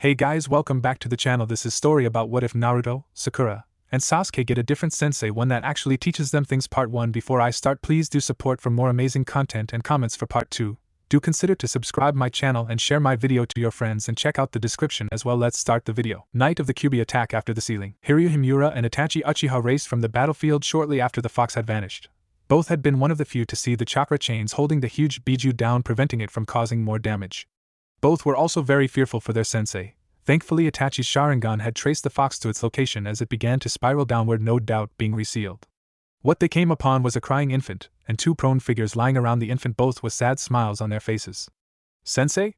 Hey guys, welcome back to the channel. This is story about what if Naruto, Sakura, and Sasuke get a different sensei, one that actually teaches them things. Part 1. Before I start, please do support for more amazing content and comments for part 2. Do consider to subscribe my channel and share my video to your friends and check out the description as well. Let's start the video. Night of the Kyuubi attack after the ceiling. Hiryu Himura and Itachi Uchiha raced from the battlefield shortly after the fox had vanished. Both had been one of the few to see the chakra chains holding the huge biju down, preventing it from causing more damage. Both were also very fearful for their sensei. Thankfully, Itachi's Sharingan had traced the fox to its location as it began to spiral downward, no doubt being resealed. What they came upon was a crying infant, and two prone figures lying around the infant, both with sad smiles on their faces. "Sensei?"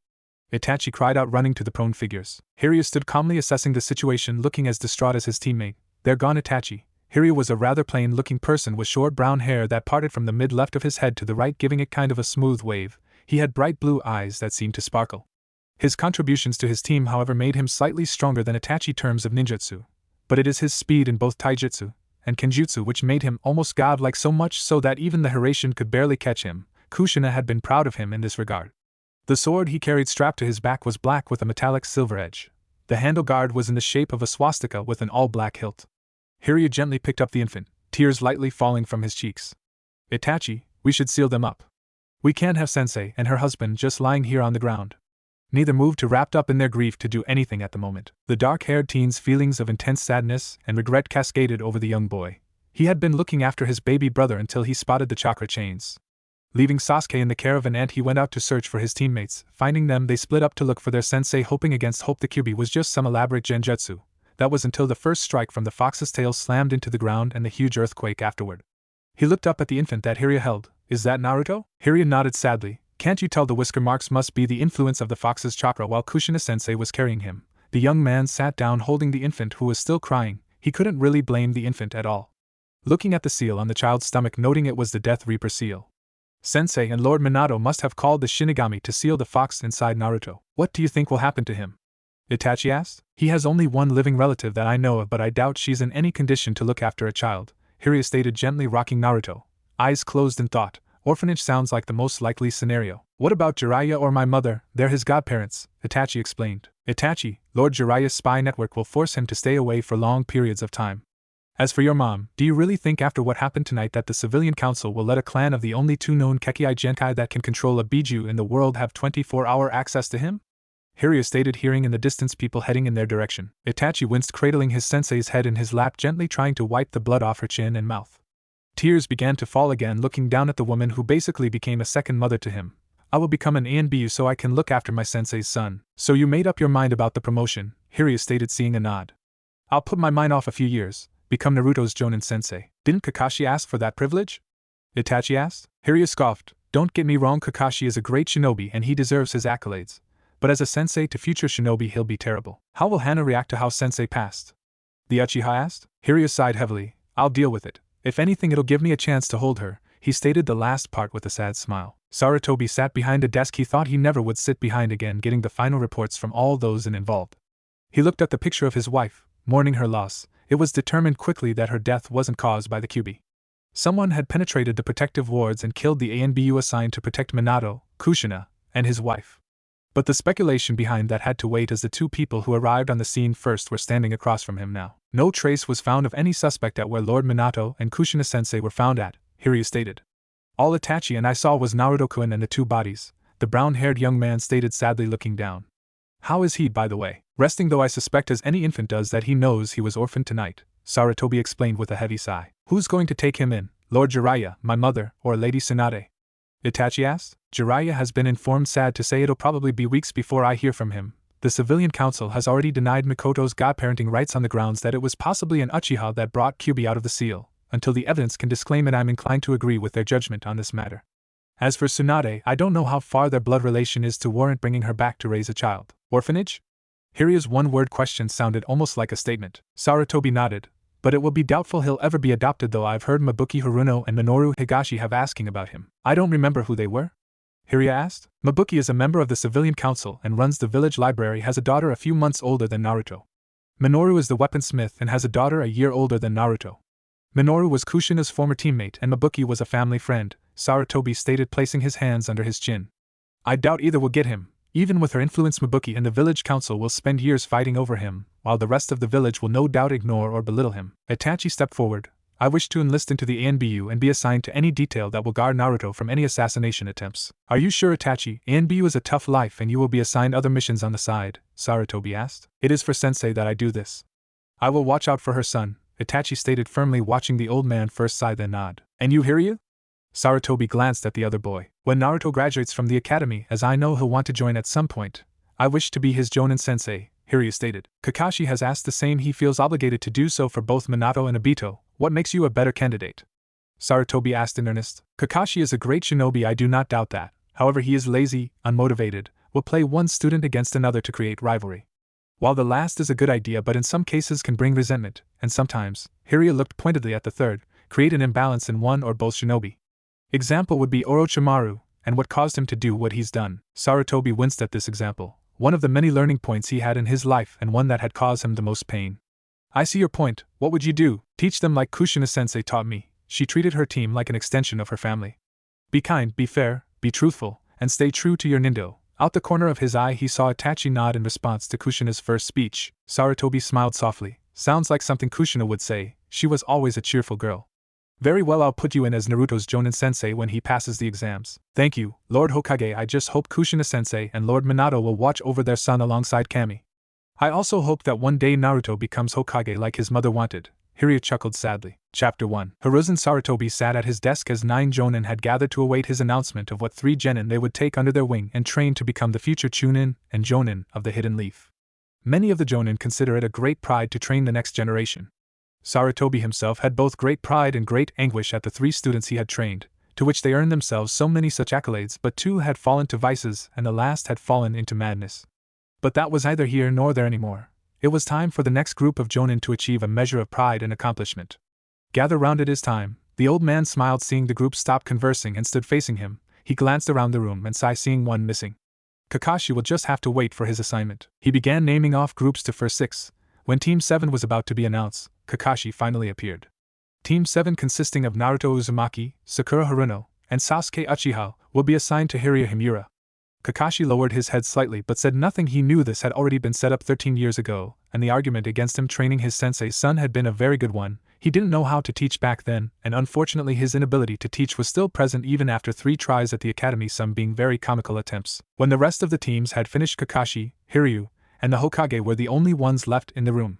Itachi cried out, running to the prone figures. Hiryu stood calmly assessing the situation, looking as distraught as his teammate. "They're gone, Itachi." Hiryu was a rather plain-looking person with short brown hair that parted from the mid-left of his head to the right, giving it kind of a smooth wave. He had bright blue eyes that seemed to sparkle. His contributions to his team, however, made him slightly stronger than Itachi in terms of ninjutsu. But it is his speed in both taijutsu and kenjutsu which made him almost godlike, so much so that even the Hiraishin could barely catch him. Kushina had been proud of him in this regard. The sword he carried strapped to his back was black with a metallic silver edge. The handle guard was in the shape of a swastika with an all-black hilt. Hiryu gently picked up the infant, tears lightly falling from his cheeks. "Itachi, we should seal them up. We can't have Sensei and her husband just lying here on the ground." Neither moved, too wrapped up in their grief to do anything at the moment. The dark-haired teen's feelings of intense sadness and regret cascaded over the young boy. He had been looking after his baby brother until he spotted the chakra chains. Leaving Sasuke in the care of an aunt, he went out to search for his teammates. Finding them, they split up to look for their sensei, hoping against hope the Kyuubi was just some elaborate genjutsu. That was until the first strike from the fox's tail slammed into the ground and the huge earthquake afterward. He looked up at the infant that Hiryu held. "Is that Naruto?" Hiryu nodded sadly. "Can't you tell the whisker marks must be the influence of the fox's chakra?" While Kushina-sensei was carrying him, the young man sat down holding the infant, who was still crying. He couldn't really blame the infant at all. Looking at the seal on the child's stomach, noting it was the Death Reaper seal. "Sensei and Lord Minato must have called the Shinigami to seal the fox inside Naruto. What do you think will happen to him?" Itachi asked. "He has only one living relative that I know of, but I doubt she's in any condition to look after a child," Hiryu stated, gently rocking Naruto. Eyes closed in thought. "Orphanage sounds like the most likely scenario." "What about Jiraiya or my mother? They're his godparents," Itachi explained. "Itachi, Lord Jiraiya's spy network will force him to stay away for long periods of time. As for your mom, do you really think after what happened tonight that the civilian council will let a clan of the only two known Kekkei Genkai that can control a biju in the world have 24-hour access to him?" Hiryu stated, hearing in the distance people heading in their direction. Itachi winced, cradling his sensei's head in his lap, gently trying to wipe the blood off her chin and mouth. Tears began to fall again, looking down at the woman who basically became a second mother to him. "I will become an ANBU so I can look after my sensei's son." "So you made up your mind about the promotion?" Hiryu stated, seeing a nod. "I'll put my mind off a few years, become Naruto's Jonin sensei." "Didn't Kakashi ask for that privilege?" Itachi asked. Hiryu scoffed. "Don't get me wrong, Kakashi is a great shinobi and he deserves his accolades. But as a sensei to future shinobi, he'll be terrible." "How will Hana react to how sensei passed?" the Uchiha asked. Hiryu sighed heavily. "I'll deal with it. If anything, it'll give me a chance to hold her," he stated the last part with a sad smile. Sarutobi sat behind a desk he thought he never would sit behind again, getting the final reports from all those involved. He looked at the picture of his wife, mourning her loss. It was determined quickly that her death wasn't caused by the Kyuubi. Someone had penetrated the protective wards and killed the ANBU assigned to protect Minato, Kushina, and his wife. But the speculation behind that had to wait, as the two people who arrived on the scene first were standing across from him now. "No trace was found of any suspect at where Lord Minato and Kushina-sensei were found at," Hiryu stated. "All Itachi and I saw was Naruto-kun and the two bodies," the brown-haired young man stated, sadly looking down. "How is he, by the way?" "Resting, though I suspect as any infant does that he knows he was orphaned tonight," Sarutobi explained with a heavy sigh. "Who's going to take him in, Lord Jiraiya, my mother, or Lady Tsunade?" Itachi asked. "Jiraiya has been informed. Sad to say, it'll probably be weeks before I hear from him. The civilian council has already denied Mikoto's godparenting rights on the grounds that it was possibly an Uchiha that brought Kyuubi out of the seal. Until the evidence can disclaim it, I'm inclined to agree with their judgment on this matter. As for Tsunade, I don't know how far their blood relation is to warrant bringing her back to raise a child." "Orphanage?" Hiryu's one-word question sounded almost like a statement. Sarutobi nodded. "But it will be doubtful he'll ever be adopted, though I've heard Mabuki Haruno and Minoru Higashi have asking about him." "I don't remember who they were?" Hiryu asked. "Mabuki is a member of the civilian council and runs the village library, has a daughter a few months older than Naruto. Minoru is the weaponsmith and has a daughter a year older than Naruto. Minoru was Kushina's former teammate and Mabuki was a family friend," Sarutobi stated, placing his hands under his chin. "I doubt either will get him," Even with her influence, Mabuki and the village council will spend years fighting over him, while the rest of the village will no doubt ignore or belittle him. Itachi stepped forward. I wish to enlist into the ANBU and be assigned to any detail that will guard Naruto from any assassination attempts. Are you sure, Itachi? ANBU is a tough life and you will be assigned other missions on the side, Sarutobi asked. It is for Sensei that I do this. I will watch out for her son, Itachi stated firmly, watching the old man first sigh then nod. And you, Hiryu? Sarutobi glanced at the other boy. When Naruto graduates from the academy, as I know he'll want to join at some point, I wish to be his Jonin sensei, Hiryu stated. Kakashi has asked the same. He feels obligated to do so for both Minato and Obito. What makes you a better candidate? Sarutobi asked in earnest. Kakashi is a great shinobi, I do not doubt that. However, he is lazy, unmotivated, will play one student against another to create rivalry. While the last is a good idea but in some cases can bring resentment, and sometimes, Hiryu looked pointedly at the third, create an imbalance in one or both shinobi. Example would be Orochimaru, and what caused him to do what he's done. Sarutobi winced at this example, one of the many learning points he had in his life and one that had caused him the most pain. I see your point. What would you do? Teach them like Kushina-sensei taught me. She treated her team like an extension of her family. Be kind, be fair, be truthful, and stay true to your nindo. Out the corner of his eye he saw Itachi nod in response to Kushina's first speech. Sarutobi smiled softly. Sounds like something Kushina would say. She was always a cheerful girl. Very well, I'll put you in as Naruto's Jonin sensei when he passes the exams. Thank you, Lord Hokage. I just hope Kushina-sensei and Lord Minato will watch over their son alongside Kami. I also hope that one day Naruto becomes Hokage like his mother wanted. Hiryu chuckled sadly. Chapter 1. Hiruzen Sarutobi sat at his desk as 9 Jonin had gathered to await his announcement of what 3 genin they would take under their wing and train to become the future Chunin and Jonin of the Hidden Leaf. Many of the Jonin consider it a great pride to train the next generation. Sarutobi himself had both great pride and great anguish at the 3 students he had trained, to which they earned themselves so many such accolades, but 2 had fallen to vices and the last had fallen into madness. But that was neither here nor there anymore. It was time for the next group of Jonin to achieve a measure of pride and accomplishment. Gather round, it is time. The old man smiled seeing the group stop conversing and stood facing him. He glanced around the room and sighed seeing one missing. Kakashi will just have to wait for his assignment. He began naming off groups to first 6. When Team 7 was about to be announced, Kakashi finally appeared. Team 7, consisting of Naruto Uzumaki, Sakura Haruno, and Sasuke Uchiha, will be assigned to Hiryu Himura. Kakashi lowered his head slightly but said nothing. He knew this had already been set up 13 years ago, and the argument against him training his sensei's son had been a very good one. He didn't know how to teach back then, and unfortunately his inability to teach was still present even after 3 tries at the academy, some being very comical attempts. When the rest of the teams had finished, Kakashi, Hiryu, and the Hokage were the only ones left in the room.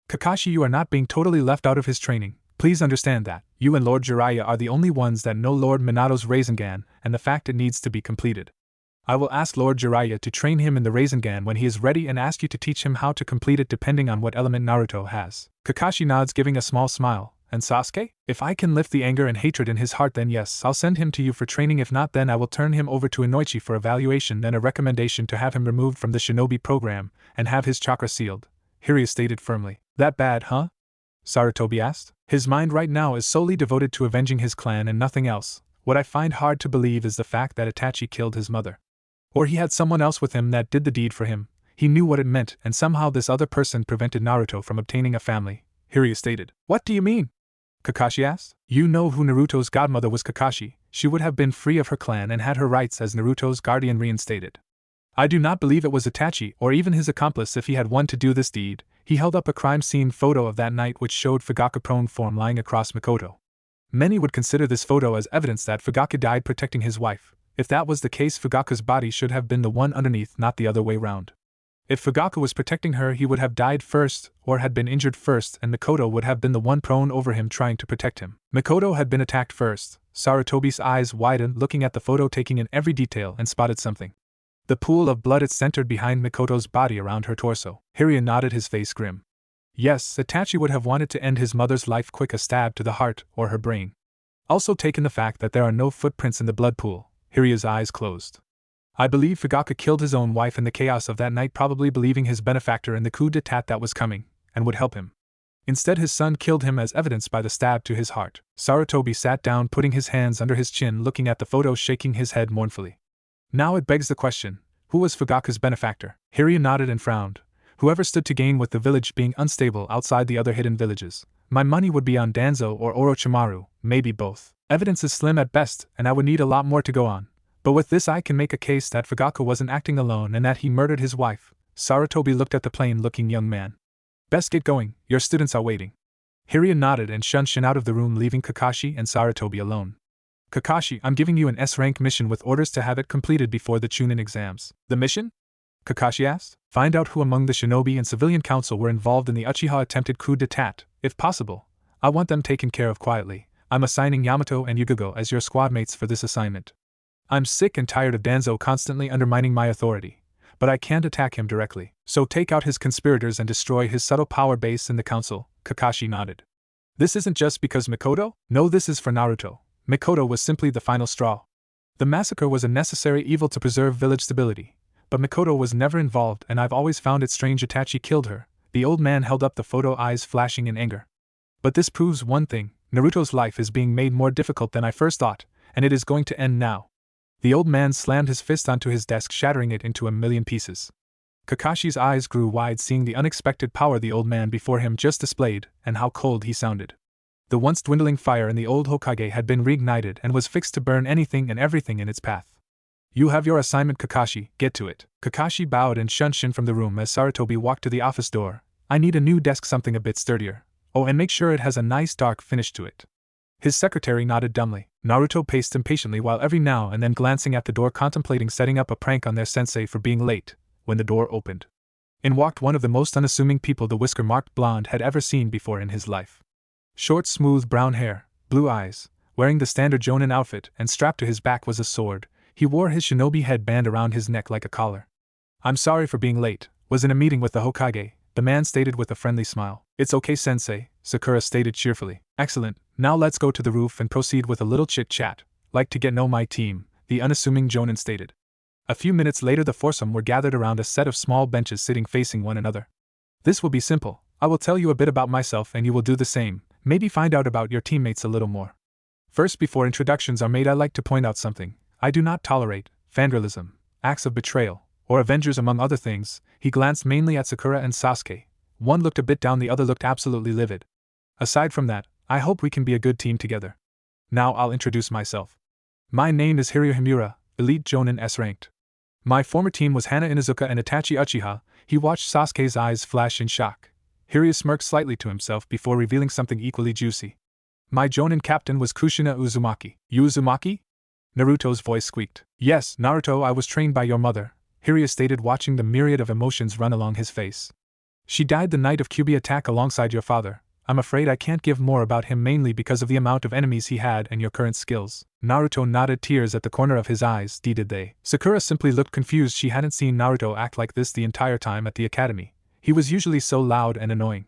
Kakashi, you are not being totally left out of his training. Please understand that. You and Lord Jiraiya are the only ones that know Lord Minato's Rasengan, and the fact it needs to be completed. I will ask Lord Jiraiya to train him in the Rasengan when he is ready and ask you to teach him how to complete it depending on what element Naruto has. Kakashi nods, giving a small smile. And Sasuke? If I can lift the anger and hatred in his heart, then yes, I'll send him to you for training. If not, then I will turn him over to Inoichi for evaluation, then a recommendation to have him removed from the shinobi program and have his chakra sealed, Hiryu stated firmly. That bad, huh? Sarutobi asked. His mind right now is solely devoted to avenging his clan and nothing else. What I find hard to believe is the fact that Itachi killed his mother. Or he had someone else with him that did the deed for him. He knew what it meant, and somehow this other person prevented Naruto from obtaining a family, Hiryu stated. What do you mean? Kakashi asked. You know who Naruto's godmother was, Kakashi. She would have been free of her clan and had her rights as Naruto's guardian reinstated. I do not believe it was Itachi or even his accomplice if he had one to do this deed. He held up a crime scene photo of that night which showed Fugaka prone form lying across Mikoto. Many would consider this photo as evidence that Fugaka died protecting his wife. If that was the case, Fugaka's body should have been the one underneath, not the other way round. If Fugaka was protecting her, he would have died first, or had been injured first, and Mikoto would have been the one prone over him trying to protect him. Mikoto had been attacked first. Sarutobi's eyes widened, looking at the photo, taking in every detail, and spotted something. The pool of blood, it centered behind Mikoto's body around her torso. Hiryu nodded, his face grim. Yes, Itachi would have wanted to end his mother's life quick, a stab to the heart or her brain. Also taken the fact that there are no footprints in the blood pool, Hiryu's eyes closed. I believe Fugaka killed his own wife in the chaos of that night, probably believing his benefactor in the coup d'etat that was coming, and would help him. Instead, his son killed him, as evidenced by the stab to his heart. Sarutobi sat down, putting his hands under his chin, looking at the photo, shaking his head mournfully. Now it begs the question, who was Fugaka's benefactor? Hiryu nodded and frowned. Whoever stood to gain with the village being unstable outside the other hidden villages. My money would be on Danzo or Orochimaru, maybe both. Evidence is slim at best, and I would need a lot more to go on. But with this I can make a case that Fugaku wasn't acting alone and that he murdered his wife. Sarutobi looked at the plain-looking young man. Best get going, your students are waiting. Hiryu nodded and shunshin out of the room, leaving Kakashi and Sarutobi alone. Kakashi, I'm giving you an S-rank mission with orders to have it completed before the Chunin exams. The mission? Kakashi asked. Find out who among the shinobi and civilian council were involved in the Uchiha attempted coup d'etat, if possible. I want them taken care of quietly. I'm assigning Yamato and Yugugo as your squad mates for this assignment. I'm sick and tired of Danzo constantly undermining my authority, but I can't attack him directly, so take out his conspirators and destroy his subtle power base in the council. Kakashi nodded. This isn't just because Mikoto? No, this is for Naruto. Mikoto was simply the final straw. The massacre was a necessary evil to preserve village stability, but Mikoto was never involved and I've always found it strange Itachi killed her. The old man held up the photo, eyes flashing in anger. But this proves one thing, Naruto's life is being made more difficult than I first thought, and it is going to end now. The old man slammed his fist onto his desk, shattering it into a million pieces. Kakashi's eyes grew wide, seeing the unexpected power the old man before him just displayed, and how cold he sounded. The once dwindling fire in the old Hokage had been reignited and was fixed to burn anything and everything in its path. You have your assignment, Kakashi, get to it. Kakashi bowed and shunshin from the room as Sarutobi walked to the office door. I need a new desk, something a bit sturdier. Oh, and make sure it has a nice dark finish to it. His secretary nodded dumbly. Naruto paced impatiently while every now and then glancing at the door, contemplating setting up a prank on their sensei for being late, when the door opened. In walked one of the most unassuming people the whisker-marked blonde had ever seen before in his life. Short, smooth brown hair, blue eyes, wearing the standard Jonin outfit, and strapped to his back was a sword. He wore his shinobi headband around his neck like a collar. I'm sorry for being late, was in a meeting with the Hokage, the man stated with a friendly smile. It's okay, Sensei, Sakura stated cheerfully. Excellent, now let's go to the roof and proceed with a little chit-chat. Like to get know my team, the unassuming Jonin stated. A few minutes later the foursome were gathered around a set of small benches sitting facing one another. This will be simple. I will tell you a bit about myself and you will do the same, maybe find out about your teammates a little more. First, before introductions are made, I like to point out something. I do not tolerate fangirlism, acts of betrayal, or Avengers among other things. He glanced mainly at Sakura and Sasuke. One looked a bit down, the other looked absolutely livid. Aside from that, I hope we can be a good team together. Now I'll introduce myself. My name is Hiryu Himura, Elite Jonin S-ranked. My former team was Hana Inuzuka and Itachi Uchiha. He watched Sasuke's eyes flash in shock. Hiryu smirked slightly to himself before revealing something equally juicy. My Jonin captain was Kushina Uzumaki. You Uzumaki? Naruto's voice squeaked. Yes, Naruto, I was trained by your mother, Hiryu stated, watching the myriad of emotions run along his face. She died the night of Kyuubi attack alongside your father. I'm afraid I can't give more about him, mainly because of the amount of enemies he had and your current skills. Naruto nodded, tears at the corner of his eyes. Did they? Sakura simply looked confused. She hadn't seen Naruto act like this the entire time at the academy. He was usually so loud and annoying.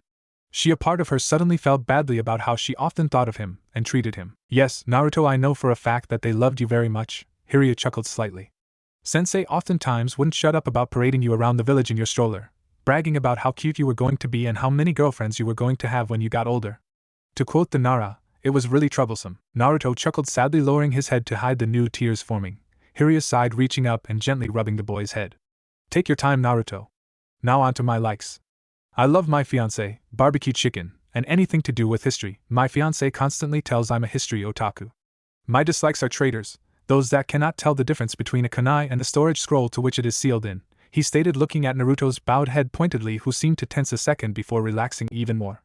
She, a part of her, suddenly felt badly about how she often thought of him and treated him. Yes, Naruto, I know for a fact that they loved you very much, Hiryu chuckled slightly. Sensei oftentimes wouldn't shut up about parading you around the village in your stroller, bragging about how cute you were going to be and how many girlfriends you were going to have when you got older. To quote the Nara, it was really troublesome. Naruto chuckled sadly, lowering his head to hide the new tears forming. Hiryu sighed, reaching up and gently rubbing the boy's head. Take your time, Naruto. Now on to my likes. I love my fiancé, barbecue chicken, and anything to do with history. My fiancé constantly tells I'm a history otaku. My dislikes are traitors, those that cannot tell the difference between a kunai and the storage scroll to which it is sealed in, he stated, looking at Naruto's bowed head pointedly, who seemed to tense a second before relaxing even more.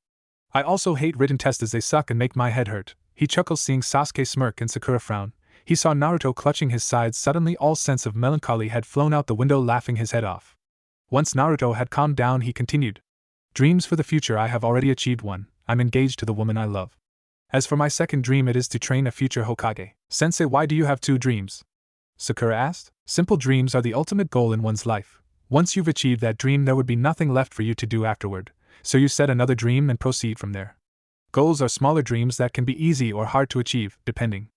I also hate written tests as they suck and make my head hurt. He chuckled, seeing Sasuke smirk and Sakura frown. He saw Naruto clutching his sides. Suddenly all sense of melancholy had flown out the window, laughing his head off. Once Naruto had calmed down, he continued. Dreams for the future, I have already achieved one. I'm engaged to the woman I love. As for my second dream, it is to train a future Hokage. Sensei, why do you have two dreams? Sakura asked. Simple dreams are the ultimate goal in one's life. Once you've achieved that dream, there would be nothing left for you to do afterward, so you set another dream and proceed from there. Goals are smaller dreams that can be easy or hard to achieve, depending.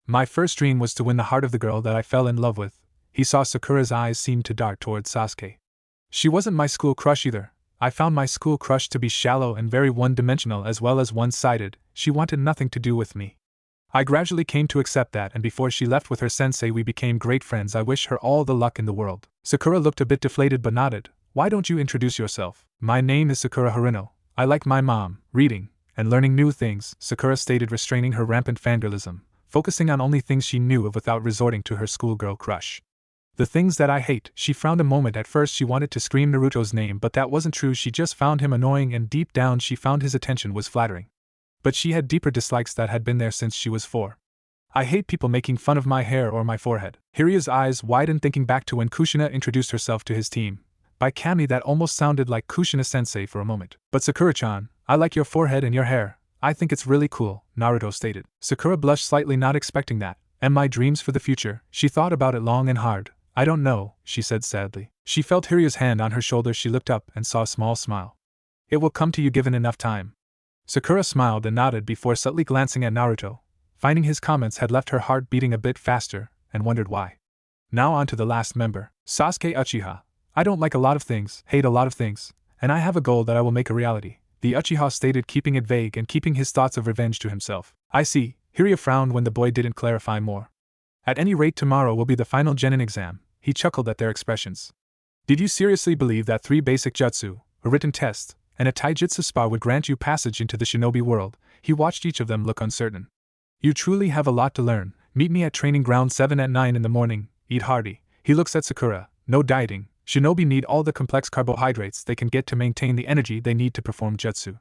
My first dream was to win the heart of the girl that I fell in love with. He saw Sakura's eyes seem to dart towards Sasuke. She wasn't my school crush either. I found my school crush to be shallow and very one-dimensional as well as one-sided. She wanted nothing to do with me. I gradually came to accept that, and before she left with her sensei we became great friends. I wish her all the luck in the world. Sakura looked a bit deflated but nodded. Why don't you introduce yourself? My name is Sakura Haruno. I like my mom, reading, and learning new things, Sakura stated, restraining her rampant fangirlism. focusing on only things she knew of without resorting to her schoolgirl crush. The things that I hate. She frowned a moment. At first she wanted to scream Naruto's name, but that wasn't true. She just found him annoying, and deep down she found his attention was flattering. But she had deeper dislikes that had been there since she was 4. I hate people making fun of my hair or my forehead. Hiryu's eyes widened, thinking back to when Kushina introduced herself to his team. By Kami, that almost sounded like Kushina Sensei for a moment. But Sakura-chan, I like your forehead and your hair. I think it's really cool, Naruto stated. Sakura blushed slightly, not expecting that. And my dreams for the future. She thought about it long and hard. I don't know, she said sadly. She felt Hiryu's hand on her shoulder. She looked up and saw a small smile. It will come to you given enough time. Sakura smiled and nodded before subtly glancing at Naruto, finding his comments had left her heart beating a bit faster, and wondered why. Now on to the last member, Sasuke Uchiha. I don't like a lot of things, hate a lot of things, and I have a goal that I will make a reality, the Uchiha stated, keeping it vague and keeping his thoughts of revenge to himself. I see, Hiryu frowned when the boy didn't clarify more. At any rate, tomorrow will be the final genin exam. He chuckled at their expressions. Did you seriously believe that 3 basic jutsu, a written test, and a taijutsu spar would grant you passage into the shinobi world? He watched each of them look uncertain. You truly have a lot to learn. Meet me at training ground 7 at 9 in the morning, eat hearty. He looks at Sakura, no dieting. Shinobi need all the complex carbohydrates they can get to maintain the energy they need to perform jutsu.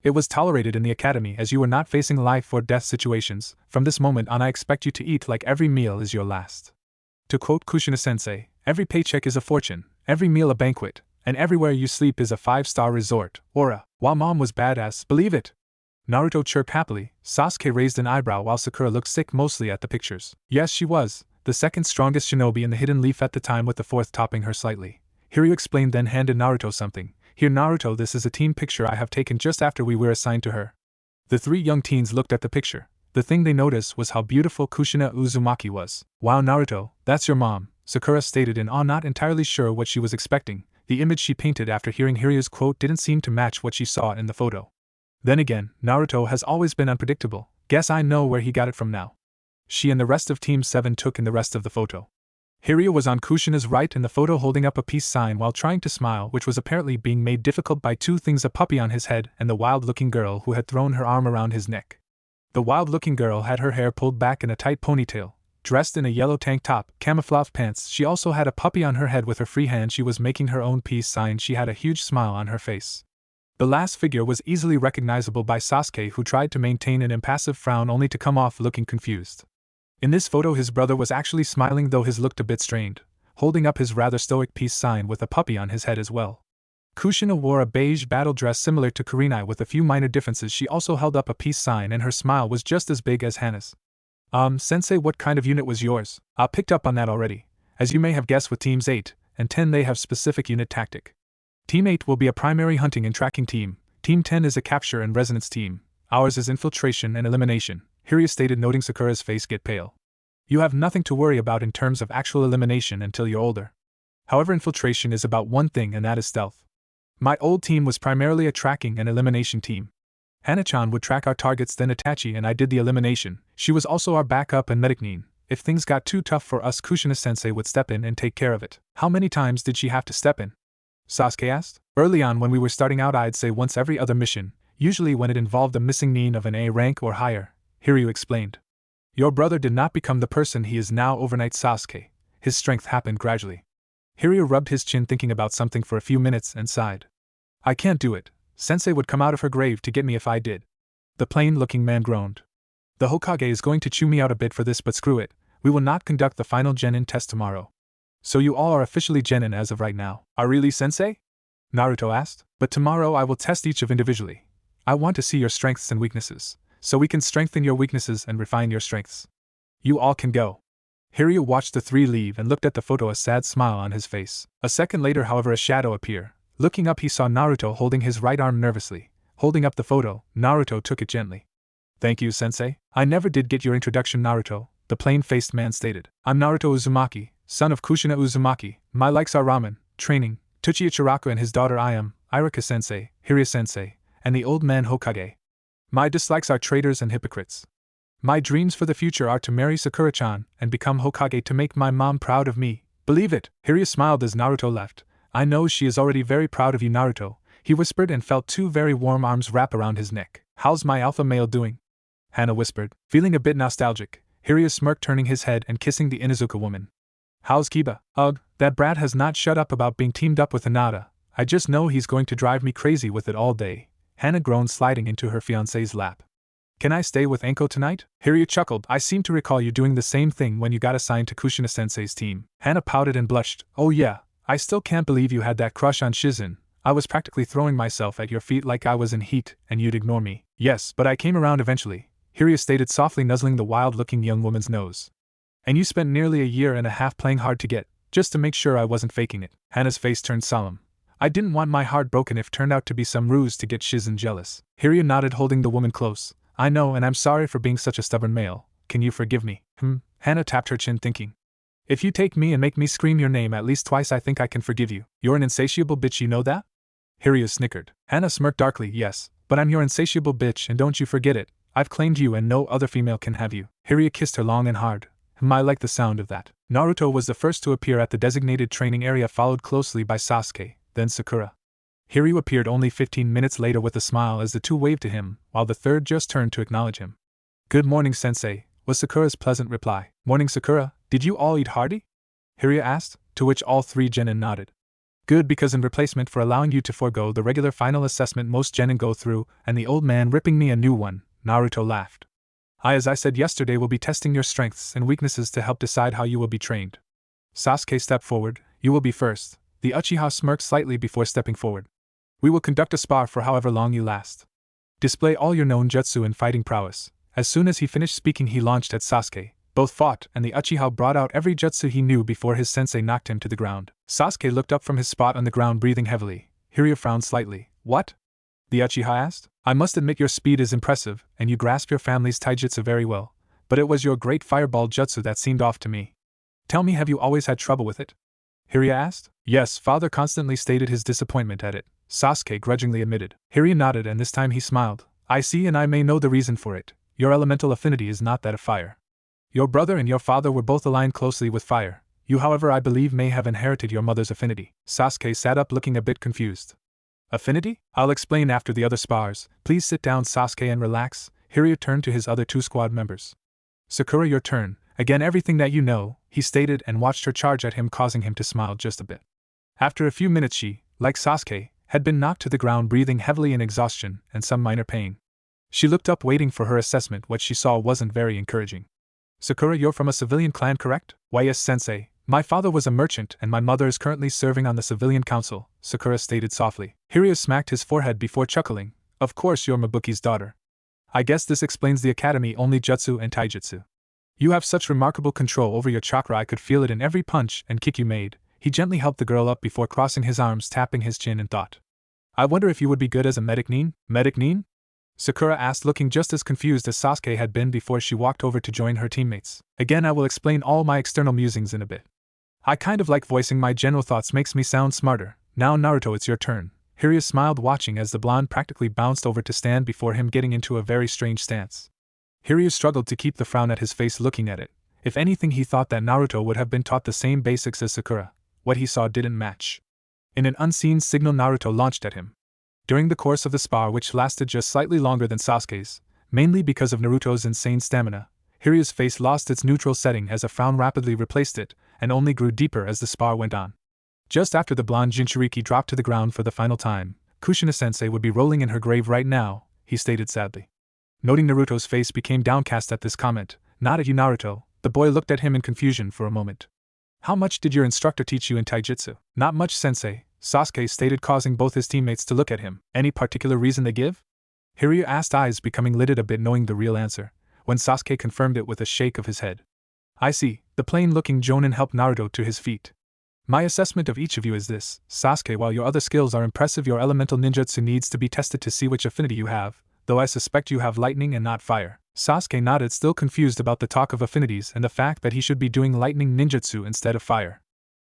It was tolerated in the academy as you were not facing life or death situations. From this moment on, I expect you to eat like every meal is your last. To quote Kushina Sensei, every paycheck is a fortune, every meal a banquet, and everywhere you sleep is a 5-star resort. Aura, while mom was badass, believe it? Naruto chirped happily. Sasuke raised an eyebrow while Sakura looked sick, mostly at the pictures. Yes, she was, the second strongest shinobi in the hidden leaf at the time, with the 4th topping her slightly. Hiryu explained, then handed Naruto something. Here Naruto, this is a team picture I have taken just after we were assigned to her. The 3 young teens looked at the picture. The thing they noticed was how beautiful Kushina Uzumaki was. Wow, Naruto, that's your mom, Sakura stated in awe, not entirely sure what she was expecting. The image she painted after hearing Hiryu's quote didn't seem to match what she saw in the photo. Then again, Naruto has always been unpredictable. Guess I know where he got it from now. She and the rest of Team 7 took in the rest of the photo. Hiryu was on Kushina's right in the photo, holding up a peace sign while trying to smile, which was apparently being made difficult by 2 things: a puppy on his head and the wild-looking girl who had thrown her arm around his neck. The wild-looking girl had her hair pulled back in a tight ponytail, dressed in a yellow tank top, camouflage pants. She also had a puppy on her head. With her free hand she was making her own peace sign. She had a huge smile on her face. The last figure was easily recognizable by Sasuke, who tried to maintain an impassive frown only to come off looking confused. In this photo his brother was actually smiling, though his looked a bit strained, holding up his rather stoic peace sign with a puppy on his head as well. Kushina wore a beige battle dress similar to Kurenai with a few minor differences. She also held up a peace sign and her smile was just as big as Hana's. Sensei, what kind of unit was yours? I picked up on that already. As you may have guessed, with teams 8 and 10 they have specific unit tactic. Team 8 will be a primary hunting and tracking team. Team 10 is a capture and resonance team. Ours is infiltration and elimination, Hiryu stated, noting Sakura's face get pale. You have nothing to worry about in terms of actual elimination until you're older. However, infiltration is about one thing, and that is stealth. My old team was primarily a tracking and elimination team. Hana-chan would track our targets, then Itachi and I did the elimination. She was also our backup and medic nin. If things got too tough for us, Kushina-sensei would step in and take care of it. How many times did she have to step in? Sasuke asked. Early on when we were starting out, I'd say once every other mission, usually when it involved a missing nin of an A rank or higher, Hiryu explained. Your brother did not become the person he is now overnight, Sasuke. His strength happened gradually. Hiryu rubbed his chin, thinking about something for a few minutes, and sighed. I can't do it. Sensei would come out of her grave to get me if I did. The plain-looking man groaned. The Hokage is going to chew me out a bit for this, but screw it. We will not conduct the final genin test tomorrow. So you all are officially genin as of right now. Are really, Sensei? Naruto asked. But tomorrow I will test each of individually. I want to see your strengths and weaknesses, so we can strengthen your weaknesses and refine your strengths. You all can go. Hiryu watched the 3 leave and looked at the photo, a sad smile on his face. A second later, however, a shadow appeared. Looking up, he saw Naruto holding his right arm nervously. Holding up the photo, Naruto took it gently. Thank you, Sensei. I never did get your introduction, Naruto, the plain-faced man stated. I'm Naruto Uzumaki, son of Kushina Uzumaki. My likes are ramen, training, Tuchi Ichiraku and his daughter. I am Irika-sensei, Hiryu-sensei, and the old man Hokage. My dislikes are traitors and hypocrites. My dreams for the future are to marry Sakura-chan and become Hokage to make my mom proud of me. Believe it? Hiryu smiled as Naruto left. I know she is already very proud of you, Naruto, he whispered, and felt 2 very warm arms wrap around his neck. How's my alpha male doing? Hana whispered, feeling a bit nostalgic. Hiryu smirked, turning his head and kissing the Inuzuka woman. How's Kiba? Ugh, that brat has not shut up about being teamed up with Hinata. I just know he's going to drive me crazy with it all day. Hana groaned, sliding into her fiancé's lap. Can I stay with Enko tonight? Hiryu chuckled. I seem to recall you doing the same thing when you got assigned to Kushina-sensei's team. Hana pouted and blushed. Oh yeah, I still can't believe you had that crush on Shizen. I was practically throwing myself at your feet like I was in heat, and you'd ignore me. Yes, but I came around eventually, Hiryu stated, softly nuzzling the wild-looking young woman's nose. And you spent nearly a year and a half playing hard to get, just to make sure I wasn't faking it. Hana's face turned solemn. I didn't want my heart broken if it turned out to be some ruse to get Shizen jealous. Hiryu nodded, holding the woman close. I know, and I'm sorry for being such a stubborn male. Can you forgive me? Hana tapped her chin, thinking. If you take me and make me scream your name at least twice, I think I can forgive you. You're an insatiable bitch, you know that? Hiryu snickered. Hana smirked darkly. Yes, but I'm your insatiable bitch, and don't you forget it. I've claimed you and no other female can have you. Hiryu kissed her long and hard. I like the sound of that. Naruto was the first to appear at the designated training area, followed closely by Sasuke, then Sakura. Hiryu appeared only 15 minutes later with a smile as the two waved to him, while the third just turned to acknowledge him. Good morning, Sensei, was Sakura's pleasant reply. Morning, Sakura. Did you all eat hearty? Hiryu asked, to which all three genin nodded. Good, because in replacement for allowing you to forego the regular final assessment most genin go through, and the old man ripping me a new one, Naruto laughed. As I said yesterday, will be testing your strengths and weaknesses to help decide how you will be trained. Sasuke stepped forward. You will be first. The Uchiha smirked slightly before stepping forward. We will conduct a spar for however long you last. Display all your known jutsu and fighting prowess. As soon as he finished speaking, he launched at Sasuke. Both fought, and the Uchiha brought out every jutsu he knew before his sensei knocked him to the ground. Sasuke looked up from his spot on the ground, breathing heavily. Hiryu frowned slightly. What? The Uchiha asked. I must admit your speed is impressive, and you grasp your family's taijutsu very well, but it was your great fireball jutsu that seemed off to me. Tell me, have you always had trouble with it? Hiryu asked. Yes, father constantly stated his disappointment at it, Sasuke grudgingly admitted. Hiryu nodded, and this time he smiled. I see, and I may know the reason for it. Your elemental affinity is not that of fire. Your brother and your father were both aligned closely with fire. You, however, I believe may have inherited your mother's affinity. Sasuke sat up, looking a bit confused. Affinity? I'll explain after the other spars. Please sit down, Sasuke, and relax. Hiryu turned to his other two squad members. Sakura, your turn. Again, everything that you know, he stated, and watched her charge at him, causing him to smile just a bit. After a few minutes she, like Sasuke, had been knocked to the ground, breathing heavily in exhaustion and some minor pain. She looked up, waiting for her assessment. What she saw wasn't very encouraging. Sakura, you're from a civilian clan, correct? Why, yes, Sensei. My father was a merchant and my mother is currently serving on the civilian council, Sakura stated softly. Hiryu smacked his forehead before chuckling. Of course you're Mabuki's daughter. I guess this explains the academy only jutsu and taijutsu. You have such remarkable control over your chakra, I could feel it in every punch and kick you made. He gently helped the girl up before crossing his arms, tapping his chin in thought. I wonder if you would be good as a medic nin? Medic nin? Sakura asked, looking just as confused as Sasuke had been before she walked over to join her teammates. Again, I will explain all my external musings in a bit. I kind of like voicing my general thoughts, makes me sound smarter. Now Naruto, it's your turn. Hiryu smiled, watching as the blonde practically bounced over to stand before him, getting into a very strange stance. Hiryu struggled to keep the frown at his face, looking at it. If anything, he thought that Naruto would have been taught the same basics as Sakura. What he saw didn't match. In an unseen signal, Naruto launched at him. During the course of the spar, which lasted just slightly longer than Sasuke's, mainly because of Naruto's insane stamina, Hiryu's face lost its neutral setting as a frown rapidly replaced it, and only grew deeper as the spar went on. Just after the blonde Jinchuriki dropped to the ground for the final time, Kushina-sensei would be rolling in her grave right now, he stated sadly. Noting Naruto's face became downcast at this comment. Not at you, Naruto. The boy looked at him in confusion for a moment. How much did your instructor teach you in taijutsu? Not much, Sensei, Sasuke stated, causing both his teammates to look at him. Any particular reason they give? Hiryu asked, eyes becoming lidded a bit, knowing the real answer, when Sasuke confirmed it with a shake of his head. I see, the plain-looking jonin helped Naruto to his feet. My assessment of each of you is this, Sasuke, while your other skills are impressive, your elemental ninjutsu needs to be tested to see which affinity you have, though I suspect you have lightning and not fire. Sasuke nodded, still confused about the talk of affinities and the fact that he should be doing lightning ninjutsu instead of fire.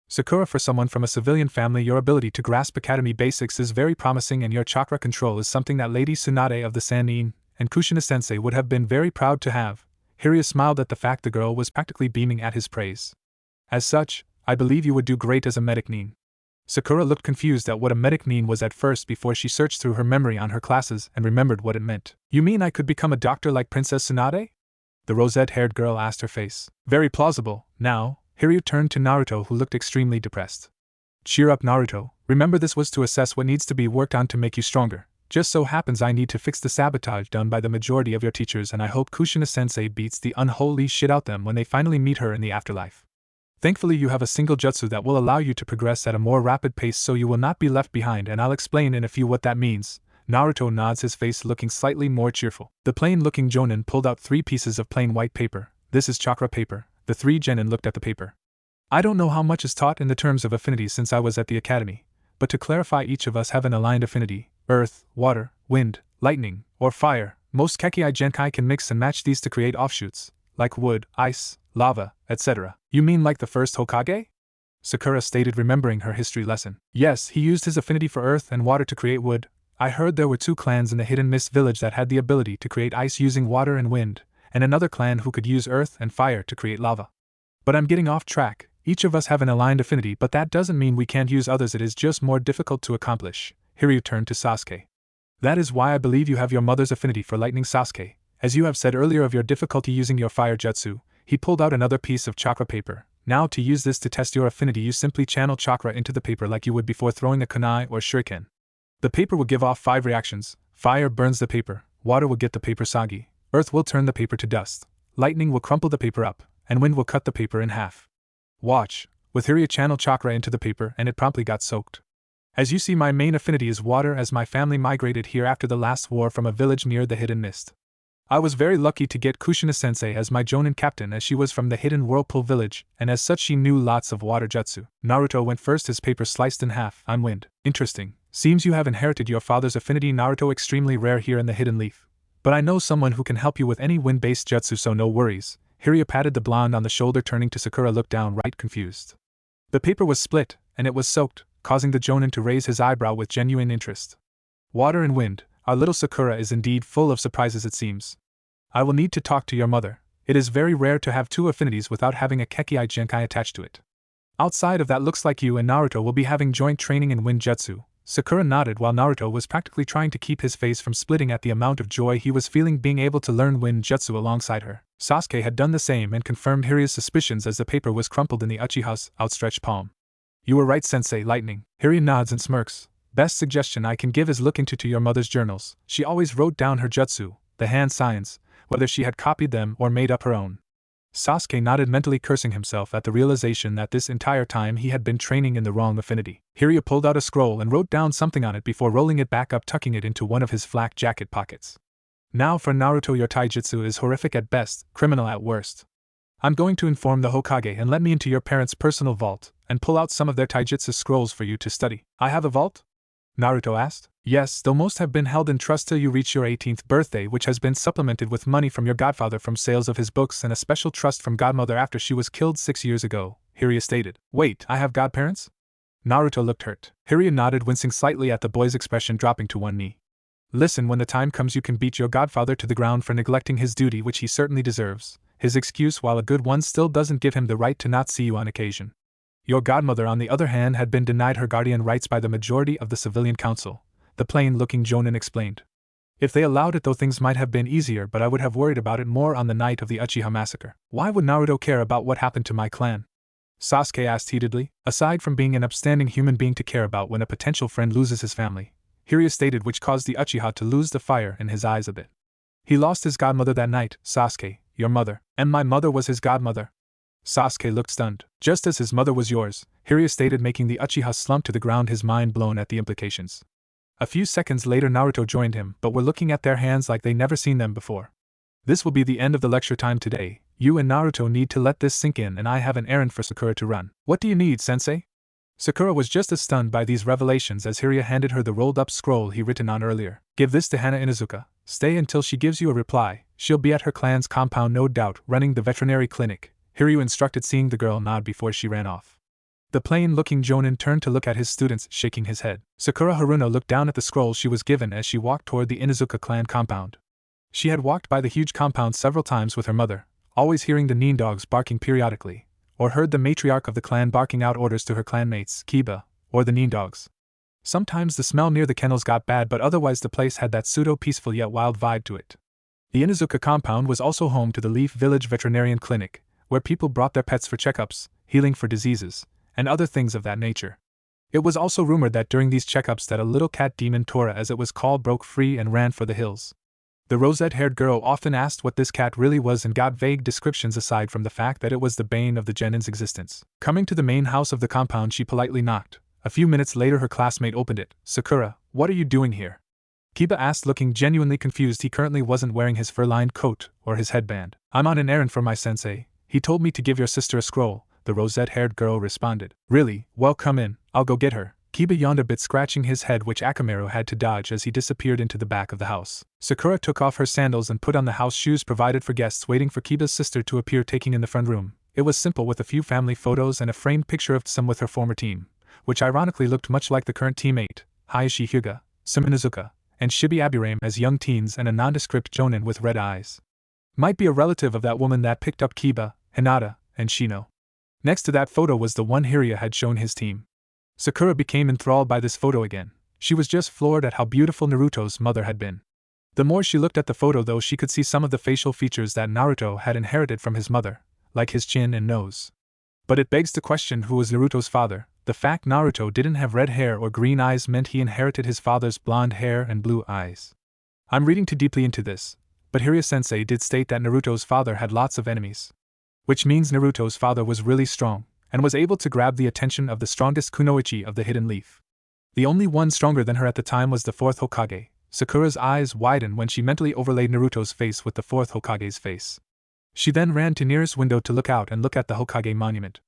Sakura, for someone from a civilian family, your ability to grasp academy basics is very promising, and your chakra control is something that Lady Tsunade of the Sannin and Kushina-sensei would have been very proud to have. Hiryu smiled at the fact the girl was practically beaming at his praise. As such, I believe you would do great as a medic nin. Sakura looked confused at what a medic nin was at first before she searched through her memory on her classes and remembered what it meant. You mean I could become a doctor like Princess Tsunade? The rosette-haired girl asked her face. Very plausible. Now, Hiryu turned to Naruto, who looked extremely depressed. Cheer up, Naruto. Remember, this was to assess what needs to be worked on to make you stronger. Just so happens I need to fix the sabotage done by the majority of your teachers, and I hope Kushina-sensei beats the unholy shit out them when they finally meet her in the afterlife. Thankfully you have a single jutsu that will allow you to progress at a more rapid pace, so you will not be left behind, and I'll explain in a few what that means. Naruto nods, his face looking slightly more cheerful. The plain-looking jonin pulled out 3 pieces of plain white paper. This is chakra paper. The 3 genin looked at the paper. I don't know how much is taught in the terms of affinities since I was at the academy, but to clarify, each of us have an aligned affinity: earth, water, wind, lightning, or fire. Most Kekkai Genkai can mix and match these to create offshoots, like wood, ice, lava, etc. You mean like the first Hokage? Sakura stated, remembering her history lesson. Yes, he used his affinity for earth and water to create wood. I heard there were 2 clans in the Hidden Mist village that had the ability to create ice using water and wind, and another clan who could use earth and fire to create lava. But I'm getting off track. Each of us have an aligned affinity, but that doesn't mean we can't use others. It is just more difficult to accomplish. Hiryu turned to Sasuke. That is why I believe you have your mother's affinity for lightning, Sasuke. As you have said earlier of your difficulty using your fire jutsu. He pulled out another piece of chakra paper. Now, to use this to test your affinity, you simply channel chakra into the paper like you would before throwing a kunai or shuriken. The paper will give off 5 reactions. Fire burns the paper, water will get the paper soggy, earth will turn the paper to dust, lightning will crumple the paper up, and wind will cut the paper in half. Watch. With Hiryu channel chakra into the paper and it promptly got soaked. As you see, my main affinity is water, as my family migrated here after the last war from a village near the Hidden Mist. I was very lucky to get Kushina-sensei as my jonin captain, as she was from the Hidden Whirlpool village, and as such she knew lots of water jutsu. Naruto went first, his paper sliced in half. I'm wind. Interesting. Seems you have inherited your father's affinity, Naruto. Extremely rare here in the Hidden Leaf. But I know someone who can help you with any wind-based jutsu, so no worries. Hiryu patted the blonde on the shoulder, turning to Sakura, looked downright confused. The paper was split, and it was soaked, causing the jonin to raise his eyebrow with genuine interest. Water and wind. Our little Sakura is indeed full of surprises, it seems. I will need to talk to your mother. It is very rare to have 2 affinities without having a Kekkai Genkai attached to it. Outside of that, looks like you and Naruto will be having joint training in wind jutsu. Sakura nodded while Naruto was practically trying to keep his face from splitting at the amount of joy he was feeling being able to learn wind jutsu alongside her. Sasuke had done the same and confirmed Hiryu's suspicions as the paper was crumpled in the Uchiha's outstretched palm. You were right, Sensei. Lightning. Hiryu nods and smirks. Best suggestion I can give is look into your mother's journals. She always wrote down her jutsu, the hand signs, whether she had copied them or made up her own. Sasuke nodded, mentally cursing himself at the realization that this entire time he had been training in the wrong affinity. Hiryu pulled out a scroll and wrote down something on it before rolling it back up, tucking it into one of his flak jacket pockets. Now for Naruto, your taijutsu is horrific at best, criminal at worst. I'm going to inform the Hokage and let me into your parents' personal vault and pull out some of their taijutsu scrolls for you to study. I have a vault? Naruto asked. Yes, though most have been held in trust till you reach your 18th birthday, which has been supplemented with money from your godfather from sales of his books and a special trust from godmother after she was killed 6 years ago, Hiryu stated. Wait, I have godparents? Naruto looked hurt. Hiryu nodded, wincing slightly at the boy's expression, dropping to one knee. Listen, when the time comes you can beat your godfather to the ground for neglecting his duty, which he certainly deserves. His excuse, while a good one, still doesn't give him the right to not see you on occasion. Your godmother, on the other hand, had been denied her guardian rights by the majority of the civilian council, the plain-looking jonin explained. If they allowed it, though, things might have been easier, but I would have worried about it more on the night of the Uchiha massacre. Why would Naruto care about what happened to my clan? Sasuke asked heatedly. Aside from being an upstanding human being to care about when a potential friend loses his family, Hiryu stated, which caused the Uchiha to lose the fire in his eyes a bit. He lost his godmother that night, Sasuke, your mother, and my mother was his godmother. Sasuke looked stunned. Just as his mother was yours, Hiryu stated, making the Uchiha slump to the ground, his mind blown at the implications. A few seconds later Naruto joined him, but were looking at their hands like they never seen them before. This will be the end of the lecture time today. You and Naruto need to let this sink in, and I have an errand for Sakura to run. What do you need, Sensei? Sakura was just as stunned by these revelations as Hiryu handed her the rolled-up scroll he written on earlier. Give this to Hana Inuzuka. Stay until she gives you a reply. She'll be at her clan's compound, no doubt, running the veterinary clinic, Hiryu instructed, seeing the girl nod before she ran off. The plain-looking jonin turned to look at his students, shaking his head. Sakura Haruno looked down at the scroll she was given as she walked toward the Inuzuka clan compound. She had walked by the huge compound several times with her mother, always hearing the nin dogs barking periodically, or heard the matriarch of the clan barking out orders to her clanmates, Kiba, or the nin dogs. Sometimes the smell near the kennels got bad, but otherwise the place had that pseudo-peaceful yet wild vibe to it. The Inuzuka compound was also home to the Leaf Village Veterinarian Clinic, where people brought their pets for checkups, healing for diseases, and other things of that nature. It was also rumored that during these checkups that a little cat demon, Tora as it was called, broke free and ran for the hills. The rosette-haired girl often asked what this cat really was and got vague descriptions aside from the fact that it was the bane of the genin's existence. Coming to the main house of the compound, she politely knocked. A few minutes later her classmate opened it. "Sakura, what are you doing here?" Kiba asked, looking genuinely confused. He currently wasn't wearing his fur-lined coat or his headband. "I'm on an errand for my sensei. He told me to give your sister a scroll," the rosette-haired girl responded. "Really? Well, come in, I'll go get her." Kiba yawned a bit, scratching his head, which Akamaru had to dodge as he disappeared into the back of the house. Sakura took off her sandals and put on the house shoes provided for guests waiting for Kiba's sister to appear, taking in the front room. It was simple, with a few family photos and a framed picture of some with her former team, which ironically looked much like the current teammate, Hayashi Hyuga, Suminazuka, and Shibi Aburame as young teens, and a nondescript jonin with red eyes. Might be a relative of that woman that picked up Kiba, Hinata, and Shino. Next to that photo was the one Jiraiya had shown his team. Sakura became enthralled by this photo again. She was just floored at how beautiful Naruto's mother had been. The more she looked at the photo, though, she could see some of the facial features that Naruto had inherited from his mother, like his chin and nose. But it begs the question, who was Naruto's father? The fact Naruto didn't have red hair or green eyes meant he inherited his father's blonde hair and blue eyes. I'm reading too deeply into this, but Jiraiya-sensei did state that Naruto's father had lots of enemies. Which means Naruto's father was really strong, and was able to grab the attention of the strongest kunoichi of the Hidden Leaf. The only one stronger than her at the time was the fourth Hokage. Sakura's eyes widened when she mentally overlaid Naruto's face with the fourth Hokage's face. She then ran to nearest window to look out and look at the Hokage monument.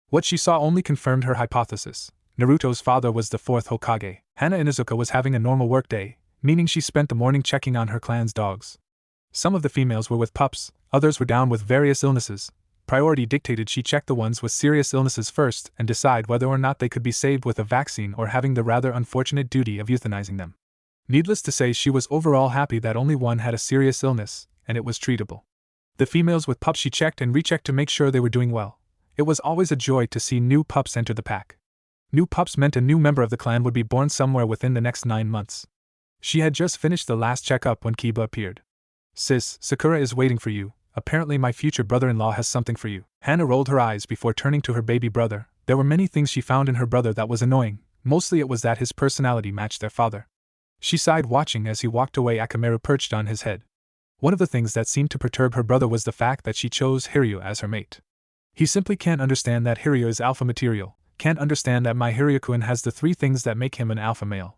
What she saw only confirmed her hypothesis. Naruto's father was the fourth Hokage. Hana Inuzuka was having a normal work day, meaning she spent the morning checking on her clan's dogs. Some of the females were with pups, others were down with various illnesses. Priority dictated she check the ones with serious illnesses first and decide whether or not they could be saved with a vaccine or having the rather unfortunate duty of euthanizing them. Needless to say, she was overall happy that only one had a serious illness, and it was treatable. The females with pups she checked and rechecked to make sure they were doing well. It was always a joy to see new pups enter the pack. New pups meant a new member of the clan would be born somewhere within the next 9 months. She had just finished the last checkup when Kiba appeared. "Sis, Sakura is waiting for you. Apparently my future brother-in-law has something for you." Hana rolled her eyes before turning to her baby brother. There were many things she found in her brother that was annoying. Mostly it was that his personality matched their father. She sighed watching as he walked away, Akamaru perched on his head. One of the things that seemed to perturb her brother was the fact that she chose Hiryu as her mate. He simply can't understand that Hiryu is alpha material, can't understand that my Hiryu-kun has the 3 things that make him an alpha male.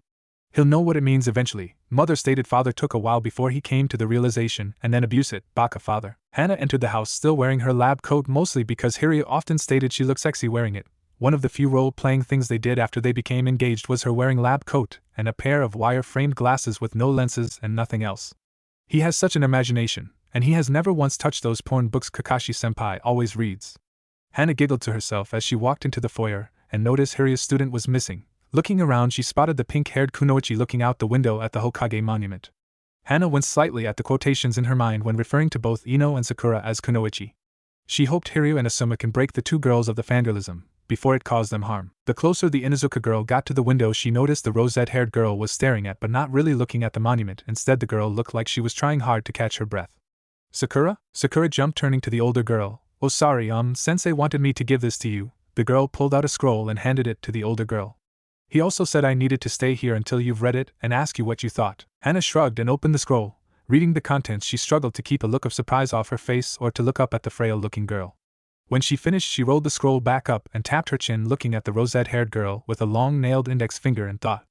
He'll know what it means eventually, mother stated. Father took a while before he came to the realization, and then abuse it, baka father. Hana entered the house still wearing her lab coat, mostly because Hiryu often stated she looked sexy wearing it. One of the few role-playing things they did after they became engaged was her wearing lab coat and a pair of wire-framed glasses with no lenses and nothing else. He has such an imagination, and he has never once touched those porn books Kakashi-senpai always reads. Hana giggled to herself as she walked into the foyer and noticed Hiryu's student was missing. Looking around, she spotted the pink-haired kunoichi looking out the window at the Hokage monument. Hana winced slightly at the quotations in her mind when referring to both Ino and Sakura as kunoichi. She hoped Hiryu and Asuma can break the 2 girls of the fangirlism before it caused them harm. The closer the Inuzuka girl got to the window, she noticed the rosette-haired girl was staring at but not really looking at the monument. Instead, the girl looked like she was trying hard to catch her breath. "Sakura?" Sakura jumped, turning to the older girl. "Oh sorry, Sensei wanted me to give this to you." The girl pulled out a scroll and handed it to the older girl. "He also said I needed to stay here until you've read it and ask you what you thought." Hana shrugged and opened the scroll. Reading the contents, she struggled to keep a look of surprise off her face or to look up at the frail-looking girl. When she finished, she rolled the scroll back up and tapped her chin, looking at the rosette-haired girl with a long-nailed index finger, and thought,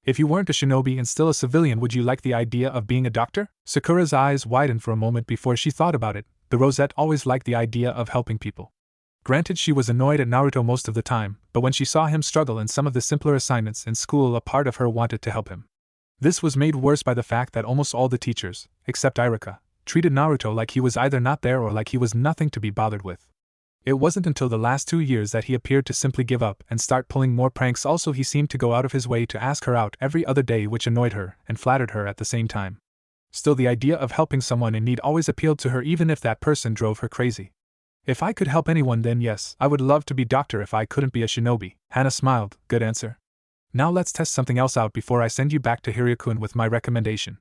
"If you weren't a shinobi and still a civilian, would you like the idea of being a doctor?" Sakura's eyes widened for a moment before she thought about it. The rosette always liked the idea of helping people. Granted, she was annoyed at Naruto most of the time, but when she saw him struggle in some of the simpler assignments in school, a part of her wanted to help him. This was made worse by the fact that almost all the teachers, except Irika, treated Naruto like he was either not there or like he was nothing to be bothered with. It wasn't until the last 2 years that he appeared to simply give up and start pulling more pranks. Also, he seemed to go out of his way to ask her out every other day, which annoyed her and flattered her at the same time. Still, the idea of helping someone in need always appealed to her, even if that person drove her crazy. "If I could help anyone, then yes, I would love to be doctor if I couldn't be a shinobi." Hana smiled. "Good answer. Now let's test something else out before I send you back to Hiryu-kun with my recommendation.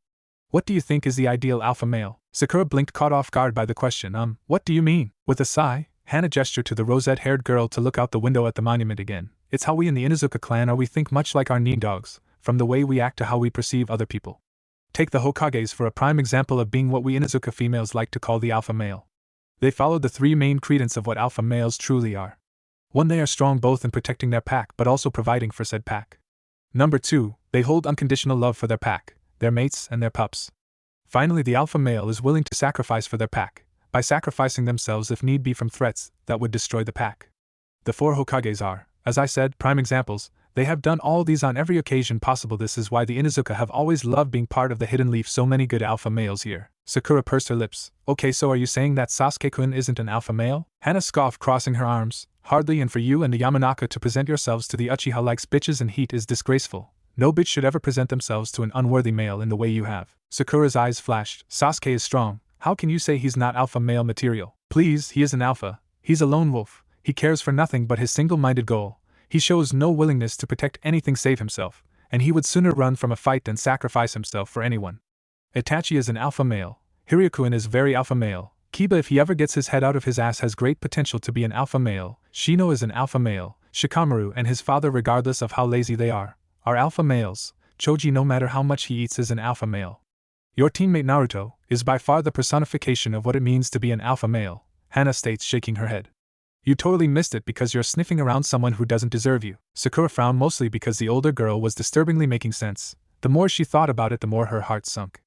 What do you think is the ideal alpha male?" Sakura blinked, caught off guard by the question. What do you mean? With a sigh, Hana gestured to the rosette-haired girl to look out the window at the monument again. It's how we in the Inuzuka clan are. We think much like our nin dogs, from the way we act to how we perceive other people. Take the Hokages for a prime example of being what we Inuzuka females like to call the alpha male. They follow the three main credence of what alpha males truly are. 1. They are strong both in protecting their pack but also providing for said pack. Number 2, they hold unconditional love for their pack, their mates, and their pups. Finally, the alpha male is willing to sacrifice for their pack, by sacrificing themselves if need be from threats that would destroy the pack. The 4 Hokages are, as I said, prime examples. They have done all these on every occasion possible. This is why the Inuzuka have always loved being part of the Hidden Leaf. So many good alpha males here. Sakura pursed her lips. Okay, so are you saying that Sasuke-kun isn't an alpha male? Hana scoffed, crossing her arms. Hardly, and for you and the Yamanaka to present yourselves to the Uchiha like bitches in heat is disgraceful. No bitch should ever present themselves to an unworthy male in the way you have. Sakura's eyes flashed. Sasuke is strong. How can you say he's not alpha male material? Please, he is an alpha. He's a lone wolf. He cares for nothing but his single-minded goal. He shows no willingness to protect anything save himself, and he would sooner run from a fight than sacrifice himself for anyone. Itachi is an alpha male. Hiryukin is very alpha male. Kiba, if he ever gets his head out of his ass, has great potential to be an alpha male. Shino is an alpha male. Shikamaru and his father, regardless of how lazy they are alpha males. Choji, no matter how much he eats, is an alpha male. Your teammate Naruto is by far the personification of what it means to be an alpha male, Hana states, shaking her head. You totally missed it because you're sniffing around someone who doesn't deserve you. Sakura frowned, mostly because the older girl was disturbingly making sense. The more she thought about it, the more her heart sunk.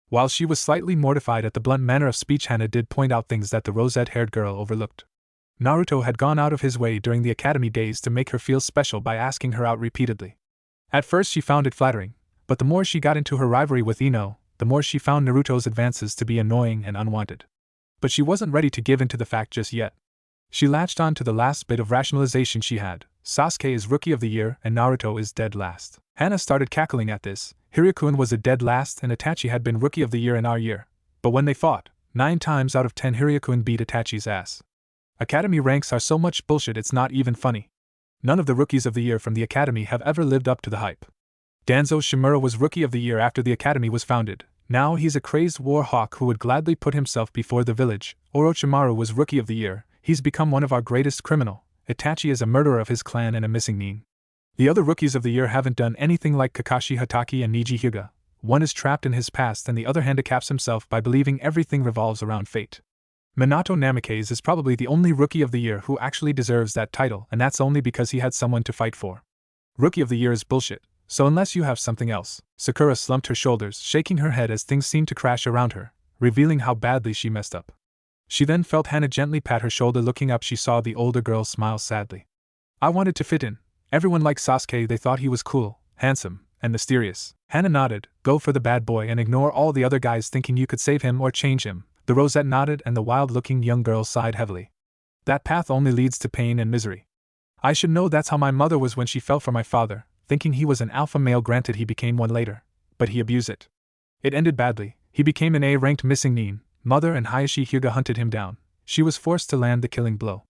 While she was slightly mortified at the blunt manner of speech, Hana did point out things that the rosette-haired girl overlooked. Naruto had gone out of his way during the academy days to make her feel special by asking her out repeatedly. At first she found it flattering, but the more she got into her rivalry with Ino, the more she found Naruto's advances to be annoying and unwanted. But she wasn't ready to give in to the fact just yet. She latched on to the last bit of rationalization she had. Sasuke is Rookie of the Year and Naruto is dead last. Hana started cackling at this. Hiryukin was a dead last and Itachi had been Rookie of the Year in our year. But when they fought, 9 times out of 10 Hiryukin beat Itachi's ass. Academy ranks are so much bullshit it's not even funny. None of the Rookies of the Year from the Academy have ever lived up to the hype. Danzo Shimura was Rookie of the Year after the Academy was founded. Now he's a crazed war hawk who would gladly put himself before the village. Orochimaru was Rookie of the Year. He's become one of our greatest criminal. Itachi is a murderer of his clan and a missing nin. The other Rookies of the Year haven't done anything like Kakashi Hatake and Neji Hyuga. One is trapped in his past and the other handicaps himself by believing everything revolves around fate. Minato Namikaze is probably the only Rookie of the Year who actually deserves that title, and that's only because he had someone to fight for. Rookie of the Year is bullshit, so unless you have something else. Sakura slumped her shoulders, shaking her head as things seemed to crash around her, revealing how badly she messed up. She then felt Hana gently pat her shoulder. Looking up, she saw the older girl smile sadly. I wanted to fit in. Everyone liked Sasuke. They thought he was cool, handsome, and mysterious. Hana nodded. Go for the bad boy and ignore all the other guys thinking you could save him or change him. The rosette nodded and the wild-looking young girl sighed heavily. That path only leads to pain and misery. I should know. That's how my mother was when she fell for my father, thinking he was an alpha male. Granted, he became one later, but he abused it. It ended badly. He became an A-ranked missing nin. Mother and Hayashi Hyuga hunted him down. She was forced to land the killing blow.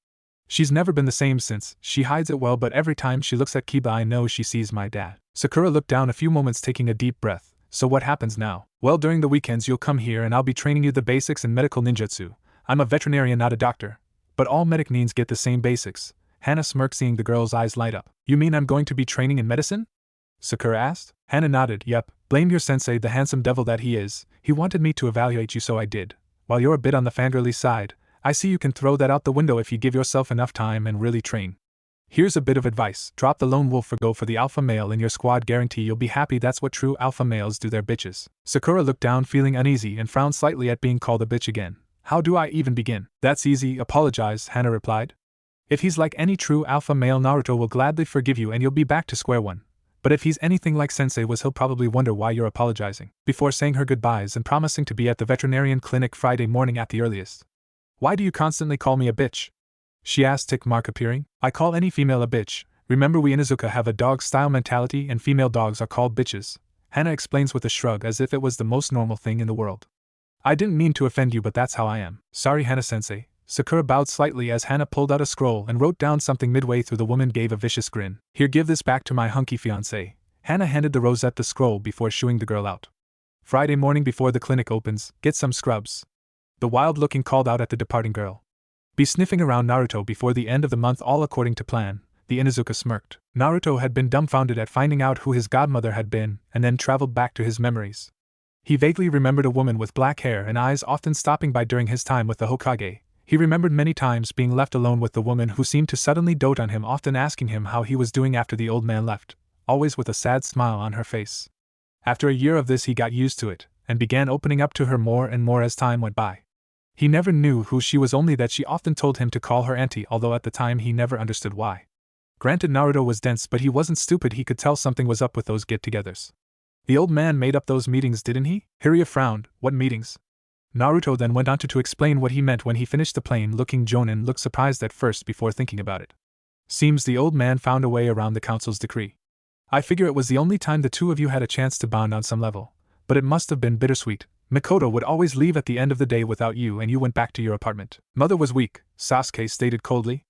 She's never been the same since. She hides it well, but every time she looks at Kiba I know she sees my dad. Sakura looked down a few moments, taking a deep breath. So what happens now? Well, during the weekends you'll come here and I'll be training you the basics in medical ninjutsu. I'm a veterinarian, not a doctor. But all medic nins get the same basics. Hana smirked, seeing the girl's eyes light up. You mean I'm going to be training in medicine? Sakura asked. Hana nodded. Yep. Blame your sensei, the handsome devil that he is. He wanted me to evaluate you, so I did. While you're a bit on the fangirly side, I see you can throw that out the window if you give yourself enough time and really train. Here's a bit of advice. Drop the lone wolf or go for the alpha male in your squad. Guarantee you'll be happy. That's what true alpha males do, their bitches. Sakura looked down, feeling uneasy, and frowned slightly at being called a bitch again. How do I even begin? That's easy, apologize, Hana replied. If he's like any true alpha male, Naruto will gladly forgive you and you'll be back to square one. But if he's anything like Sensei was, he'll probably wonder why you're apologizing. Before saying her goodbyes and promising to be at the veterinarian clinic Friday morning at the earliest. Why do you constantly call me a bitch? She asked, tick mark appearing. I call any female a bitch. Remember, we Inuzuka have a dog-style mentality and female dogs are called bitches. Hana explains with a shrug, as if it was the most normal thing in the world. I didn't mean to offend you, but that's how I am. Sorry, Hana-sensei. Sakura bowed slightly as Hana pulled out a scroll and wrote down something. Midway through, the woman gave a vicious grin. Here, give this back to my hunky fiancé. Hana handed the rosette the scroll before shooing the girl out. Friday morning before the clinic opens, get some scrubs. The wild-looking called out at the departing girl. Be sniffing around Naruto before the end of the month, all according to plan, the Inuzuka smirked. Naruto had been dumbfounded at finding out who his godmother had been, and then traveled back to his memories. He vaguely remembered a woman with black hair and eyes often stopping by during his time with the Hokage. He remembered many times being left alone with the woman who seemed to suddenly dote on him, often asking him how he was doing after the old man left, always with a sad smile on her face. After a year of this he got used to it, and began opening up to her more and more as time went by. He never knew who she was, only that she often told him to call her auntie, although at the time he never understood why. Granted, Naruto was dense, but he wasn't stupid. He could tell something was up with those get-togethers. The old man made up those meetings, didn't he? Jiraiya frowned. What meetings? Naruto then went on to explain what he meant when he finished the plain-looking Jonin looked surprised at first before thinking about it. Seems the old man found a way around the council's decree. I figure it was the only time the two of you had a chance to bond on some level, but it must have been bittersweet. Mikoto would always leave at the end of the day without you, and you went back to your apartment. Mother was weak, Sasuke stated coldly.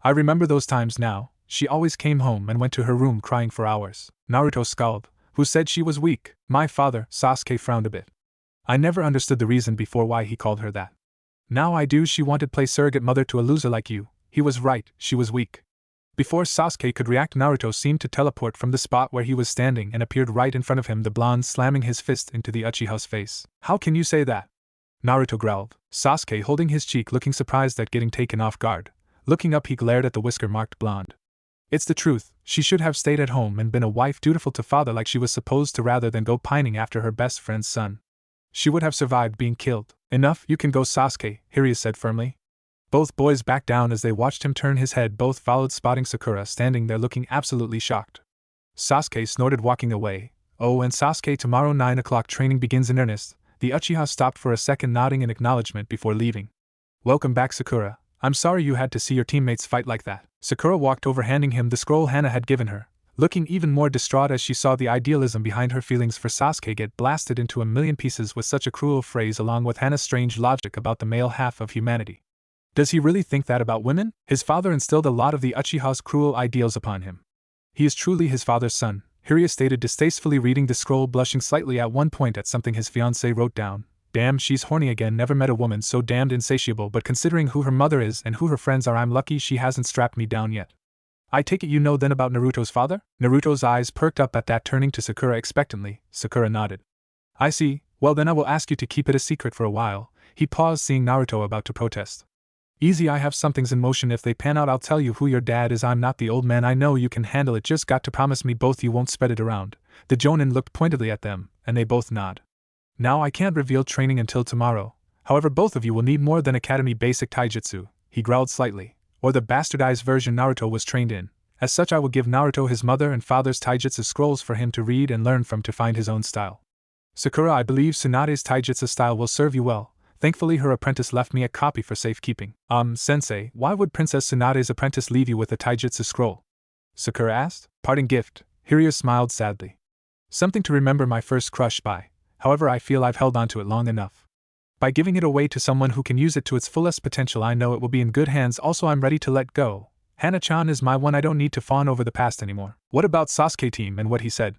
I remember those times now. She always came home and went to her room crying for hours. Naruto scowled. Who said she was weak? My father. Sasuke frowned a bit. I never understood the reason before why he called her that. Now I do. She wanted to play surrogate mother to a loser like you. He was right, she was weak. Before Sasuke could react, Naruto seemed to teleport from the spot where he was standing and appeared right in front of him, the blonde slamming his fist into the Uchiha's face. How can you say that? Naruto growled. Sasuke holding his cheek, looking surprised at getting taken off guard. Looking up, he glared at the whisker-marked blonde. It's the truth. She should have stayed at home and been a wife dutiful to father like she was supposed to, rather than go pining after her best friend's son. She would have survived being killed. Enough, you can go, Sasuke, Jiraiya said firmly. Both boys backed down as they watched him turn his head. Both followed, spotting Sakura standing there looking absolutely shocked. Sasuke snorted, walking away. Oh, and Sasuke, tomorrow 9 o'clock training begins in earnest. The Uchiha stopped for a second, nodding in acknowledgement before leaving. Welcome back, Sakura. I'm sorry you had to see your teammates fight like that. Sakura walked over, handing him the scroll Hana had given her, looking even more distraught as she saw the idealism behind her feelings for Sasuke get blasted into a million pieces with such a cruel phrase, along with Hana's strange logic about the male half of humanity. Does he really think that about women? His father instilled a lot of the Uchiha's cruel ideals upon him. He is truly his father's son, Jiraiya stated distastefully, reading the scroll, blushing slightly at one point at something his fiancée wrote down. Damn, she's horny again. Never met a woman so damned insatiable, but considering who her mother is and who her friends are, I'm lucky she hasn't strapped me down yet. I take it you know then about Naruto's father? Naruto's eyes perked up at that, turning to Sakura expectantly. Sakura nodded. I see. Well then I will ask you to keep it a secret for a while. He paused, seeing Naruto about to protest. Easy, I have some things in motion. If they pan out, I'll tell you who your dad is. I'm not the old man. I know you can handle it. Just got to promise me both you won't spread it around. The Jonin looked pointedly at them, and they both nod. Now I can't reveal training until tomorrow. However, both of you will need more than academy basic taijutsu, he growled slightly, or the bastardized version Naruto was trained in. As such, I will give Naruto his mother and father's taijutsu scrolls for him to read and learn from to find his own style. Sakura, I believe Tsunade's taijutsu style will serve you well. Thankfully her apprentice left me a copy for safekeeping. Sensei, why would Princess Tsunade's apprentice leave you with a taijutsu scroll? Sakura asked. Parting gift, Jiraiya smiled sadly. Something to remember my first crush by. However, I feel I've held on to it long enough. By giving it away to someone who can use it to its fullest potential, I know it will be in good hands. Also, I'm ready to let go. Hana-chan is my one. I don't need to fawn over the past anymore. What about Sasuke team and what he said?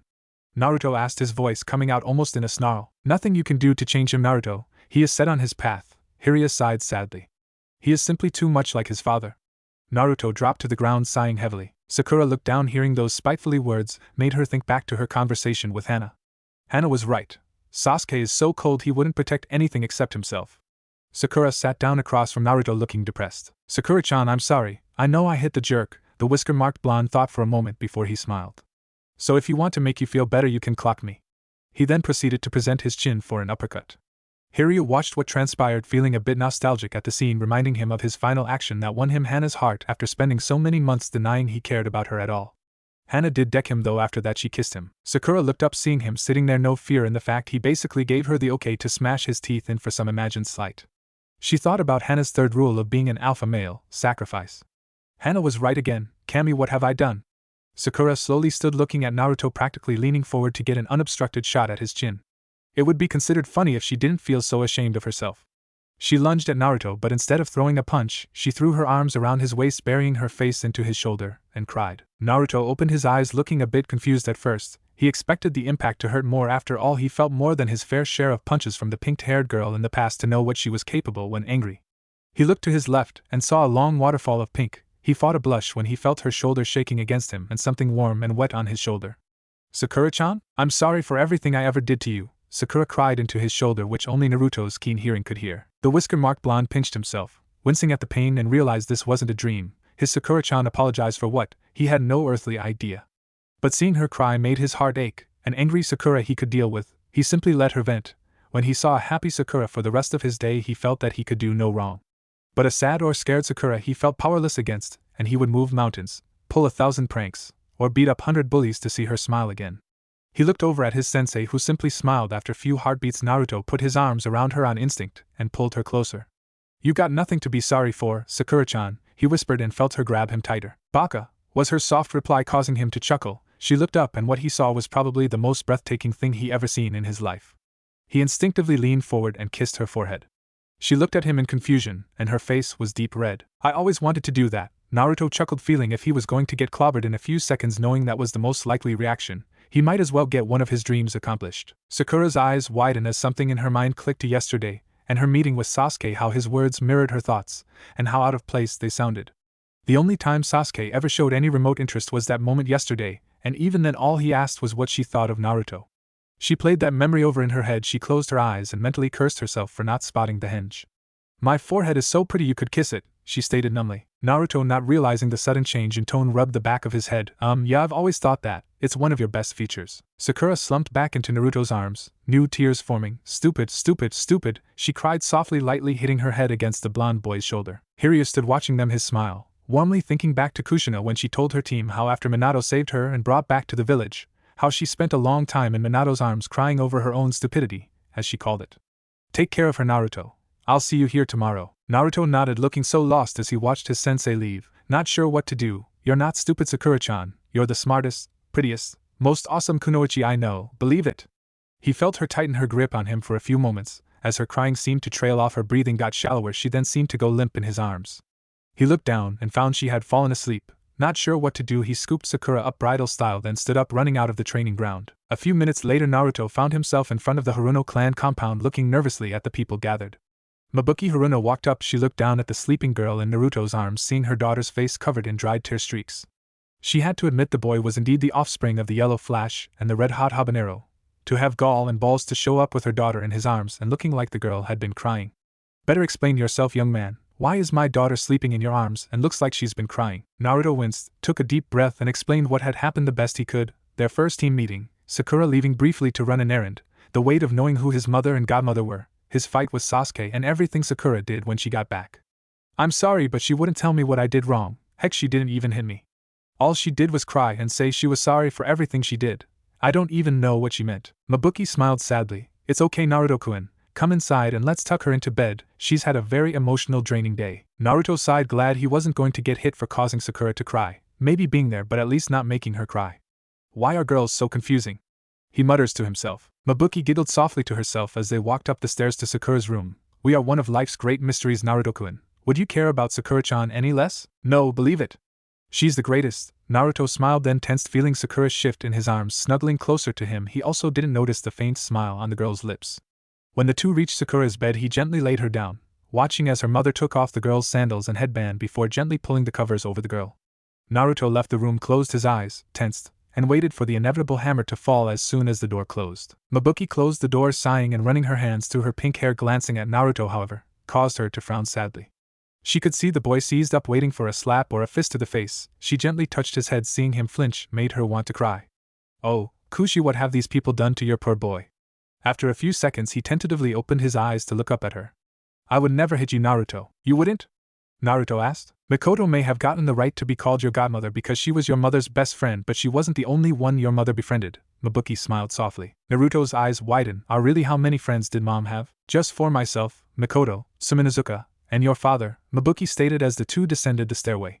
Naruto asked, his voice coming out almost in a snarl. Nothing you can do to change him, Naruto. He is set on his path. Jiraiya sighed sadly. He is simply too much like his father. Naruto dropped to the ground, sighing heavily. Sakura looked down, hearing those spitefully words, made her think back to her conversation with Hana. Hana was right. Sasuke is so cold he wouldn't protect anything except himself. Sakura sat down across from Naruto, looking depressed. Sakura-chan, I'm sorry. I know I hit the jerk, the whisker-marked blonde thought for a moment before he smiled. So if you want to make you feel better, you can clock me. He then proceeded to present his chin for an uppercut. Jiraiya watched what transpired, feeling a bit nostalgic at the scene, reminding him of his final action that won him Hana's heart after spending so many months denying he cared about her at all. Hana did deck him though. After that she kissed him. Sakura looked up, seeing him sitting there, no fear in the fact he basically gave her the okay to smash his teeth in for some imagined slight. She thought about Hana's third rule of being an alpha male, sacrifice. Hana was right again. Kami, what have I done? Sakura slowly stood, looking at Naruto, practically leaning forward to get an unobstructed shot at his chin. It would be considered funny if she didn't feel so ashamed of herself. She lunged at Naruto, but instead of throwing a punch, she threw her arms around his waist, burying her face into his shoulder, and cried. Naruto opened his eyes, looking a bit confused at first. He expected the impact to hurt more. After all, he felt more than his fair share of punches from the pink-haired girl in the past to know what she was capable when angry. He looked to his left and saw a long waterfall of pink. He fought a blush when he felt her shoulder shaking against him and something warm and wet on his shoulder. "Sakura-chan, I'm sorry for everything I ever did to you," Sakura cried into his shoulder, which only Naruto's keen hearing could hear. The whisker-marked blonde pinched himself, wincing at the pain, and realized this wasn't a dream. His Sakura-chan apologized for what? He had no earthly idea. But seeing her cry made his heart ache. An angry Sakura he could deal with, he simply let her vent. When he saw a happy Sakura for the rest of his day, he felt that he could do no wrong. But a sad or scared Sakura he felt powerless against, and he would move mountains, pull 1,000 pranks, or beat up 100 bullies to see her smile again. He looked over at his sensei, who simply smiled. After few heartbeats, Naruto put his arms around her on instinct and pulled her closer. "You got nothing to be sorry for, Sakura-chan," he whispered, and felt her grab him tighter. "Baka," was her soft reply, causing him to chuckle. She looked up, and what he saw was probably the most breathtaking thing he ever seen in his life. He instinctively leaned forward and kissed her forehead. She looked at him in confusion, and her face was deep red. "I always wanted to do that," Naruto chuckled, feeling if he was going to get clobbered in a few seconds, knowing that was the most likely reaction, he might as well get one of his dreams accomplished. Sakura's eyes widened as something in her mind clicked to yesterday, and her meeting with Sasuke, how his words mirrored her thoughts, and how out of place they sounded. The only time Sasuke ever showed any remote interest was that moment yesterday, and even then all he asked was what she thought of Naruto. She played that memory over in her head. She closed her eyes and mentally cursed herself for not spotting the henge. "My forehead is so pretty you could kiss it," she stated numbly. Naruto, not realizing the sudden change in tone, rubbed the back of his head. Yeah, I've always thought that. It's one of your best features." Sakura slumped back into Naruto's arms, new tears forming. "Stupid, stupid, stupid," she cried softly, lightly hitting her head against the blonde boy's shoulder. Hiryu stood watching them, his smile, warmly thinking back to Kushina when she told her team how after Minato saved her and brought back to the village, how she spent a long time in Minato's arms crying over her own stupidity, as she called it. "Take care of her, Naruto. I'll see you here tomorrow." Naruto nodded, looking so lost as he watched his sensei leave, not sure what to do. "You're not stupid, Sakura-chan. You're the smartest, prettiest, most awesome kunoichi I know, believe it." He felt her tighten her grip on him for a few moments. As her crying seemed to trail off, her breathing got shallower. She then seemed to go limp in his arms. He looked down and found she had fallen asleep. Not sure what to do, he scooped Sakura up bridal style, then stood up, running out of the training ground. A few minutes later, Naruto found himself in front of the Haruno clan compound, looking nervously at the people gathered. Mabuki Haruno walked up. She looked down at the sleeping girl in Naruto's arms, seeing her daughter's face covered in dried tear streaks. She had to admit the boy was indeed the offspring of the yellow flash and the red-hot habanero. To have gall and balls to show up with her daughter in his arms and looking like the girl had been crying. "Better explain yourself, young man. Why is my daughter sleeping in your arms and looks like she's been crying?" Naruto winced, took a deep breath, and explained what had happened the best he could. Their first team meeting, Sakura leaving briefly to run an errand, the weight of knowing who his mother and godmother were, his fight with Sasuke, and everything Sakura did when she got back. "I'm sorry, but she wouldn't tell me what I did wrong. Heck, she didn't even hit me. All she did was cry and say she was sorry for everything she did. I don't even know what she meant." Mabuki smiled sadly. "It's okay, Naruto-kun. Come inside and let's tuck her into bed. She's had a very emotional, draining day." Naruto sighed, glad he wasn't going to get hit for causing Sakura to cry. Maybe being there, but at least not making her cry. "Why are girls so confusing?" he mutters to himself. Mabuki giggled softly to herself as they walked up the stairs to Sakura's room. "We are one of life's great mysteries, Naruto-kun. Would you care about Sakura-chan any less?" "No, believe it. She's the greatest." Naruto smiled, then tensed, feeling Sakura shift in his arms, snuggling closer to him. He also didn't notice the faint smile on the girl's lips. When the two reached Sakura's bed, he gently laid her down, watching as her mother took off the girl's sandals and headband before gently pulling the covers over the girl. Naruto left the room, closed his eyes, tensed, and waited for the inevitable hammer to fall as soon as the door closed. Mabuki closed the door, sighing and running her hands through her pink hair. Glancing at Naruto, however, caused her to frown sadly. She could see the boy seized up, waiting for a slap or a fist to the face. She gently touched his head. Seeing him flinch made her want to cry. "Oh, Kushi, what have these people done to your poor boy?" After a few seconds, he tentatively opened his eyes to look up at her. "I would never hit you, Naruto." "You wouldn't?" Naruto asked. "Mikoto may have gotten the right to be called your godmother because she was your mother's best friend, but she wasn't the only one your mother befriended." Mabuki smiled softly. Naruto's eyes widened. Really, how many friends did mom have?" "Just for myself, Mikoto, Suminazuka, and your father," Mabuki stated as the two descended the stairway.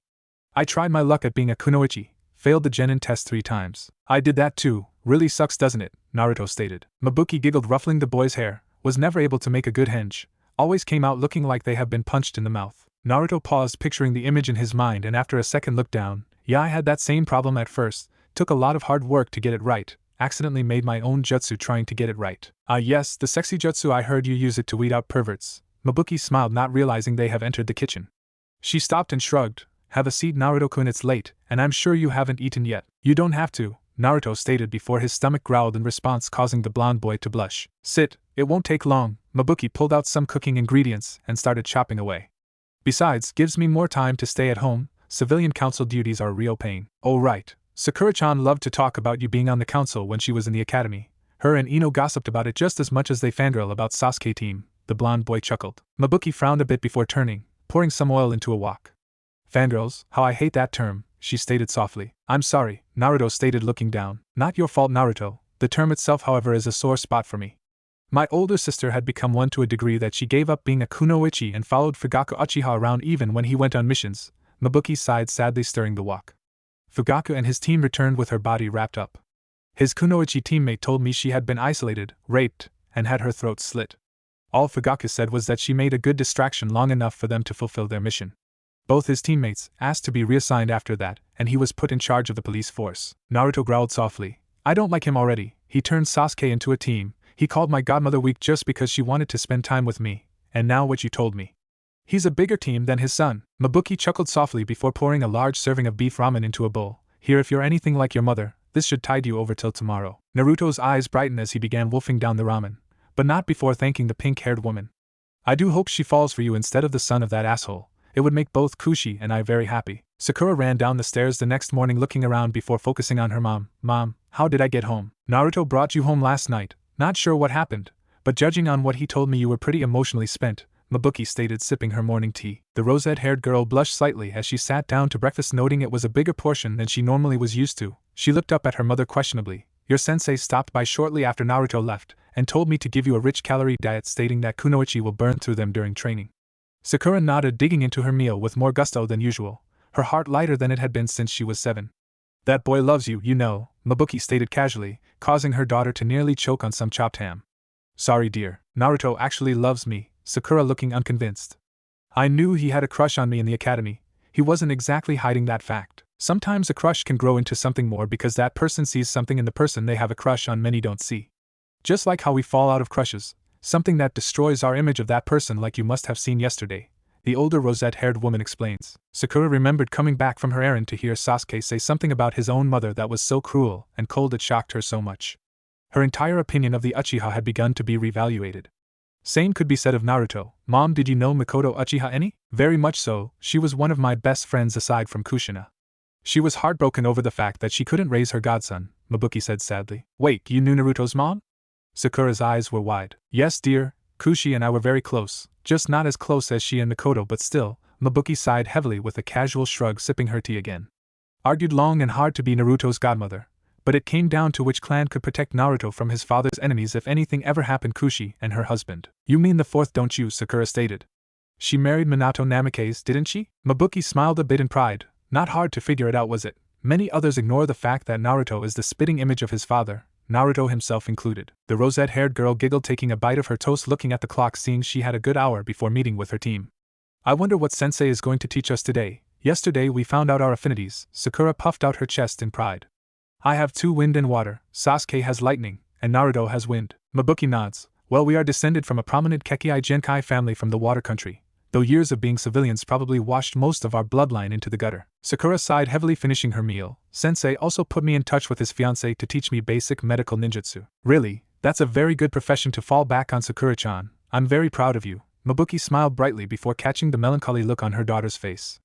"I tried my luck at being a kunoichi, failed the genin test 3 times. "I did that too. Really sucks, doesn't it?" Naruto stated. Mabuki giggled, ruffling the boy's hair. "Was never able to make a good henge. Always came out looking like they have been punched in the mouth." Naruto paused, picturing the image in his mind, and after a second looked down. "Yeah, I had that same problem at first. Took a lot of hard work to get it right. accidentally made my own jutsu trying to get it right. Ah yes, the sexy jutsu, I heard you use it to weed out perverts. Mabuki smiled, not realizing they have entered the kitchen. She stopped and shrugged. Have a seat, Naruto-kun, it's late, and I'm sure you haven't eaten yet. You don't have to, Naruto stated before his stomach growled in response, causing the blonde boy to blush. Sit, it won't take long. Mabuki pulled out some cooking ingredients and started chopping away. Besides, gives me more time to stay at home. Civilian council duties are a real pain. Oh right, Sakura-chan loved to talk about you being on the council when she was in the academy. Her and Ino gossiped about it just as much as they fangirl about Sasuke team, the blonde boy chuckled. Mabuki frowned a bit before turning, pouring some oil into a wok. Fangirls, how I hate that term, she stated softly. I'm sorry, Naruto stated looking down. Not your fault, Naruto. The term itself, however, is a sore spot for me. My older sister had become one to a degree that she gave up being a kunoichi and followed Fugaku Uchiha around even when he went on missions. Mabuki sighed, sadly stirring the wok. Fugaku and his team returned with her body wrapped up. His kunoichi teammate told me she had been isolated, raped, and had her throat slit. All Fugaku said was that she made a good distraction long enough for them to fulfill their mission. Both his teammates asked to be reassigned after that, and he was put in charge of the police force. Naruto growled softly. I don't like him already. He turned Sasuke into a team. He called my godmother weak just because she wanted to spend time with me. And now what you told me. He's a bigger team than his son. Mabuki chuckled softly before pouring a large serving of beef ramen into a bowl. Here, if you're anything like your mother, this should tide you over till tomorrow. Naruto's eyes brightened as he began wolfing down the ramen, but not before thanking the pink-haired woman. I do hope she falls for you instead of the son of that asshole. It would make both Kushi and I very happy. Sakura ran down the stairs the next morning looking around before focusing on her mom. Mom, how did I get home? Naruto brought you home last night. Not sure what happened, but judging on what he told me you were pretty emotionally spent, Mabuki stated, sipping her morning tea. The rosette-haired girl blushed slightly as she sat down to breakfast, noting it was a bigger portion than she normally was used to. She looked up at her mother questionably. Your sensei stopped by shortly after Naruto left, and told me to give you a rich calorie diet, stating that kunoichi will burn through them during training. Sakura nodded, digging into her meal with more gusto than usual, her heart lighter than it had been since she was 7. That boy loves you, you know, Mabuki stated casually, causing her daughter to nearly choke on some chopped ham. Sorry dear, Naruto actually loves me, Sakura looking unconvinced. I knew he had a crush on me in the academy. He wasn't exactly hiding that fact. Sometimes a crush can grow into something more because that person sees something in the person they have a crush on many don't see. Just like how we fall out of crushes, something that destroys our image of that person, like you must have seen yesterday, the older rosette-haired woman explains. Sakura remembered coming back from her errand to hear Sasuke say something about his own mother that was so cruel and cold it shocked her so much. Her entire opinion of the Uchiha had begun to be reevaluated. Same could be said of Naruto. Mom, did you know Mikoto Uchiha any? Very much so, she was one of my best friends aside from Kushina. She was heartbroken over the fact that she couldn't raise her godson, Mabuki said sadly. Wait, you knew Naruto's mom? Sakura's eyes were wide. Yes dear, Kushi and I were very close, just not as close as she and Mikoto, but still. Mabuki sighed heavily with a casual shrug, sipping her tea again. Argued long and hard to be Naruto's godmother, but it came down to which clan could protect Naruto from his father's enemies if anything ever happened. Kushi and her husband. You mean the fourth, don't you? Sakura stated. She married Minato Namikaze, didn't she? Mabuki smiled a bit in pride. Not hard to figure it out, was it? Many others ignore the fact that Naruto is the spitting image of his father, Naruto himself included. The rosette-haired girl giggled, taking a bite of her toast, looking at the clock, seeing she had a good hour before meeting with her team. I wonder what Sensei is going to teach us today. Yesterday we found out our affinities. Sakura puffed out her chest in pride. I have 2 wind and water, Sasuke has lightning, and Naruto has wind. Mabuki nods. Well, we are descended from a prominent Kekkai Genkai family from the water country, though years of being civilians probably washed most of our bloodline into the gutter. Sakura sighed heavily, finishing her meal. Sensei also put me in touch with his fiancée to teach me basic medical ninjutsu. Really? That's a very good profession to fall back on, Sakura-chan. I'm very proud of you. Mabuki smiled brightly before catching the melancholy look on her daughter's face.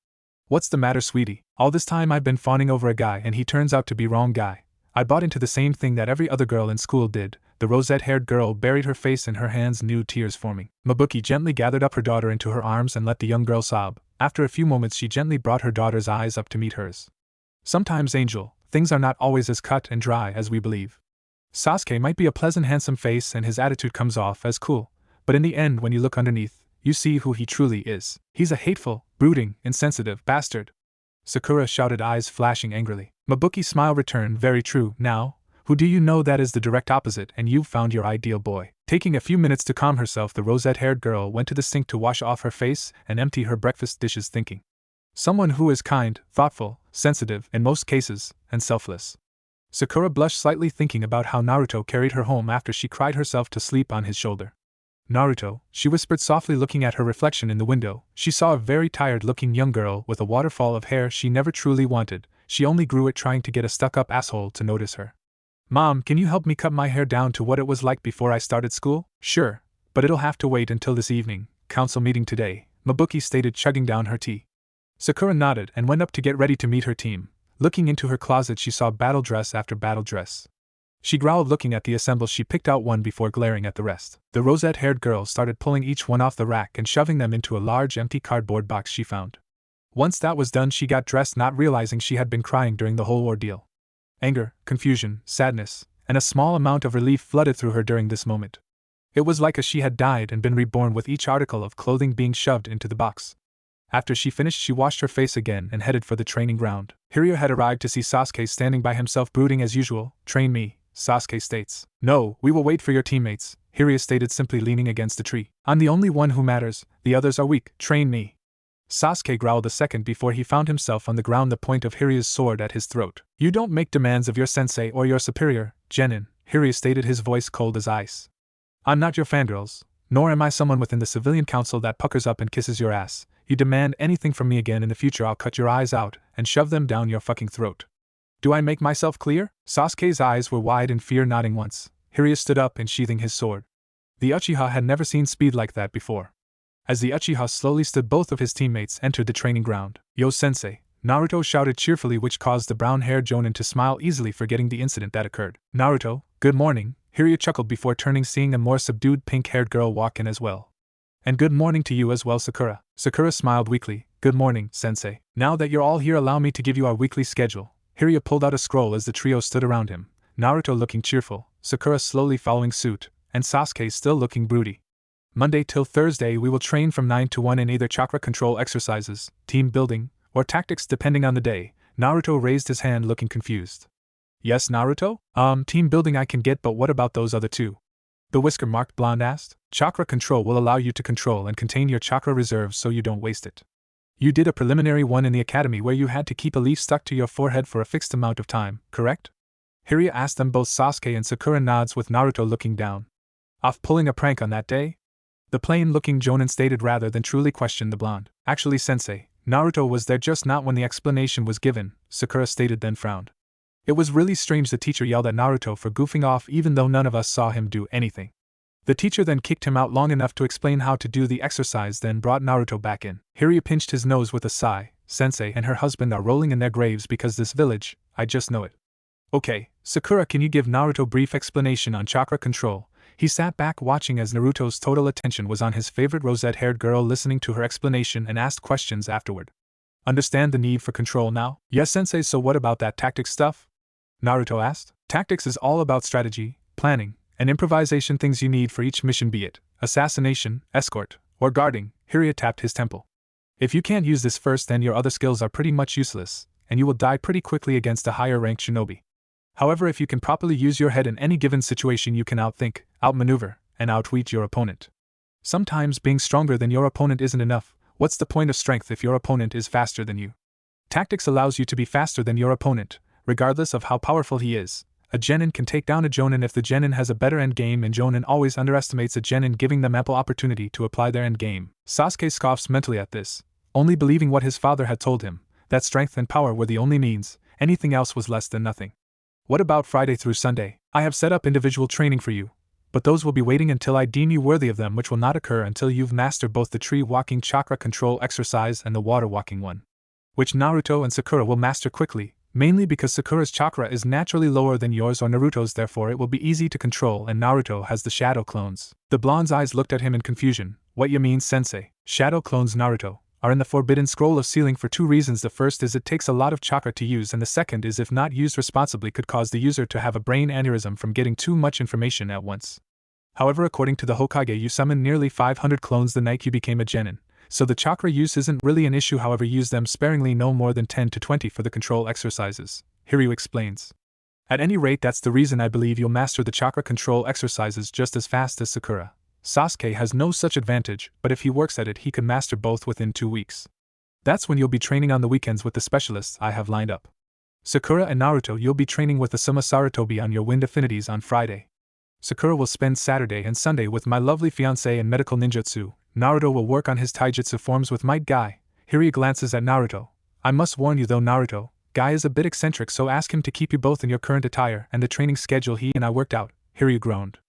What's the matter, sweetie? All this time I've been fawning over a guy and he turns out to be wrong guy. I bought into the same thing that every other girl in school did. The rosette-haired girl buried her face in her hands, new tears forming. Mabuki gently gathered up her daughter into her arms and let the young girl sob. After a few moments she gently brought her daughter's eyes up to meet hers. Sometimes, Angel, things are not always as cut and dry as we believe. Sasuke might be a pleasant, handsome face and his attitude comes off as cool, but in the end when you look underneath, you see who he truly is. He's a hateful, brooding, insensitive bastard. Sakura shouted, eyes flashing angrily. Mabuki's smile returned. Very true. Now, who do you know that is the direct opposite, and you've found your ideal boy? Taking a few minutes to calm herself, the rosette-haired girl went to the sink to wash off her face and empty her breakfast dishes, thinking. Someone who is kind, thoughtful, sensitive, in most cases, and selfless. Sakura blushed slightly thinking about how Naruto carried her home after she cried herself to sleep on his shoulder. Naruto, she whispered softly looking at her reflection in the window. She saw a very tired-looking young girl with a waterfall of hair she never truly wanted. She only grew it trying to get a stuck-up asshole to notice her. Mom, can you help me cut my hair down to what it was like before I started school? Sure, but it'll have to wait until this evening. Council meeting today, Mabuki stated, chugging down her tea. Sakura nodded and went up to get ready to meet her team. Looking into her closet, she saw battle dress after battle dress. She growled looking at the assembles. She picked out one before glaring at the rest. The rosette-haired girl started pulling each one off the rack and shoving them into a large empty cardboard box she found. Once that was done, she got dressed, not realizing she had been crying during the whole ordeal. Anger, confusion, sadness, and a small amount of relief flooded through her during this moment. It was like as she had died and been reborn with each article of clothing being shoved into the box. After she finished, she washed her face again and headed for the training ground. Hiryu had arrived to see Sasuke standing by himself brooding as usual. Train me, Sasuke states. No, we will wait for your teammates, Hiryu stated, simply leaning against a tree. I'm the only one who matters, the others are weak. Train me. Sasuke growled a second before he found himself on the ground, the point of Hiryu's sword at his throat. You don't make demands of your sensei or your superior, Genin, Hiryu stated, his voice cold as ice. I'm not your fangirls, nor am I someone within the civilian council that puckers up and kisses your ass. You demand anything from me again in the future, I'll cut your eyes out and shove them down your fucking throat. Do I make myself clear? Sasuke's eyes were wide in fear, nodding once. Hiryu stood up and sheathing his sword. The Uchiha had never seen speed like that before. As the Uchiha slowly stood, both of his teammates entered the training ground. Yo sensei, Naruto shouted cheerfully, which caused the brown-haired Jonin to smile easily, forgetting the incident that occurred. Naruto, good morning, Hiryu chuckled before turning, seeing a more subdued pink-haired girl walk in as well. And good morning to you as well, Sakura. Sakura smiled weakly. Good morning, sensei. Now that you're all here, allow me to give you our weekly schedule. Hiryu pulled out a scroll as the trio stood around him, Naruto looking cheerful, Sakura slowly following suit, and Sasuke still looking broody. Monday till Thursday we will train from 9 to 1 in either chakra control exercises, team building, or tactics depending on the day. Naruto raised his hand looking confused. Yes, Naruto? Team building I can get, but what about those other two? The whisker-marked blonde asked. Chakra control will allow you to control and contain your chakra reserves so you don't waste it. You did a preliminary one in the academy where you had to keep a leaf stuck to your forehead for a fixed amount of time, correct? Hiryu asked them both. Sasuke and Sakura nods, with Naruto looking down. Off pulling a prank on that day? The plain-looking Jonin stated, rather than truly question the blonde. Actually, sensei, Naruto was there, just not when the explanation was given, Sakura stated, then frowned. It was really strange. The teacher yelled at Naruto for goofing off even though none of us saw him do anything. The teacher then kicked him out long enough to explain how to do the exercise, then brought Naruto back in. Hiryu pinched his nose with a sigh. Sensei and her husband are rolling in their graves because this village, I just know it. Okay, Sakura, can you give Naruto brief explanation on chakra control? He sat back watching as Naruto's total attention was on his favorite rosette-haired girl, listening to her explanation, and asked questions afterward. Understand the need for control now? Yes, sensei, so what about that tactics stuff? Naruto asked. Tactics is all about strategy, planning, and improvisation, things you need for each mission, be it assassination, escort, or guarding. Hiryu tapped his temple. If you can't use this first, then your other skills are pretty much useless, and you will die pretty quickly against a higher-ranked shinobi. However, if you can properly use your head in any given situation, you can outthink, outmaneuver, and outwit your opponent. Sometimes being stronger than your opponent isn't enough. What's the point of strength if your opponent is faster than you? Tactics allows you to be faster than your opponent, regardless of how powerful he is. A genin can take down a jonin if the genin has a better endgame, and jonin always underestimates a genin, giving them ample opportunity to apply their endgame. Sasuke scoffs mentally at this, only believing what his father had told him, that strength and power were the only means, anything else was less than nothing. What about Friday through Sunday? I have set up individual training for you, but those will be waiting until I deem you worthy of them, which will not occur until you've mastered both the tree-walking chakra control exercise and the water-walking one, which Naruto and Sakura will master quickly, mainly because Sakura's chakra is naturally lower than yours or Naruto's, therefore it will be easy to control, and Naruto has the shadow clones. The blonde's eyes looked at him in confusion. What you mean, sensei? Shadow clones, Naruto, are in the Forbidden Scroll of Sealing for two reasons. The first is it takes a lot of chakra to use, and the second is if not used responsibly could cause the user to have a brain aneurysm from getting too much information at once. However, according to the Hokage, you summoned nearly 500 clones the night you became a genin, so the chakra use isn't really an issue. However, use them sparingly, no more than 10 to 20 for the control exercises, Hiryu explains. At any rate, that's the reason I believe you'll master the chakra control exercises just as fast as Sakura. Sasuke has no such advantage, but if he works at it, he can master both within 2 weeks. That's when you'll be training on the weekends with the specialists I have lined up. Sakura and Naruto, you'll be training with the Suma Sarutobi on your wind affinities on Friday. Sakura will spend Saturday and Sunday with my lovely fiancé and medical ninjutsu. Naruto will work on his taijutsu forms with Might Guy. Hiryu glances at Naruto. I must warn you though, Naruto, Guy is a bit eccentric, so ask him to keep you both in your current attire and the training schedule he and I worked out. Hiryu groaned.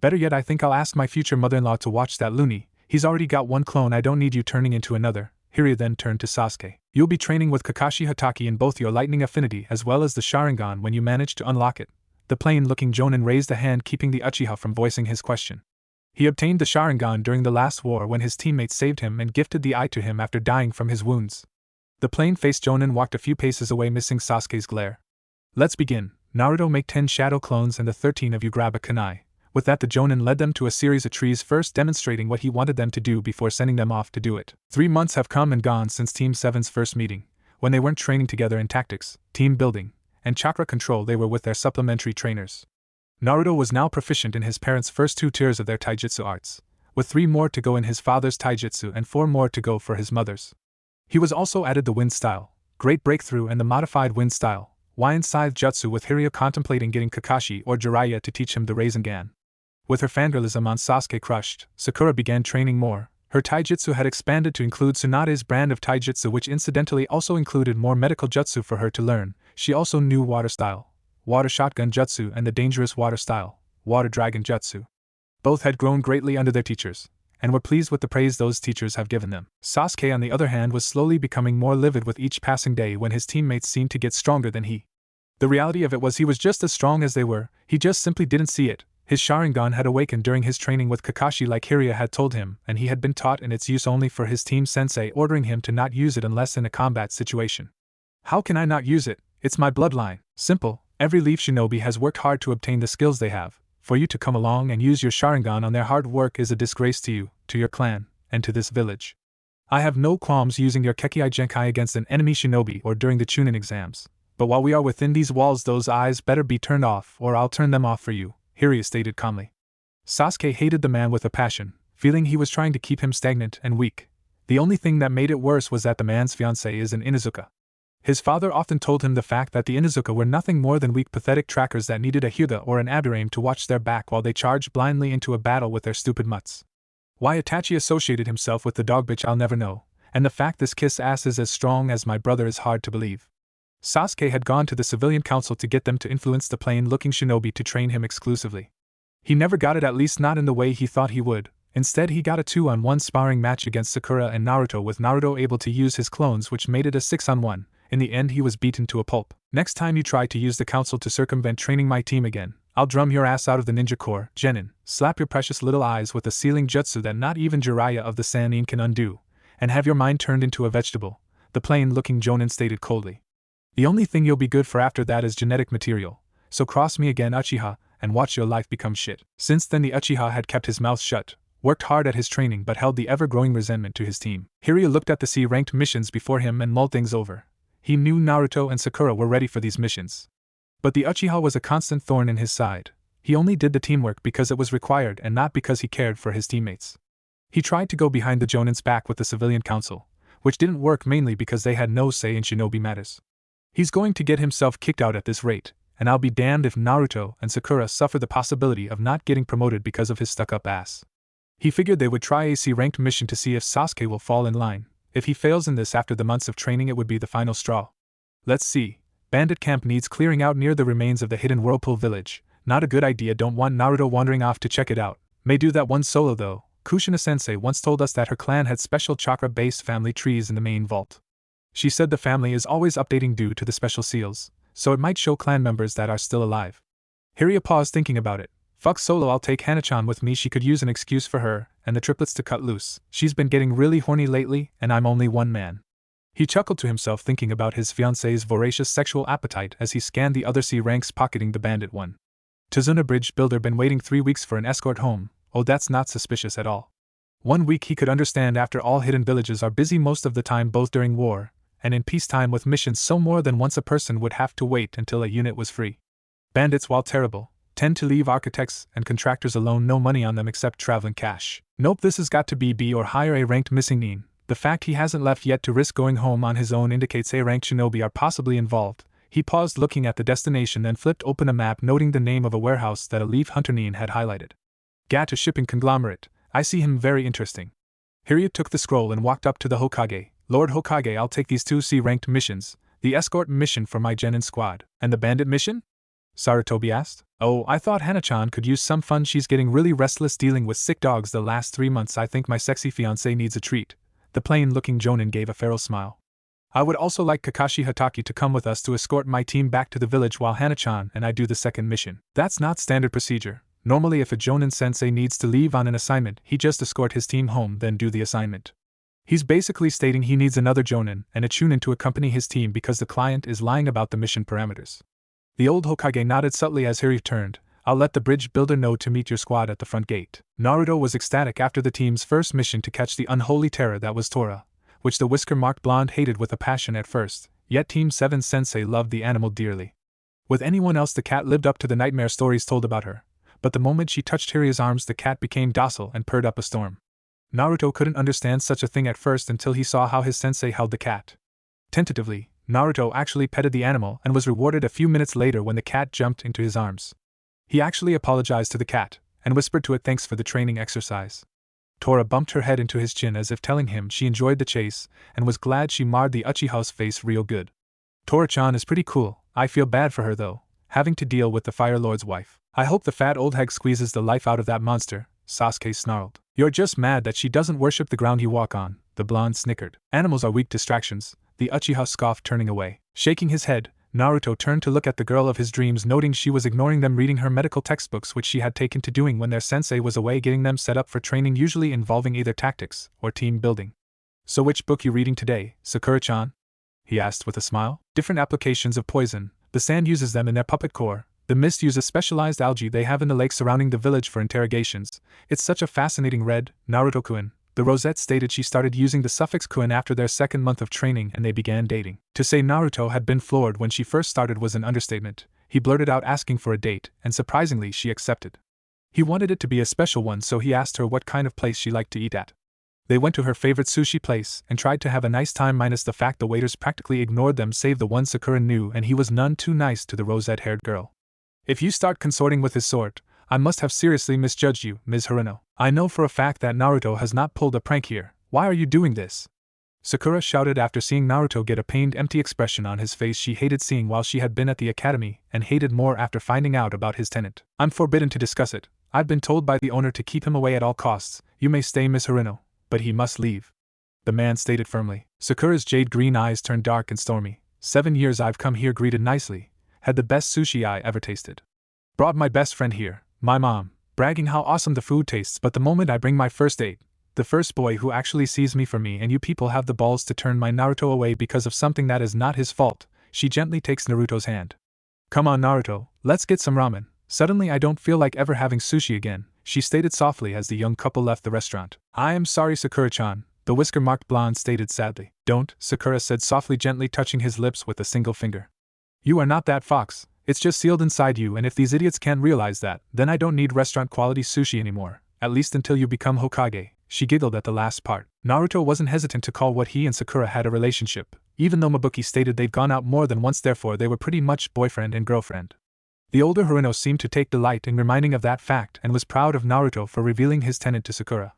Better yet, I think I'll ask my future mother-in-law to watch that loony. He's already got one clone, I don't need you turning into another. Hiryu then turned to Sasuke. You'll be training with Kakashi Hatake in both your lightning affinity as well as the Sharingan when you manage to unlock it. The plain-looking Jonin raised a hand, keeping the Uchiha from voicing his question. He obtained the Sharingan during the last war when his teammates saved him and gifted the eye to him after dying from his wounds. The plain-faced Jonin walked a few paces away, missing Sasuke's glare. Let's begin. Naruto, make 10 shadow clones and the 13 of you grab a kunai. With that, the Jonin led them to a series of trees, first demonstrating what he wanted them to do before sending them off to do it. 3 months have come and gone since Team 7's first meeting. When they weren't training together in tactics, team building, and chakra control, they were with their supplementary trainers. Naruto was now proficient in his parents' first 2 tiers of their taijutsu arts, with 3 more to go in his father's taijutsu and 4 more to go for his mother's. He was also added the wind style, great breakthrough, and the modified wind style, Wine Scythe Jutsu, with Hiryu contemplating getting Kakashi or Jiraiya to teach him the Reassigning. With her fangirlism on Sasuke crushed, Sakura began training more. Her taijutsu had expanded to include Tsunade's brand of taijutsu, which incidentally also included more medical jutsu for her to learn. She also knew water style, water shotgun jutsu, and the dangerous water style, water dragon jutsu. Both had grown greatly under their teachers, and were pleased with the praise those teachers have given them. Sasuke, on the other hand, was slowly becoming more livid with each passing day when his teammates seemed to get stronger than he. The reality of it was he was just as strong as they were, he just simply didn't see it. His Sharingan had awakened during his training with Kakashi like Hiryu had told him, and he had been taught in its use only for his team sensei ordering him to not use it unless in a combat situation. How can I not use it? It's my bloodline. Simple, every Leaf Shinobi has worked hard to obtain the skills they have. For you to come along and use your Sharingan on their hard work is a disgrace to you, to your clan, and to this village. I have no qualms using your Kekkei Genkai against an enemy shinobi or during the Chunin exams, but while we are within these walls, those eyes better be turned off or I'll turn them off for you, Hiryu stated calmly. Sasuke hated the man with a passion, feeling he was trying to keep him stagnant and weak. The only thing that made it worse was that the man's fiancée is an Inuzuka. His father often told him the fact that the Inuzuka were nothing more than weak, pathetic trackers that needed a Hyuga or an Abirame to watch their back while they charged blindly into a battle with their stupid mutts. Why Itachi associated himself with the dog bitch, I'll never know, and the fact this kiss ass is as strong as my brother is hard to believe. Sasuke had gone to the civilian council to get them to influence the plain-looking shinobi to train him exclusively. He never got it, at least not in the way he thought he would. Instead, he got a 2-on-1 sparring match against Sakura and Naruto, with Naruto able to use his clones, which made it a 6-on-1. In the end, he was beaten to a pulp. Next time you try to use the council to circumvent training my team again, I'll drum your ass out of the ninja corps, Genin, slap your precious little eyes with a sealing jutsu that not even Jiraiya of the Sannin can undo, and have your mind turned into a vegetable, the plain-looking Jonin stated coldly. The only thing you'll be good for after that is genetic material, so cross me again, Uchiha, and watch your life become shit. Since then, the Uchiha had kept his mouth shut, worked hard at his training, but held the ever-growing resentment to his team. Hiryu looked at the C-ranked missions before him and mulled things over. He knew Naruto and Sakura were ready for these missions. But the Uchiha was a constant thorn in his side. He only did the teamwork because it was required and not because he cared for his teammates. He tried to go behind the Jonin's back with the civilian council, which didn't work mainly because they had no say in shinobi matters. He's going to get himself kicked out at this rate, and I'll be damned if Naruto and Sakura suffer the possibility of not getting promoted because of his stuck-up ass. He figured they would try a C-ranked mission to see if Sasuke will fall in line. If he fails in this after the months of training, it would be the final straw. Let's see. Bandit camp needs clearing out near the remains of the hidden whirlpool village. Not a good idea, don't want Naruto wandering off to check it out. May do that one solo though. Kushina Sensei once told us that her clan had special chakra-based family trees in the main vault. She said the family is always updating due to the special seals, so it might show clan members that are still alive. Hiryu paused, thinking about it. Fuck solo, I'll take Hana-chan with me. She could use an excuse for her and the triplets to cut loose. She's been getting really horny lately, and I'm only one man. He chuckled to himself, thinking about his fiancée's voracious sexual appetite as he scanned the other C ranks pocketing the bandit one. Tazuna Bridge Builder been waiting 3 weeks for an escort home. Oh, that's not suspicious at all. 1 week he could understand, after all hidden villages are busy most of the time, both during war and in peacetime with missions, so more than once a person would have to wait until a unit was free. Bandits, while terrible, tend to leave architects and contractors alone, no money on them except traveling cash. Nope, this has got to be B or higher A ranked missing nin. The fact he hasn't left yet to risk going home on his own indicates A ranked shinobi are possibly involved. He paused looking at the destination then flipped open a map noting the name of a warehouse that a leaf hunter Neen had highlighted. Gat, a shipping conglomerate. I see him, very interesting. Hiryu took the scroll and walked up to the Hokage. Lord Hokage, I'll take these 2 C-ranked missions, the escort mission for my genin squad. And the bandit mission? Sarutobi asked. Oh, I thought Hana-chan could use some fun. She's getting really restless dealing with sick dogs the last 3 months. I think my sexy fiancé needs a treat. The plain-looking jonin gave a feral smile. I would also like Kakashi Hatake to come with us to escort my team back to the village while Hana-chan and I do the second mission. That's not standard procedure. Normally if a jonin sensei needs to leave on an assignment, he just escort his team home then do the assignment. He's basically stating he needs another jonin and a chunin to accompany his team because the client is lying about the mission parameters. The old Hokage nodded subtly as Hiryu turned. I'll let the bridge builder know to meet your squad at the front gate. Naruto was ecstatic after the team's first mission to catch the unholy terror that was Tora, which the whisker-marked blonde hated with a passion at first, yet Team 7's sensei loved the animal dearly. With anyone else the cat lived up to the nightmare stories told about her, but the moment she touched Hiryu's arms the cat became docile and purred up a storm. Naruto couldn't understand such a thing at first until he saw how his sensei held the cat. Tentatively, Naruto actually petted the animal and was rewarded a few minutes later when the cat jumped into his arms. He actually apologized to the cat, and whispered to it thanks for the training exercise. Tora bumped her head into his chin as if telling him she enjoyed the chase, and was glad she marred the Uchiha's face real good. Tora-chan is pretty cool, I feel bad for her though, having to deal with the Fire Lord's wife. I hope the fat old hag squeezes the life out of that monster, Sasuke snarled. You're just mad that she doesn't worship the ground you walk on, the blonde snickered. Animals are weak distractions, the Uchiha scoffed turning away. Shaking his head, Naruto turned to look at the girl of his dreams noting she was ignoring them reading her medical textbooks which she had taken to doing when their sensei was away getting them set up for training usually involving either tactics or team building. So which book you reading today, Sakura-chan? He asked with a smile. Different applications of poison, the sand uses them in their puppet core, the mist uses specialized algae they have in the lake surrounding the village for interrogations. It's such a fascinating read, Naruto-kun. The Rosette stated she started using the suffix kun after their second month of training and they began dating. To say Naruto had been floored when she first started was an understatement. He blurted out asking for a date, and surprisingly she accepted. He wanted it to be a special one so he asked her what kind of place she liked to eat at. They went to her favorite sushi place and tried to have a nice time minus the fact the waiters practically ignored them save the one Sakura knew and he was none too nice to the rosette-haired girl. If you start consorting with his sort, I must have seriously misjudged you, Ms. Haruno. I know for a fact that Naruto has not pulled a prank here. Why are you doing this? Sakura shouted after seeing Naruto get a pained, empty expression on his face she hated seeing while she had been at the academy, and hated more after finding out about his tenant. I'm forbidden to discuss it. I've been told by the owner to keep him away at all costs. You may stay, Ms. Haruno, but he must leave. The man stated firmly. Sakura's jade green eyes turned dark and stormy. 7 years I've come here greeted nicely. Had the best sushi I ever tasted. Brought my best friend here, my mom, bragging how awesome the food tastes, but the moment I bring my first date, the first boy who actually sees me for me and you people have the balls to turn my Naruto away because of something that is not his fault, she gently takes Naruto's hand. Come on Naruto, let's get some ramen. Suddenly I don't feel like ever having sushi again, she stated softly as the young couple left the restaurant. I am sorry Sakura-chan, the whisker-marked blonde stated sadly. Don't, Sakura said softly gently touching his lips with a single finger. You are not that fox, it's just sealed inside you and if these idiots can't realize that, then I don't need restaurant-quality sushi anymore, at least until you become Hokage. She giggled at the last part. Naruto wasn't hesitant to call what he and Sakura had a relationship, even though Mabuki stated they'd gone out more than once therefore they were pretty much boyfriend and girlfriend. The older Haruno seemed to take delight in reminding of that fact and was proud of Naruto for revealing his tenant to Sakura.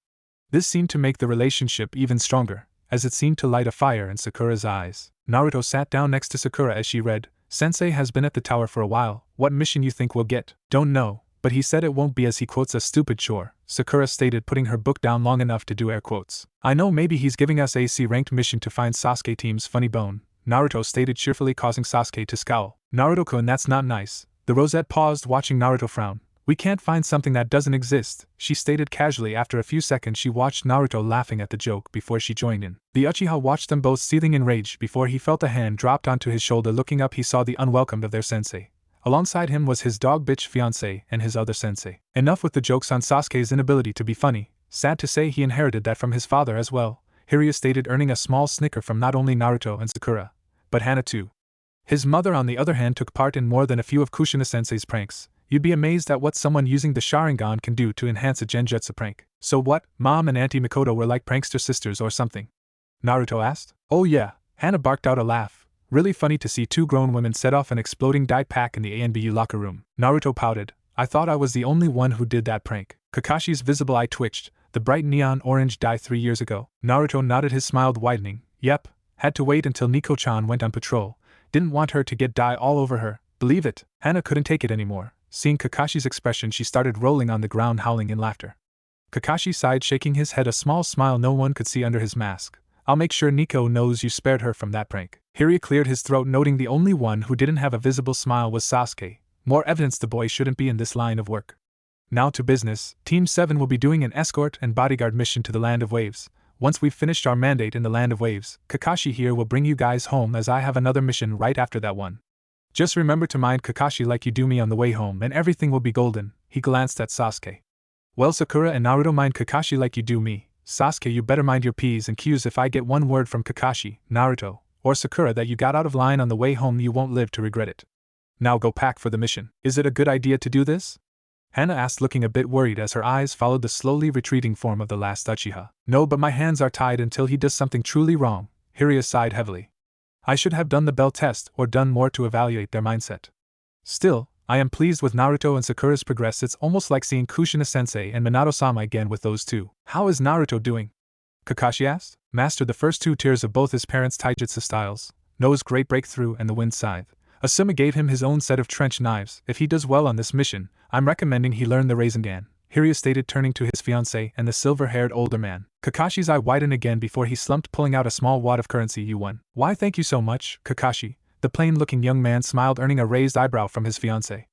This seemed to make the relationship even stronger, as it seemed to light a fire in Sakura's eyes. Naruto sat down next to Sakura as she read, Sensei has been at the tower for a while, what mission you think we'll get? Don't know, but he said it won't be as he quotes a stupid chore, Sakura stated putting her book down long enough to do air quotes. I know maybe he's giving us a C-ranked mission to find Sasuke team's funny bone, Naruto stated cheerfully causing Sasuke to scowl. Naruto-kun, that's not nice. The Rosette paused watching Naruto frown. We can't find something that doesn't exist, she stated casually. After a few seconds she watched Naruto laughing at the joke before she joined in. The Uchiha watched them both seething in rage before he felt a hand dropped onto his shoulder. Looking up he saw the unwelcomed of their sensei. Alongside him was his dog bitch fiancé and his other sensei. Enough with the jokes on Sasuke's inability to be funny. Sad to say he inherited that from his father as well, Hiryu stated earning a small snicker from not only Naruto and Sakura, but Hana too. His mother on the other hand took part in more than a few of Kushina sensei's pranks. You'd be amazed at what someone using the Sharingan can do to enhance a genjutsu prank. So what, Mom and Auntie Mikoto were like prankster sisters or something? Naruto asked. Oh yeah, Hana barked out a laugh. Really funny to see two grown women set off an exploding dye pack in the ANBU locker room. Naruto pouted. I thought I was the only one who did that prank. Kakashi's visible eye twitched. The bright neon orange dye 3 years ago. Naruto nodded, his smile widening. Yep, had to wait until Nico-chan went on patrol. Didn't want her to get dye all over her. Believe it. Hana couldn't take it anymore. Seeing Kakashi's expression, she started rolling on the ground, howling in laughter. Kakashi sighed, shaking his head, a small smile no one could see under his mask. I'll make sure Nico knows you spared her from that prank. Jiraiya cleared his throat, noting the only one who didn't have a visible smile was Sasuke. More evidence the boy shouldn't be in this line of work. Now to business. Team 7 will be doing an escort and bodyguard mission to the Land of Waves. Once we've finished our mandate in the Land of Waves, Kakashi here will bring you guys home, as I have another mission right after that one. Just remember to mind Kakashi like you do me on the way home, and everything will be golden. He glanced at Sasuke. Well, Sakura and Naruto, mind Kakashi like you do me. Sasuke, you better mind your P's and Q's. If I get one word from Kakashi, Naruto, or Sakura that you got out of line on the way home, you won't live to regret it. Now go pack for the mission. Is it a good idea to do this? Hana asked, looking a bit worried as her eyes followed the slowly retreating form of the last Uchiha. No, but my hands are tied until he does something truly wrong. Jiraiya sighed heavily. I should have done the bell test or done more to evaluate their mindset. Still, I am pleased with Naruto and Sakura's progress. It's almost like seeing Kushina Sensei and Minato-sama again with those two. How is Naruto doing? Kakashi asked. Mastered the first 2 tiers of both his parents' taijutsu styles, knows Great Breakthrough and the Wind Scythe. Asuma gave him his own set of trench knives. If he does well on this mission, I'm recommending he learn the Reassigning, Jiraiya stated, turning to his fiancée and the silver-haired older man. Kakashi's eye widened again before he slumped, pulling out a small wad of currency. You won. Why, thank you so much, Kakashi. The plain-looking young man smiled, earning a raised eyebrow from his fiancée.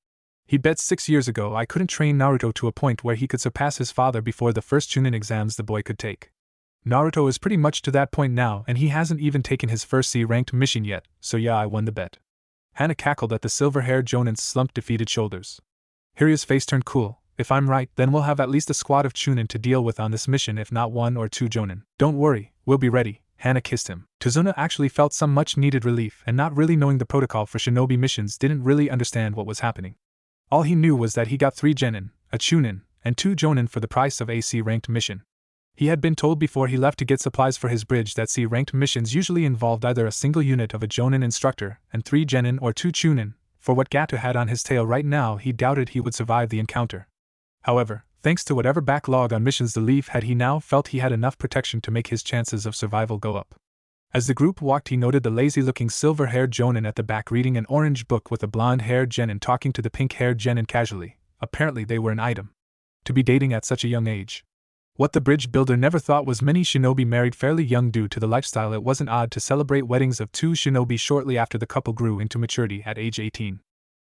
He bet 6 years ago I couldn't train Naruto to a point where he could surpass his father before the first Chunin exams the boy could take. Naruto is pretty much to that point now, and he hasn't even taken his first C-ranked mission yet, so yeah, I won the bet. Hana cackled at the silver-haired Jonin's slumped, defeated shoulders. Jiraiya's face turned cool. If I'm right, then we'll have at least a squad of Chunin to deal with on this mission, if not 1 or 2 Jonin. Don't worry, we'll be ready. Hana kissed him. Tazuna actually felt some much-needed relief, and not really knowing the protocol for shinobi missions, didn't really understand what was happening. All he knew was that he got 3 Genin, a Chunin, and 2 Jonin for the price of a C-ranked mission. He had been told before he left to get supplies for his bridge that C-ranked missions usually involved either a single unit of a Jonin instructor and 3 Genin or 2 Chunin. For what Gato had on his tail right now, he doubted he would survive the encounter. However, thanks to whatever backlog on missions the Leaf had, he now felt he had enough protection to make his chances of survival go up. As the group walked, he noted the lazy-looking silver-haired Jonin at the back reading an orange book with a blonde-haired Genin talking to the pink-haired Genin casually. Apparently they were an item to be dating at such a young age. What the bridge builder never thought was many shinobi married fairly young. Due to the lifestyle, it wasn't odd to celebrate weddings of 2 shinobi shortly after the couple grew into maturity at age 18.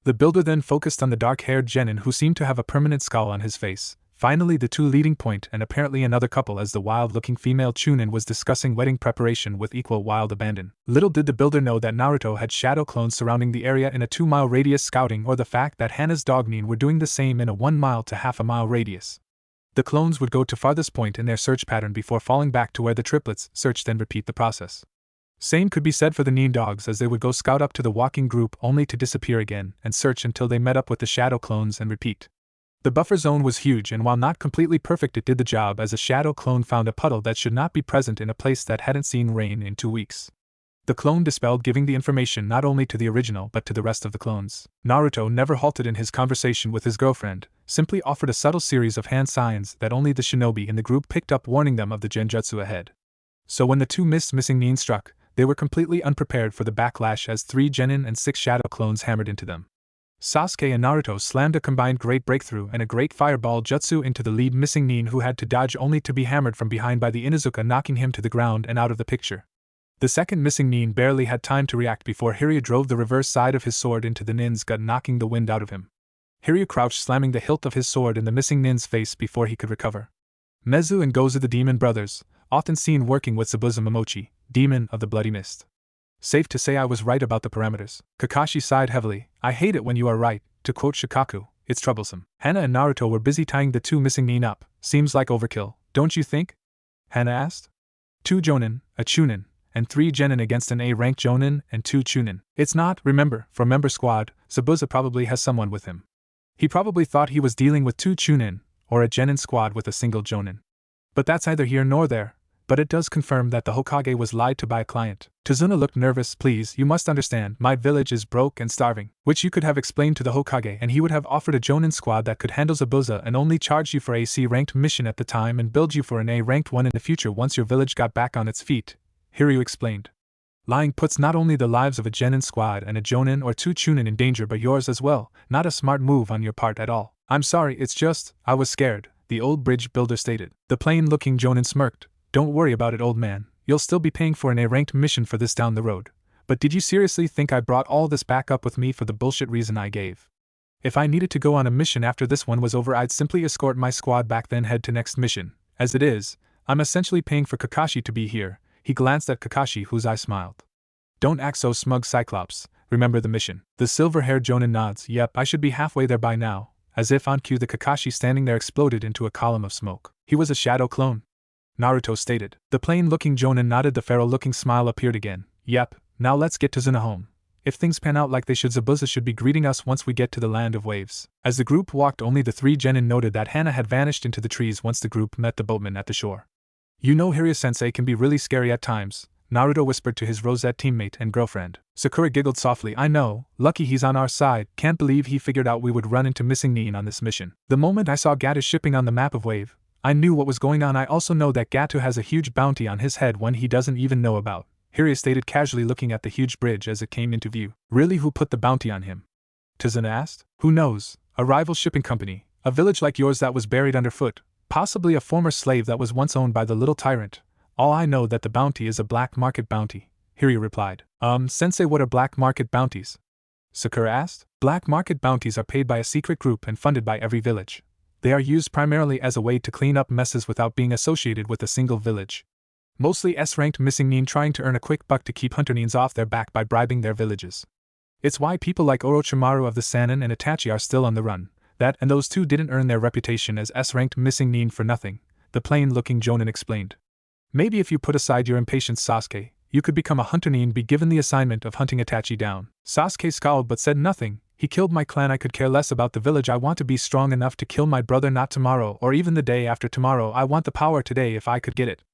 The builder then focused on the dark-haired Genin, who seemed to have a permanent scowl on his face. Finally, the 2 leading point, and apparently another couple, as the wild-looking female Chunin was discussing wedding preparation with equal wild abandon. Little did the builder know that Naruto had shadow clones surrounding the area in a 2-mile radius scouting, or the fact that Hana's dog Nin were doing the same in a 1-mile to half-a-mile radius. The clones would go to farthest point in their search pattern before falling back to where the triplets searched, then repeat the process. Same could be said for the Nin dogs, as they would go scout up to the walking group only to disappear again and search until they met up with the shadow clones and repeat. The buffer zone was huge, and while not completely perfect, it did the job, as a shadow clone found a puddle that should not be present in a place that hadn't seen rain in 2 weeks. The clone dispelled, giving the information not only to the original but to the rest of the clones. Naruto never halted in his conversation with his girlfriend, simply offered a subtle series of hand signs that only the shinobi in the group picked up, warning them of the genjutsu ahead. So when the 2 missing Nin struck, they were completely unprepared for the backlash, as 3 Genin and 6 shadow clones hammered into them. Sasuke and Naruto slammed a combined Great Breakthrough and a Great Fireball jutsu into the lead missing Nin, who had to dodge only to be hammered from behind by the Inuzuka, knocking him to the ground and out of the picture. The second missing Nin barely had time to react before Jiraiya drove the reverse side of his sword into the Nin's gut, knocking the wind out of him. Jiraiya crouched, slamming the hilt of his sword in the missing Nin's face before he could recover. Mezu and Gozu, the demon brothers, often seen working with Zabuza Momochi, demon of the bloody mist. Safe to say I was right about the parameters. Kakashi sighed heavily. I hate it when you are right. To quote Shikaku, it's troublesome. Hana and Naruto were busy tying the 2 missing Nin up. Seems like overkill, don't you think? Hana asked. 2 Jonin, a Chunin, and 3 Genin against an A-ranked Jonin and 2 Chunin. It's not, remember, for member squad. Zabuza probably has someone with him. He probably thought he was dealing with 2 Chunin, or a Genin squad with a single Jonin. But that's neither here nor there. but it does confirm that the Hokage was lied to by a client. Tazuna looked nervous. Please, you must understand, my village is broke and starving. Which you could have explained to the Hokage and he would have offered a Jonin squad that could handle Zabuza and only charge you for a C-ranked mission at the time and build you for an A-ranked one in the future once your village got back on its feet, Hiryu explained. Lying puts not only the lives of a Genin squad and a Jonin or 2 Chunin in danger but yours as well, not a smart move on your part at all. I'm sorry, it's just, I was scared, the old bridge builder stated. The plain-looking Jonin smirked. Don't worry about it, old man, you'll still be paying for an A-ranked mission for this down the road. But did you seriously think I brought all this back up with me for the bullshit reason I gave? If I needed to go on a mission after this one was over, I'd simply escort my squad back then head to next mission. As it is, I'm essentially paying for Kakashi to be here. He glanced at Kakashi, whose eye smiled. Don't act so smug, Cyclops. Remember the mission. The silver-haired Jonin nods. Yep, I should be halfway there by now. As if on cue, the Kakashi standing there exploded into a column of smoke. He was a shadow clone, Naruto stated. The plain-looking Jonin nodded. The feral-looking smile appeared again. Yep, now let's get to Tazuna home. If things pan out like they should, Zabuza should be greeting us once we get to the land of waves. As the group walked, only the 3 Genin noted that Hana had vanished into the trees once the group met the boatman at the shore. You know, Hiryu-sensei can be really scary at times, Naruto whispered to his rosette teammate and girlfriend. Sakura giggled softly. I know, lucky he's on our side, can't believe he figured out we would run into missing Nin on this mission. The moment I saw Gato shipping on the map of Wave, I knew what was going on. I also know that Gato has a huge bounty on his head one he doesn't even know about, Hiryu stated casually, looking at the huge bridge as it came into view. Really, who put the bounty on him? Tazuna asked. Who knows, a rival shipping company, a village like yours that was buried underfoot, possibly a former slave that was once owned by the little tyrant. All I know that the bounty is a black market bounty, Hiryu replied. Sensei, what are black market bounties? Sakura asked. Black market bounties are paid by a secret group and funded by every village. They are used primarily as a way to clean up messes without being associated with a single village. Mostly S-ranked missing Nin trying to earn a quick buck to keep hunter Nins off their back by bribing their villages. It's why people like Orochimaru of the Sannin and Itachi are still on the run. That and those two didn't earn their reputation as S-ranked missing Nin for nothing, the plain-looking Jonin explained. Maybe if you put aside your impatience, Sasuke, you could become a hunter Nin and be given the assignment of hunting Itachi down. Sasuke scowled but said nothing. He killed my clan. I could care less about the village. I want to be strong enough to kill my brother, not tomorrow or even the day after tomorrow. I want the power today if I could get it.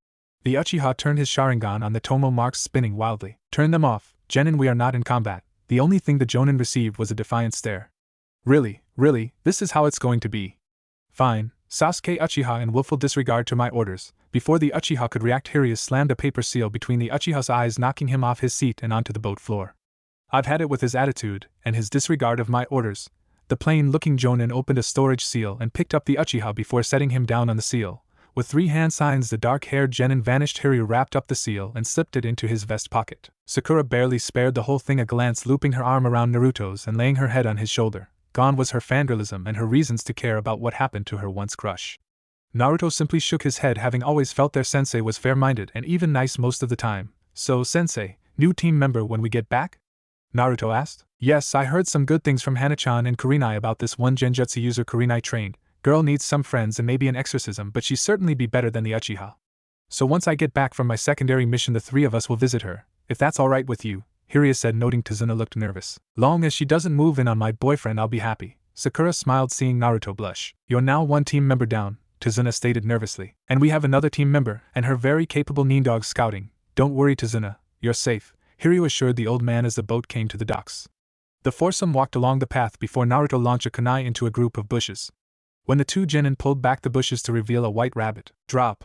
The Uchiha turned his Sharingan on the Tomo marks, spinning wildly. Turn them off, Genin, we are not in combat. The only thing the Jonin received was a defiant stare. Really, this is how it's going to be. Fine, Sasuke Uchiha in willful disregard to my orders. Before the Uchiha could react, Hiryu slammed a paper seal between the Uchiha's eyes, knocking him off his seat and onto the boat floor. I've had it with his attitude and his disregard of my orders. The plain-looking Jonin opened a storage seal and picked up the Uchiha before setting him down on the seal. With 3 hand signs, the dark-haired Genin vanished. Hiryu wrapped up the seal and slipped it into his vest pocket. Sakura barely spared the whole thing, a glance looping her arm around Naruto's and laying her head on his shoulder. Gone was her fangirlism and her reasons to care about what happened to her once crush. Naruto simply shook his head, having always felt their sensei was fair-minded and even nice most of the time. So, sensei, new team member when we get back? Naruto asked. Yes, I heard some good things from Hana-chan and Kurenai about this one genjutsu user Kurenai trained. Girl needs some friends and maybe an exorcism, but she'd certainly be better than the Uchiha. So once I get back from my secondary mission, the 3 of us will visit her, if that's alright with you, Hiryu said, noting Tazuna looked nervous. Long as she doesn't move in on my boyfriend, I'll be happy. Sakura smiled, seeing Naruto blush. You're now 1 team member down, Tazuna stated nervously. And we have another team member, and her very capable Nindog scouting. Don't worry, Tazuna, you're safe, Hiryu assured the old man as the boat came to the docks. The foursome walked along the path before Naruto launched a kunai into a group of bushes. When the 2 genin pulled back the bushes to reveal a white rabbit, drop!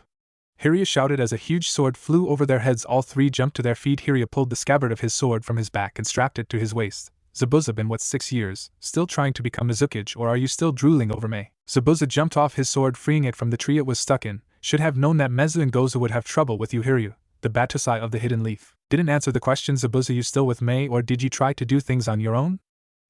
Hiryu shouted as a huge sword flew over their heads. All 3 jumped to their feet. Hiryu pulled the scabbard of his sword from his back and strapped it to his waist. Zabuza, been what, 6 years, still trying to become a Zukage, or are you still drooling over me? Zabuza jumped off his sword, freeing it from the tree it was stuck in. Should have known that Mezu and Gozu would have trouble with you, Hiryu, the Batusai of the Hidden Leaf. Didn't answer the question. Zabuza, you still with me, or did you try to do things on your own?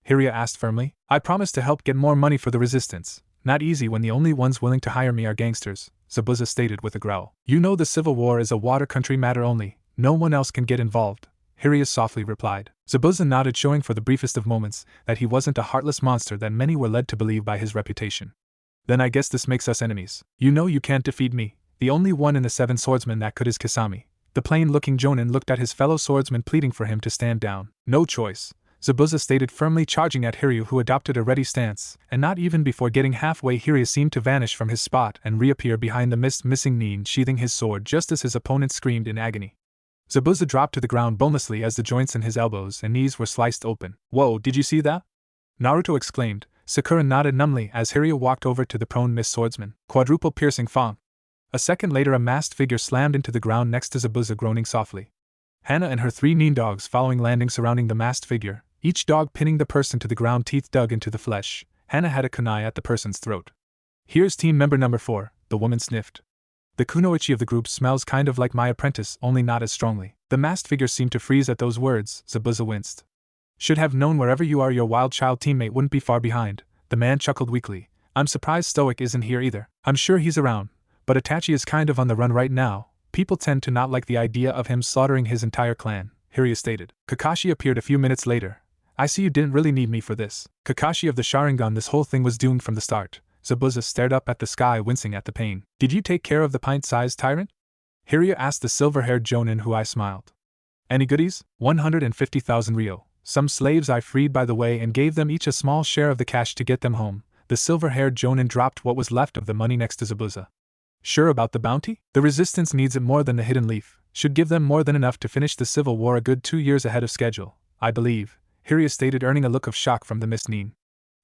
Hiryu asked firmly. I promised to help get more money for the resistance. Not easy when the only ones willing to hire me are gangsters, Zabuza stated with a growl. You know the civil war is a water country matter only, no one else can get involved, Hiryu softly replied. Zabuza nodded, showing for the briefest of moments that he wasn't a heartless monster that many were led to believe by his reputation. Then I guess this makes us enemies. You know you can't defeat me. The only one in the 7 swordsmen that could is Kasami. The plain-looking Jonin looked at his fellow swordsman, pleading for him to stand down. No choice. Zabuza stated firmly, charging at Hiryu, who adopted a ready stance, and not even before getting halfway Hiryu seemed to vanish from his spot and reappear behind the mist-missing Nin, sheathing his sword just as his opponent screamed in agony. Zabuza dropped to the ground bonelessly as the joints in his elbows and knees were sliced open. "Whoa, did you see that?" Naruto exclaimed. Sakura nodded numbly as Hiryu walked over to the prone mist swordsman. Quadruple piercing fang. A second later, a masked figure slammed into the ground next to Zabuza, groaning softly. Hana and her 3 Nin dogs following, landing surrounding the masked figure, each dog pinning the person to the ground, teeth dug into the flesh. Hana had a kunai at the person's throat. "Here's team member number 4, the woman sniffed. "The kunoichi of the group smells kind of like my apprentice, only not as strongly." The masked figure seemed to freeze at those words. Zabuza winced. "Should have known wherever you are, your wild child teammate wouldn't be far behind." The man chuckled weakly. "I'm surprised Stoic isn't here either. I'm sure he's around, but Itachi is kind of on the run right now. People tend to not like the idea of him slaughtering his entire clan," Hiryu stated. Kakashi appeared a few minutes later. "I see you didn't really need me for this." Kakashi of the Sharingan, this whole thing was doomed from the start. Zabuza stared up at the sky, wincing at the pain. "Did you take care of the pint-sized tyrant?" Hiryu asked the silver-haired jonin, who I smiled. "Any goodies?" 150,000 ryo. Some slaves I freed by the way and gave them each a small share of the cash to get them home." The silver-haired jonin dropped what was left of the money next to Zabuza. "Sure about the bounty? The resistance needs it more than the hidden leaf. Should give them more than enough to finish the civil war a good 2 years ahead of schedule, I believe," Hiryu stated, earning a look of shock from the mist Nin.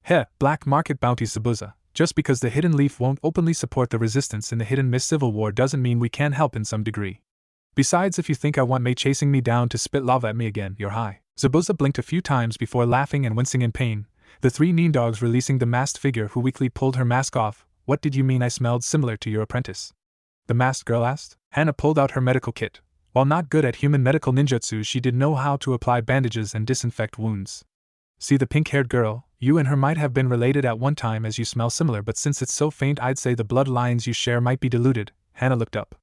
"Heh, black market bounties, Zabuza. Just because the hidden leaf won't openly support the resistance in the hidden mist civil war doesn't mean we can't help in some degree. Besides, if you think I want Mei chasing me down to spit lava at me again, you're high." Zabuza blinked a few times before laughing and wincing in pain, the 3 Nin dogs releasing the masked figure, who weakly pulled her mask off. "What did you mean I smelled similar to your apprentice?" the masked girl asked. Hana pulled out her medical kit. While not good at human medical ninjutsu, she did know how to apply bandages and disinfect wounds. "See the pink-haired girl? You and her might have been related at one time, as you smell similar, but since it's so faint, I'd say the bloodlines you share might be diluted." Hana looked up.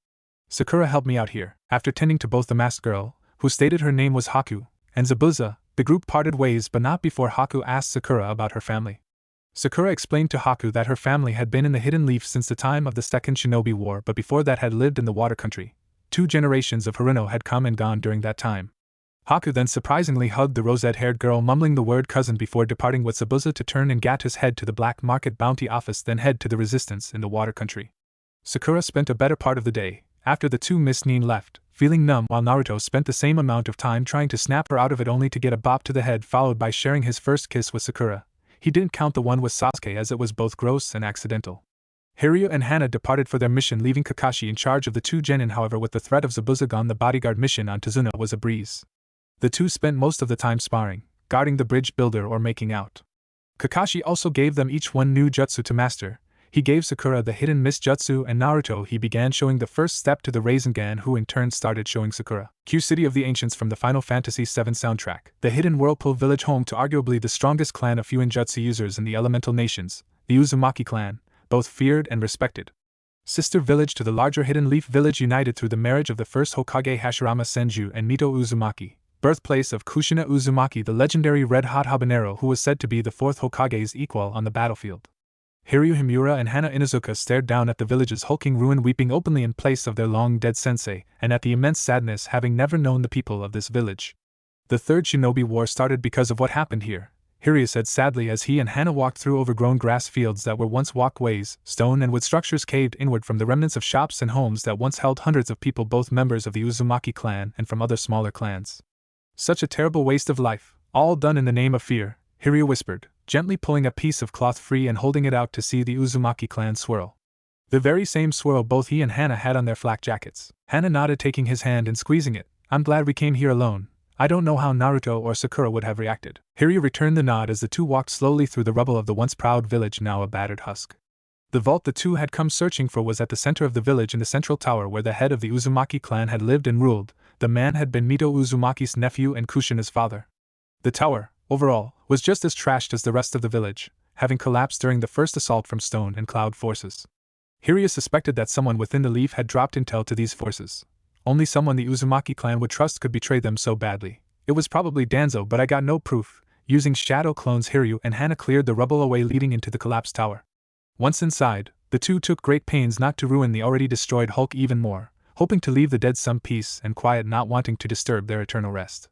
"Sakura helped me out here." After tending to both the masked girl, who stated her name was Haku, and Zabuza, the group parted ways, but not before Haku asked Sakura about her family. Sakura explained to Haku that her family had been in the Hidden Leaf since the time of the Second Shinobi War, but before that had lived in the Water Country. 2 generations of Haruno had come and gone during that time. Haku then surprisingly hugged the rosette-haired girl, mumbling the word cousin before departing with Zabuza to turn and Gata's head to the black market bounty office, then head to the resistance in the Water Country. Sakura spent a better part of the day, after the 2 Miss Nin left, feeling numb, while Naruto spent the same amount of time trying to snap her out of it, only to get a bop to the head followed by sharing his first kiss with Sakura. He didn't count the one with Sasuke, as it was both gross and accidental. Hiryu and Hana departed for their mission, leaving Kakashi in charge of the 2 genin. However, with the threat of Zabuza gone, the bodyguard mission on Tazuna was a breeze. The 2 spent most of the time sparring, guarding the bridge builder, or making out. Kakashi also gave them each one new jutsu to master. He gave Sakura the hidden mist jutsu, and Naruto he began showing the first step to the Rasengan, who in turn started showing Sakura Q City of the Ancients from the Final Fantasy VII soundtrack. The hidden whirlpool village, home to arguably the strongest clan of Fuin jutsu users in the elemental nations, the Uzumaki clan, both feared and respected. Sister village to the larger Hidden Leaf village, united through the marriage of the first Hokage Hashirama Senju and Mito Uzumaki. Birthplace of Kushina Uzumaki, the legendary red-hot habanero who was said to be the 4th Hokage's equal on the battlefield. Hiryu Himura and Hana Inuzuka stared down at the village's hulking ruin, weeping openly in place of their long-dead sensei, and at the immense sadness having never known the people of this village. The Third Shinobi War started because of what happened here, Hiryu said sadly as he and Hana walked through overgrown grass fields that were once walkways, stone and wood structures caved inward from the remnants of shops and homes that once held hundreds of people, both members of the Uzumaki clan and from other smaller clans. "Such a terrible waste of life, all done in the name of fear," Hiryu whispered, gently pulling a piece of cloth free and holding it out to see the Uzumaki clan swirl. The very same swirl both he and Hana had on their flak jackets. Hana nodded, taking his hand and squeezing it. "I'm glad we came here alone. I don't know how Naruto or Sakura would have reacted." Hiryu returned the nod as the 2 walked slowly through the rubble of the once proud village, now a battered husk. The vault the 2 had come searching for was at the center of the village, in the central tower where the head of the Uzumaki clan had lived and ruled. The man had been Mito Uzumaki's nephew and Kushina's father. The tower, overall, was just as trashed as the rest of the village, having collapsed during the first assault from stone and cloud forces. Hiryu suspected that someone within the leaf had dropped intel to these forces. Only someone the Uzumaki clan would trust could betray them so badly. It was probably Danzo, but I got no proof. Using shadow clones, Hiryu and Hana cleared the rubble away leading into the collapsed tower. Once inside, the 2 took great pains not to ruin the already destroyed Hulk even more, hoping to leave the dead some peace and quiet, not wanting to disturb their eternal rest.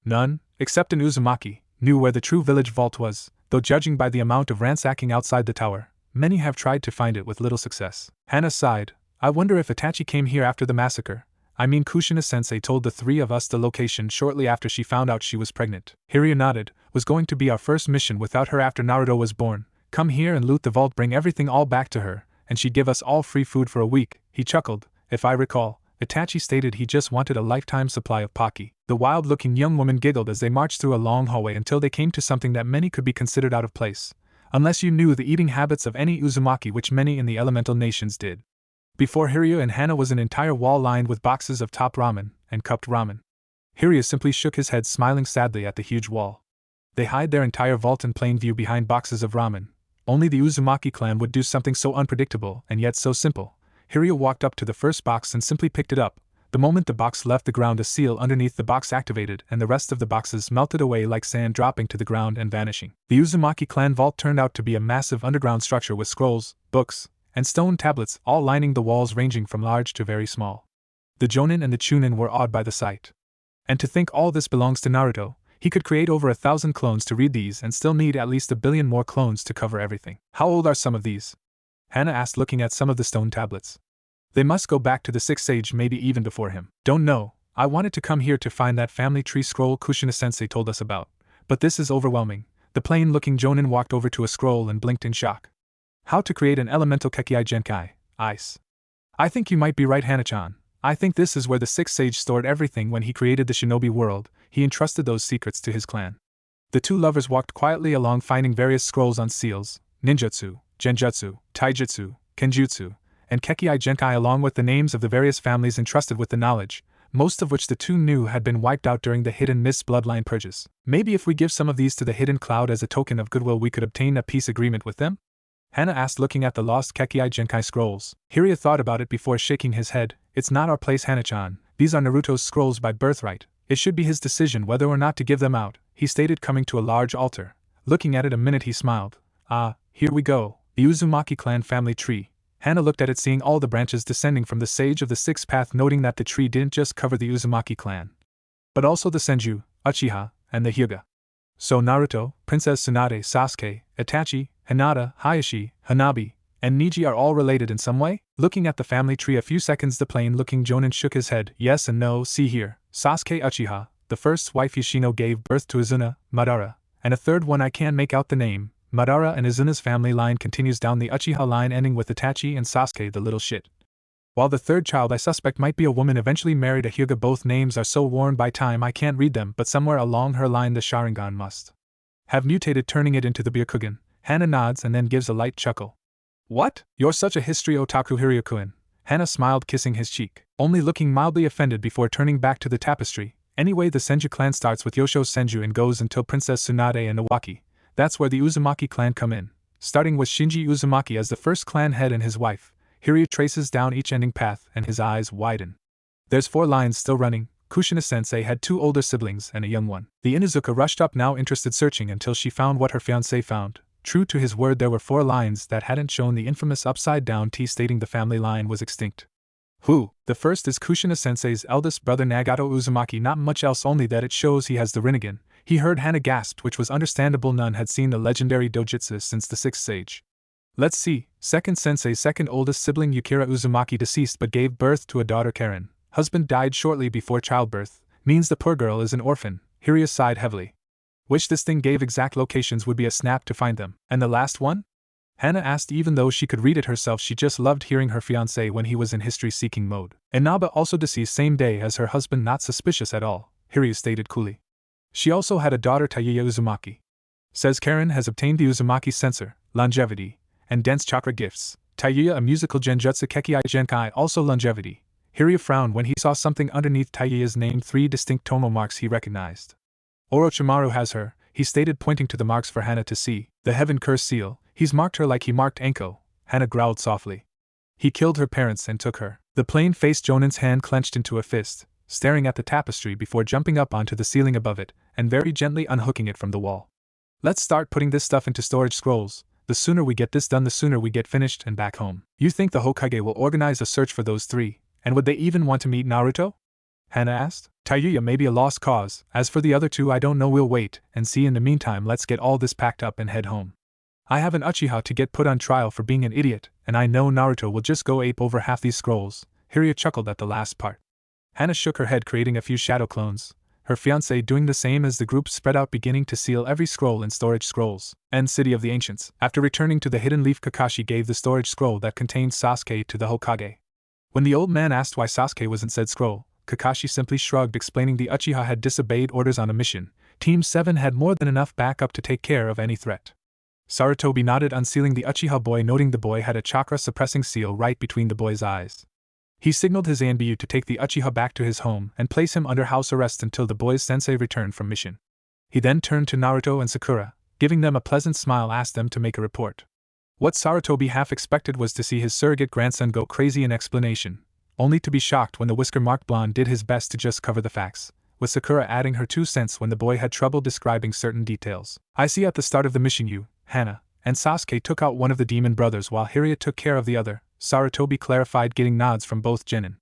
None, except an Uzumaki, knew where the true village vault was, though judging by the amount of ransacking outside the tower, many have tried to find it with little success. Hana sighed. I wonder if Itachi came here after the massacre. I mean, Kushina-sensei told the three of us the location shortly after she found out she was pregnant. Hiryu nodded. Was going to be our first mission without her after Naruto was born. Come here and loot the vault, bring everything all back to her, and she'd give us all free food for a week. He chuckled. If I recall, Itachi stated he just wanted a lifetime supply of Pocky. The wild-looking young woman giggled as they marched through a long hallway until they came to something that many could be considered out of place, unless you knew the eating habits of any Uzumaki, which many in the elemental nations did. Before Hiryu and Hana was an entire wall lined with boxes of top ramen and cupped ramen. Hiryu simply shook his head, smiling sadly at the huge wall. They hide their entire vault in plain view behind boxes of ramen. Only the Uzumaki clan would do something so unpredictable and yet so simple. Hiryu walked up to the first box and simply picked it up. The moment the box left the ground, a seal underneath the box activated and the rest of the boxes melted away like sand, dropping to the ground and vanishing. The Uzumaki clan vault turned out to be a massive underground structure with scrolls, books, and stone tablets all lining the walls, ranging from large to very small. The Jonin and the Chunin were awed by the sight. And to think all this belongs to Naruto. He could create over 1,000 clones to read these and still need at least 1 billion more clones to cover everything. How old are some of these? Hana asked, looking at some of the stone tablets. They must go back to the 6th sage, maybe even before him. Don't know. I wanted to come here to find that family tree scroll Kushina-sensei told us about. But this is overwhelming. The plain-looking Jonin walked over to a scroll and blinked in shock. How to create an elemental Kekkai Genkai, ice. I think you might be right, Hana-chan. I think this is where the 6th sage stored everything when he created the shinobi world. He entrusted those secrets to his clan. The two lovers walked quietly along, finding various scrolls on seals, ninjutsu, genjutsu, taijutsu, kenjutsu, and Kekkai Genkai, along with the names of the various families entrusted with the knowledge, most of which the two knew had been wiped out during the Hidden Mist bloodline purges. Maybe if we give some of these to the Hidden Cloud as a token of goodwill, we could obtain a peace agreement with them? Hana asked, looking at the lost Kekkai Genkai scrolls. Hiryu thought about it before shaking his head. It's not our place, Hana-chan. These are Naruto's scrolls by birthright. It should be his decision whether or not to give them out, he stated, coming to a large altar. Looking at it a minute, he smiled. Ah, here we go. The Uzumaki clan family tree. Hana looked at it, seeing all the branches descending from the sage of the 6th path, noting that the tree didn't just cover the Uzumaki clan, but also the Senju, Uchiha, and the Hyuga. So Naruto, Princess Tsunade, Sasuke, Itachi, Hinata, Hayashi, Hanabi, and Niji are all related in some way? Looking at the family tree a few seconds, the plain-looking Jonin shook his head. Yes and no. See here. Sasuke Uchiha, the first wife Yoshino, gave birth to Izuna, Madara, and a third one I can't make out the name. Madara and Izuna's family line continues down the Uchiha line, ending with Itachi and Sasuke, the little shit. While the third child I suspect might be a woman eventually married a Hyuga. Both names are so worn by time I can't read them, but somewhere along her line the Sharingan must have mutated, turning it into the Byakugan. Hana nods and then gives a light chuckle. What? You're such a history otaku, Hiryu-kun. Hana smiled, kissing his cheek, only looking mildly offended before turning back to the tapestry. Anyway, the Senju clan starts with Yosho's Senju and goes until Princess Tsunade and Iwaki. That's where the Uzumaki clan come in, starting with Shinji Uzumaki as the first clan head and his wife. Hiryu traces down each ending path and his eyes widen. There's 4 lines still running. Kushina-sensei had 2 older siblings and a young one. The Inuzuka rushed up, now interested, searching until she found what her fiancé found. True to his word, there were 4 lines that hadn't shown the infamous upside-down T, stating the family line was extinct. Who? The first is Kushina-sensei's eldest brother Nagato Uzumaki, not much else, only that it shows he has the Rinnegan. He heard Hana gasped, which was understandable. None had seen the legendary dojutsu since the 6th sage. Let's see. Second Sensei's second oldest sibling Yukira Uzumaki deceased but gave birth to a daughter Karen. Husband died shortly before childbirth. Means the poor girl is an orphan. Hiryu sighed heavily. Wish this thing gave exact locations, would be a snap to find them. And the last one? Hana asked. Even though she could read it herself, she just loved hearing her fiancé when he was in history-seeking mode. Inaba also deceased same day as her husband, not suspicious at all, Hiryu stated coolly. She also had a daughter, Tayuya Uzumaki. Says Karen has obtained the Uzumaki sensor, longevity, and dense chakra gifts. Tayuya a musical genjutsu Kekkai Genkai, also longevity. Hiryu frowned when he saw something underneath Tayuya's name, 3 distinct tomo marks he recognized. Orochimaru has her, he stated, pointing to the marks for Hana to see. The Heaven Curse seal. He's marked her like he marked Enko. Hana growled softly. He killed her parents and took her. The plain-faced Jonin's hand clenched into a fist, staring at the tapestry before jumping up onto the ceiling above it and very gently unhooking it from the wall. Let's start putting this stuff into storage scrolls. The sooner we get this done, the sooner we get finished and back home. You think the Hokage will organize a search for those 3, and would they even want to meet Naruto? Hana asked. Tayuya may be a lost cause, as for the other two I don't know, we'll wait and see. In the meantime, let's get all this packed up and head home. I have an Uchiha to get put on trial for being an idiot, and I know Naruto will just go ape over half these scrolls. Hiryu chuckled at the last part. Hana shook her head, creating a few shadow clones, her fiancé doing the same as the group spread out, beginning to seal every scroll in storage scrolls. End City of the Ancients. After returning to the hidden leaf, Kakashi gave the storage scroll that contained Sasuke to the Hokage. When the old man asked why Sasuke was in said scroll, Kakashi simply shrugged, explaining the Uchiha had disobeyed orders on a mission. Team 7 had more than enough backup to take care of any threat. Sarutobi nodded, unsealing the Uchiha boy, noting the boy had a chakra-suppressing seal right between the boy's eyes. He signaled his Anbu to take the Uchiha back to his home and place him under house arrest until the boy's sensei returned from mission. He then turned to Naruto and Sakura, giving them a pleasant smile, asked them to make a report. What Sarutobi half expected was to see his surrogate grandson go crazy in explanation, only to be shocked when the whisker-marked blonde did his best to just cover the facts, with Sakura adding her 2 cents when the boy had trouble describing certain details. I see at the start of the mission you, Hana, and Sasuke took out one of the demon brothers while Hiryu took care of the other, Sarutobi clarified, getting nods from both genin.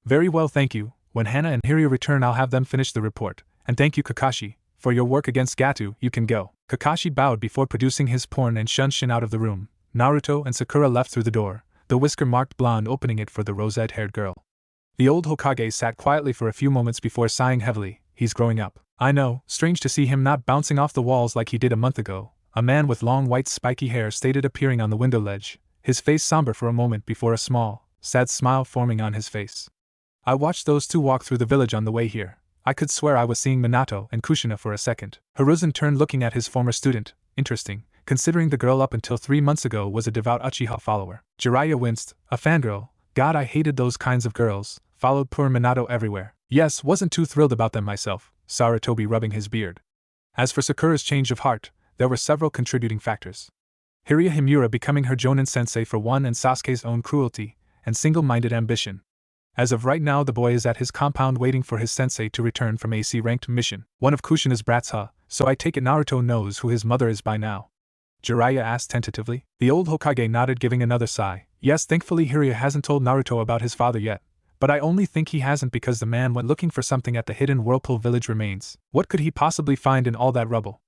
Very well, thank you. When Hana and Hiryu return, I'll have them finish the report, and thank you, Kakashi, for your work against Gato. You can go. Kakashi bowed before producing his porn and shunshin out of the room. Naruto and Sakura left through the door, the whisker-marked blonde opening it for the rosette-haired girl. The old Hokage sat quietly for a few moments before sighing heavily. He's growing up. I know, strange to see him not bouncing off the walls like he did a month ago. A man with long white spiky hair stated, appearing on the window ledge, his face somber for a moment before a small, sad smile forming on his face. I watched those two walk through the village on the way here. I could swear I was seeing Minato and Kushina for a second. Hiruzen turned, looking at his former student. Interesting, considering the girl up until 3 months ago was a devout Uchiha follower. Jiraiya winced. A fangirl. God, I hated those kinds of girls. Followed poor Minato everywhere. Yes, wasn't too thrilled about them myself. Sarutobi rubbing his beard. As for Sakura's change of heart, there were several contributing factors. Hiryu Himura becoming her Jonin sensei for one, and Sasuke's own cruelty and single-minded ambition. As of right now, the boy is at his compound waiting for his sensei to return from a C-ranked mission. One of Kushina's brats, huh? So I take it Naruto knows who his mother is by now? Jiraiya asked tentatively. The old Hokage nodded, giving another sigh. Yes, thankfully Hiryu hasn't told Naruto about his father yet. But I only think he hasn't because the man went looking for something at the hidden Whirlpool Village remains. What could he possibly find in all that rubble?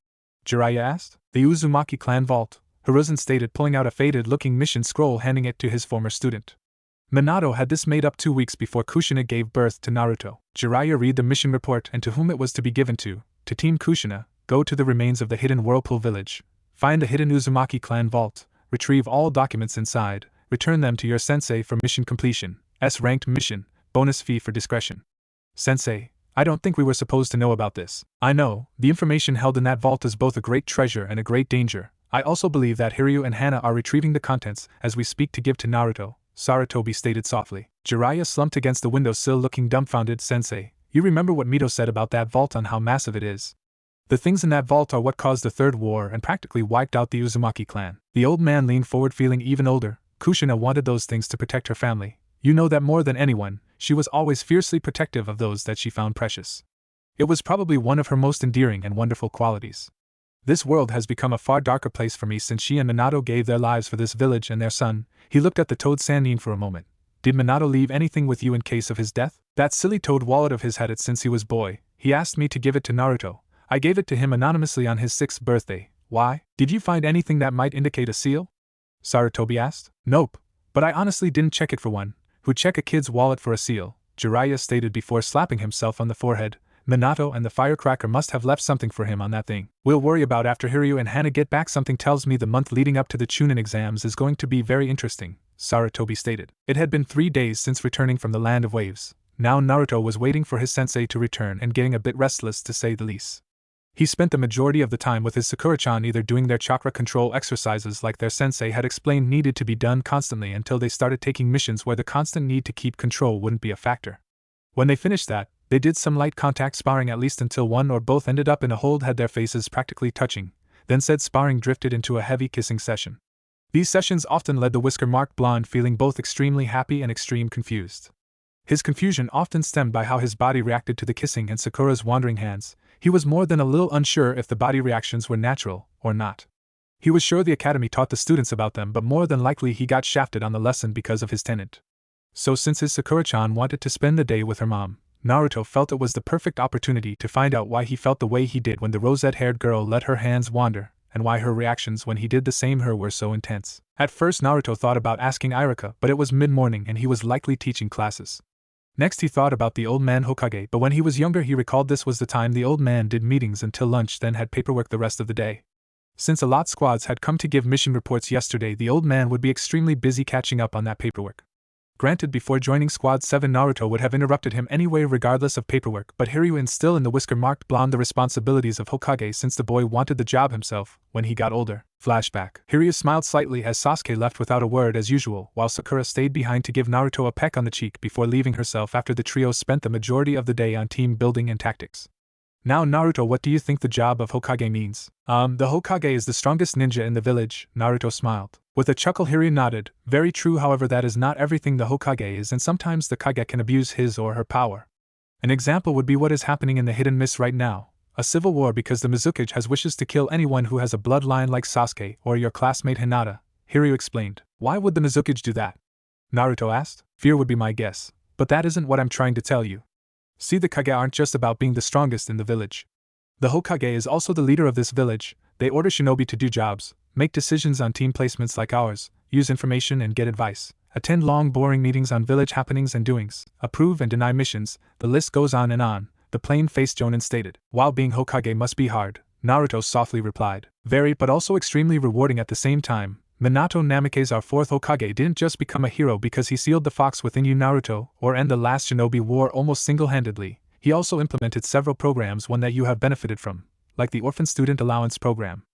Jiraiya asked. The Uzumaki clan vault, Hiruzen stated, pulling out a faded-looking mission scroll, handing it to his former student. Minato had this made up 2 weeks before Kushina gave birth to Naruto. Jiraiya read the mission report and to whom it was to be given to Team Kushina, go to the remains of the hidden Whirlpool Village, find the hidden Uzumaki clan vault, retrieve all documents inside, return them to your sensei for mission completion, S-ranked mission, bonus fee for discretion. Sensei, I don't think we were supposed to know about this. I know, the information held in that vault is both a great treasure and a great danger. I also believe that Hiryu and Hana are retrieving the contents as we speak to give to Naruto, Sarutobi stated softly. Jiraiya slumped against the windowsill, looking dumbfounded. Sensei, you remember what Mito said about that vault on how massive it is? The things in that vault are what caused the Third War and practically wiped out the Uzumaki clan. The old man leaned forward, feeling even older. Kushina wanted those things to protect her family. You know that more than anyone, she was always fiercely protective of those that she found precious. It was probably one of her most endearing and wonderful qualities. This world has become a far darker place for me since she and Minato gave their lives for this village and their son. He looked at the toad Sannin for a moment. Did Minato leave anything with you in case of his death? That silly toad wallet of his had it since he was boy. He asked me to give it to Naruto. I gave it to him anonymously on his 6th birthday. Why? Did you find anything that might indicate a seal? Sarutobi asked. Nope. But I honestly didn't check it for one. Who'd check a kid's wallet for a seal? Jiraiya stated before slapping himself on the forehead. Minato and the firecracker must have left something for him on that thing. We'll worry about after Hiryu and Hana get back. Something tells me the month leading up to the Chunin exams is going to be very interesting, Sarutobi stated. It had been 3 days since returning from the Land of Waves. Now Naruto was waiting for his sensei to return and getting a bit restless, to say the least. He spent the majority of the time with his Sakura-chan, either doing their chakra control exercises like their sensei had explained needed to be done constantly until they started taking missions where the constant need to keep control wouldn't be a factor. When they finished that, they did some light contact sparring at least until one or both ended up in a hold, had their faces practically touching, then said sparring drifted into a heavy kissing session. These sessions often led the whisker-marked blonde feeling both extremely happy and extreme confused. His confusion often stemmed by how his body reacted to the kissing and Sakura's wandering hands. He was more than a little unsure if the body reactions were natural or not. He was sure the academy taught the students about them, but more than likely he got shafted on the lesson because of his tenant. So since his Sakura-chan wanted to spend the day with her mom, Naruto felt it was the perfect opportunity to find out why he felt the way he did when the rosette-haired girl let her hands wander, and why her reactions when he did the same her were so intense. At first Naruto thought about asking Irika, but it was mid-morning and he was likely teaching classes. Next he thought about the old man Hokage, but when he was younger he recalled this was the time the old man did meetings until lunch, then had paperwork the rest of the day. Since a lot squads had come to give mission reports yesterday, the old man would be extremely busy catching up on that paperwork. Granted, before joining Squad 7 Naruto would have interrupted him anyway regardless of paperwork, but Hiryu instilled in the whisker-marked blonde the responsibilities of Hokage since the boy wanted the job himself when he got older. Flashback. Hiryu smiled slightly as Sasuke left without a word as usual, while Sakura stayed behind to give Naruto a peck on the cheek before leaving herself after the trio spent the majority of the day on team building and tactics. Now Naruto, what do you think the job of Hokage means? The Hokage is the strongest ninja in the village, Naruto smiled. With a chuckle Hiryu nodded. Very true, however that is not everything the Hokage is, and sometimes the Kage can abuse his or her power. An example would be what is happening in the Hidden Mist right now, a civil war because the Mizukage has wishes to kill anyone who has a bloodline like Sasuke or your classmate Hinata, Hiryu explained. Why would the Mizukage do that? Naruto asked. Fear would be my guess, but that isn't what I'm trying to tell you. See, the Kage aren't just about being the strongest in the village. The Hokage is also the leader of this village. They order shinobi to do jobs, make decisions on team placements like ours, use information and get advice, attend long boring meetings on village happenings and doings, approve and deny missions, the list goes on, the plain-faced Jonin stated. While being Hokage must be hard, Naruto softly replied. Very, but also extremely rewarding at the same time. Minato Namikaze, our fourth Hokage, didn't just become a hero because he sealed the fox within you, Naruto, or end the last shinobi war almost single-handedly. He also implemented several programs, one that you have benefited from, like the Orphan Student Allowance Program.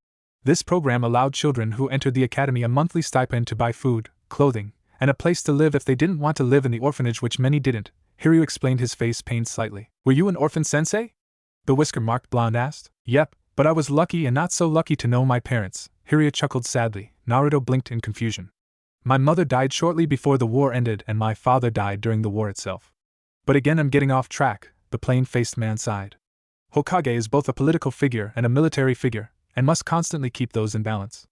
This program allowed children who entered the academy a monthly stipend to buy food, clothing, and a place to live if they didn't want to live in the orphanage, which many didn't. Hiryu explained, his face pained slightly. Were you an orphan, sensei? The whisker-marked blonde asked. Yep, but I was lucky and not so lucky to know my parents. Hiryu chuckled sadly. Naruto blinked in confusion. My mother died shortly before the war ended and my father died during the war itself. But again, I'm getting off track, the plain-faced man sighed. Hokage is both a political figure and a military figure, and must constantly keep those in balance.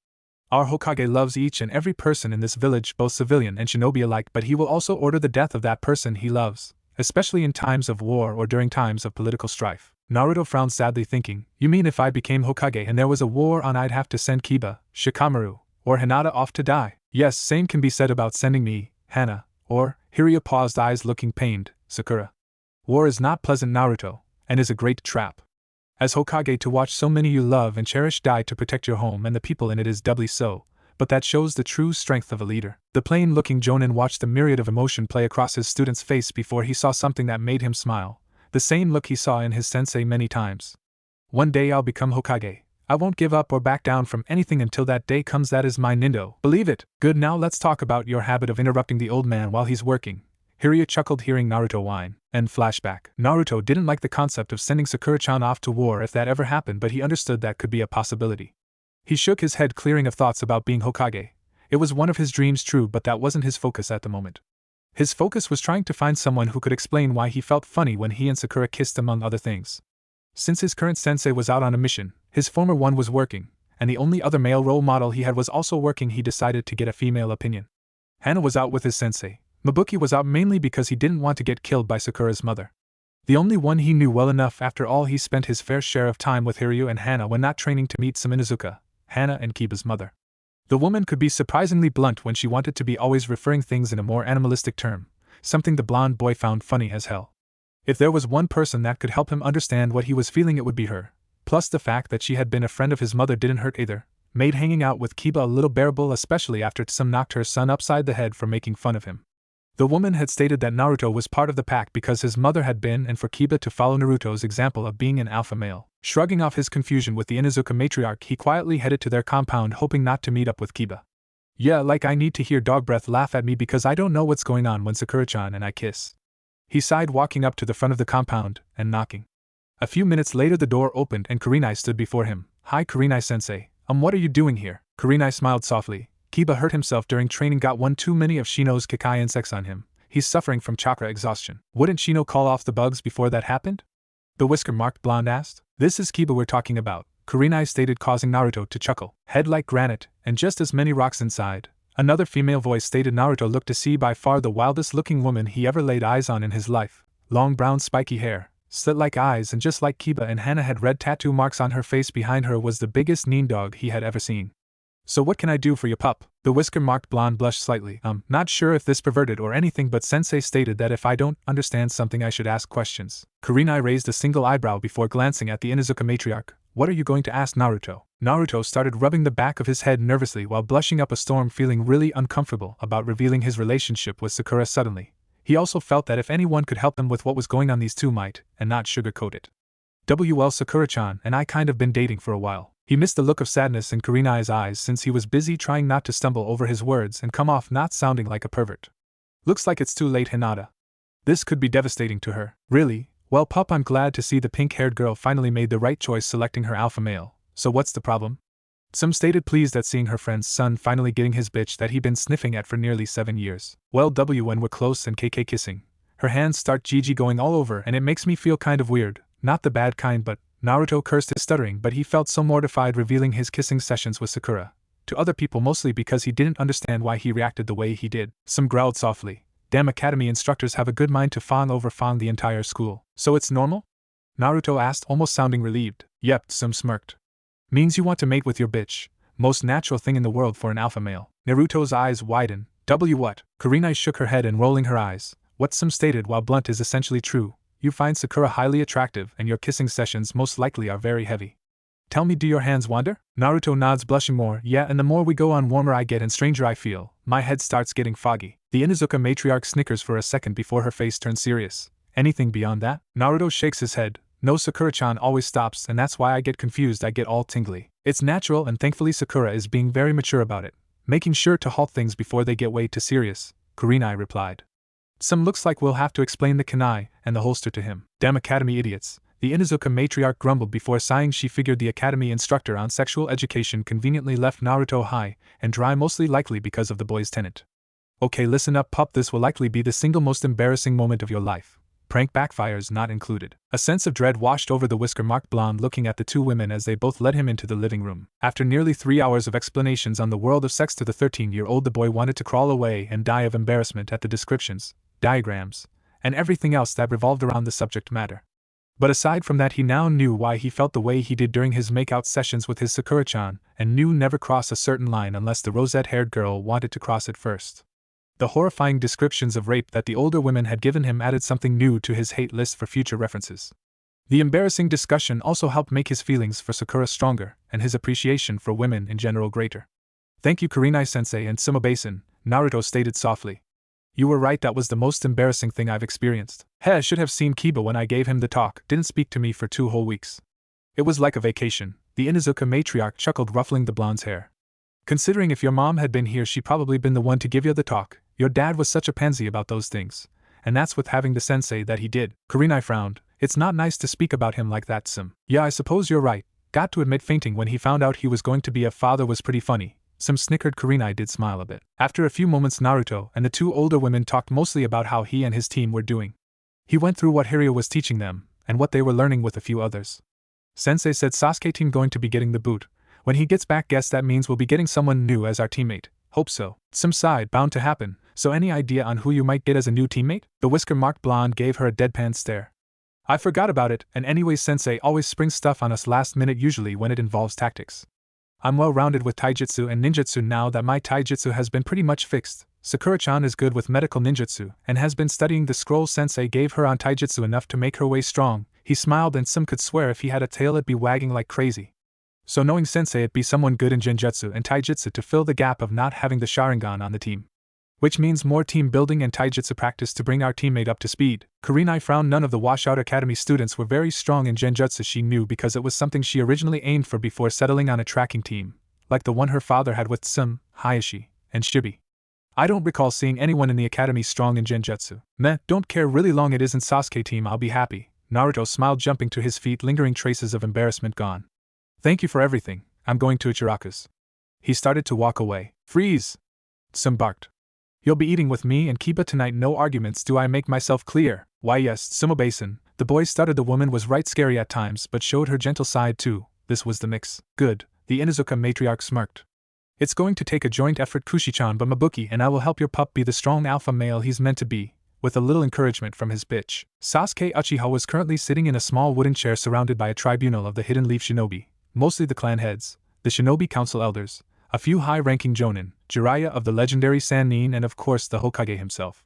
Our Hokage loves each and every person in this village, both civilian and shinobi alike, but he will also order the death of that person he loves, especially in times of war or during times of political strife. Naruto frowned sadly, thinking, you mean if I became Hokage and there was a war on, I'd have to send Kiba, Shikamaru, or Hinata off to die? Yes, same can be said about sending me, Hana, or, Hiryu paused, eyes looking pained, Sakura. War is not pleasant, Naruto, and is a great trap. As Hokage, to watch so many you love and cherish die to protect your home and the people in it is doubly so, but that shows the true strength of a leader. The plain-looking Jonin watched the myriad of emotion play across his student's face before he saw something that made him smile, the same look he saw in his sensei many times. One day I'll become Hokage. I won't give up or back down from anything until that day comes. That is my nindo. Believe it. Good, now let's talk about your habit of interrupting the old man while he's working. Hiryu chuckled hearing Naruto whine. End flashback. Naruto didn't like the concept of sending Sakura-chan off to war if that ever happened, but he understood that could be a possibility. He shook his head, clearing of thoughts about being Hokage. It was one of his dreams, true, but that wasn't his focus at the moment. His focus was trying to find someone who could explain why he felt funny when he and Sakura kissed, among other things. Since his current sensei was out on a mission, his former one was working, and the only other male role model he had was also working, he decided to get a female opinion. Hana was out with his sensei. Mabuki was out mainly because he didn't want to get killed by Sakura's mother. The only one he knew well enough. After all, he spent his fair share of time with Hiryu and Hana when not training to meet Suminosuke, Hana and Kiba's mother. The woman could be surprisingly blunt when she wanted to be, always referring things in a more animalistic term, something the blonde boy found funny as hell. If there was one person that could help him understand what he was feeling, it would be her. Plus the fact that she had been a friend of his mother didn't hurt either, made hanging out with Kiba a little bearable, especially after Tsum knocked her son upside the head for making fun of him. The woman had stated that Naruto was part of the pack because his mother had been, and for Kiba to follow Naruto's example of being an alpha male. Shrugging off his confusion with the Inuzuka matriarch, he quietly headed to their compound, hoping not to meet up with Kiba. Yeah, like I need to hear dog breath laugh at me because I don't know what's going on when Sakura-chan and I kiss. He sighed, walking up to the front of the compound and knocking. A few minutes later the door opened and Kurenai stood before him. Hi Kurenai-sensei, what are you doing here? Kurenai smiled softly. Kiba hurt himself during training, got one too many of Shino's Kekai insects on him. He's suffering from chakra exhaustion. Wouldn't Shino call off the bugs before that happened? The whisker-marked blonde asked. This is Kiba we're talking about, Kurenai stated, causing Naruto to chuckle. Head like granite, and just as many rocks inside. Another female voice stated. Naruto looked to see by far the wildest looking woman he ever laid eyes on in his life, Long brown spiky hair, slit-like eyes, and just like Kiba and Hana had red tattoo marks on her face behind her was the biggest mean dog he had ever seen. So what can I do for you, pup? The whisker-marked blonde blushed slightly. Not sure if this perverted or anything, but Sensei stated that if I don't understand something I should ask questions. Kurenai raised a single eyebrow before glancing at the Inuzuka matriarch. What are you going to ask Naruto? Naruto started rubbing the back of his head nervously while blushing up a storm, feeling really uncomfortable about revealing his relationship with Sakura suddenly. He also felt that if anyone could help them with what was going on, these two might, and not sugarcoat it. Well, Sakura-chan and I kind of been dating for a while. He missed the look of sadness in Kurenai's eyes since he was busy trying not to stumble over his words and come off not sounding like a pervert. Looks like it's too late, Hinata. This could be devastating to her. Really? Well, pup, I'm glad to see the pink-haired girl finally made the right choice selecting her alpha male. So what's the problem? Some stated pleased at seeing her friend's son finally getting his bitch that he'd been sniffing at for nearly 7 years. Well, when we're close and KK kissing, her hands start GG going all over and it makes me feel kind of weird. Not the bad kind, but Naruto cursed his stuttering, but he felt so mortified revealing his kissing sessions with Sakura. To other people, mostly because he didn't understand why he reacted the way he did. Some growled softly. Damn, academy instructors have a good mind to fawn the entire school. So it's normal? Naruto asked, almost sounding relieved. Yep, some smirked. Means you want to mate with your bitch. Most natural thing in the world for an alpha male. Naruto's eyes widened. What? Kurenai shook her head and rolling her eyes. What some stated while blunt is essentially true. You find Sakura highly attractive and your kissing sessions most likely are very heavy. Tell me, do your hands wander? Naruto nods, blushing more. Yeah, and the more we go on, warmer I get and stranger I feel. My head starts getting foggy. The Inuzuka matriarch snickers for a second before her face turns serious. Anything beyond that? Naruto shakes his head. No, Sakura-chan always stops, and that's why I get confused, I get all tingly. It's natural, and thankfully Sakura is being very mature about it, making sure to halt things before they get way too serious, Kurenai replied. Some looks like we'll have to explain the kunai and the holster to him. Damn academy idiots. The Inuzuka matriarch grumbled before sighing. She figured the academy instructor on sexual education conveniently left Naruto high and dry, mostly likely because of the boy's tenant. Okay, listen up, pup, this will likely be the single most embarrassing moment of your life. Prank backfires not included. A sense of dread washed over the whisker-marked blonde, looking at the two women as they both led him into the living room. After nearly 3 hours of explanations on the world of sex to the 13-year-old, the boy wanted to crawl away and die of embarrassment at the descriptions, diagrams, and everything else that revolved around the subject matter. But aside from that, he now knew why he felt the way he did during his makeout sessions with his Sakura-chan, and knew never cross a certain line unless the rosette-haired girl wanted to cross it first. The horrifying descriptions of rape that the older women had given him added something new to his hate list for future references. The embarrassing discussion also helped make his feelings for Sakura stronger, and his appreciation for women in general greater. Thank you, Kurenai-sensei and Sumo-basin, Naruto stated softly. You were right, that was the most embarrassing thing I've experienced. I should have seen Kiba when I gave him the talk, didn't speak to me for 2 whole weeks. It was like a vacation, the Inuzuka matriarch chuckled, ruffling the blonde's hair. Considering if your mom had been here, she'd probably been the one to give you the talk. Your dad was such a pansy about those things. And that's with having the sensei that he did. Kurenai frowned. It's not nice to speak about him like that, Sim. Yeah, I suppose you're right. Got to admit, fainting when he found out he was going to be a father was pretty funny. Sim snickered. Kurenai did smile a bit. After a few moments, Naruto and the 2 older women talked mostly about how he and his team were doing. He went through what Hiryu was teaching them, and what they were learning with a few others. Sensei said Sasuke team going to be getting the boot. When he gets back, guess that means we'll be getting someone new as our teammate. Hope so. Sim sighed. Bound to happen. So any idea on who you might get as a new teammate? The whisker-marked blonde gave her a deadpan stare. I forgot about it, and anyway, Sensei always springs stuff on us last minute, usually when it involves tactics. I'm well-rounded with taijutsu and ninjutsu now that my taijutsu has been pretty much fixed. Sakura-chan is good with medical ninjutsu and has been studying the scroll Sensei gave her on taijutsu enough to make her way strong. He smiled, and Sim could swear if he had a tail it'd be wagging like crazy. So knowing Sensei, it'd be someone good in genjutsu and taijutsu to fill the gap of not having the Sharingan on the team. Which means more team building and taijutsu practice to bring our teammate up to speed. Kurenai frowned. None of the washout academy students were very strong in genjutsu, she knew, because it was something she originally aimed for before settling on a tracking team, like the one her father had with Sim, Hayashi, and Shibi. I don't recall seeing anyone in the academy strong in genjutsu. Meh, don't care really long it isn't Sasuke team, I'll be happy. Naruto smiled, jumping to his feet, lingering traces of embarrassment gone. Thank you for everything, I'm going to Ichiraku's. He started to walk away. Freeze! Sim barked. You'll be eating with me and Kiba tonight, no arguments, do I make myself clear? Why yes, Sumo-basin. The boy stuttered. The woman was right scary at times, but showed her gentle side too. This was the mix. Good, the Inuzuka matriarch smirked. It's going to take a joint effort, Kushi-chan, but Mabuki and I will help your pup be the strong alpha male he's meant to be. with a little encouragement from his bitch. Sasuke Uchiha was currently sitting in a small wooden chair surrounded by a tribunal of the Hidden Leaf Shinobi, mostly the clan heads, the Shinobi Council elders, a few high-ranking jonin, Jiraiya of the legendary Sannin, and of course the Hokage himself.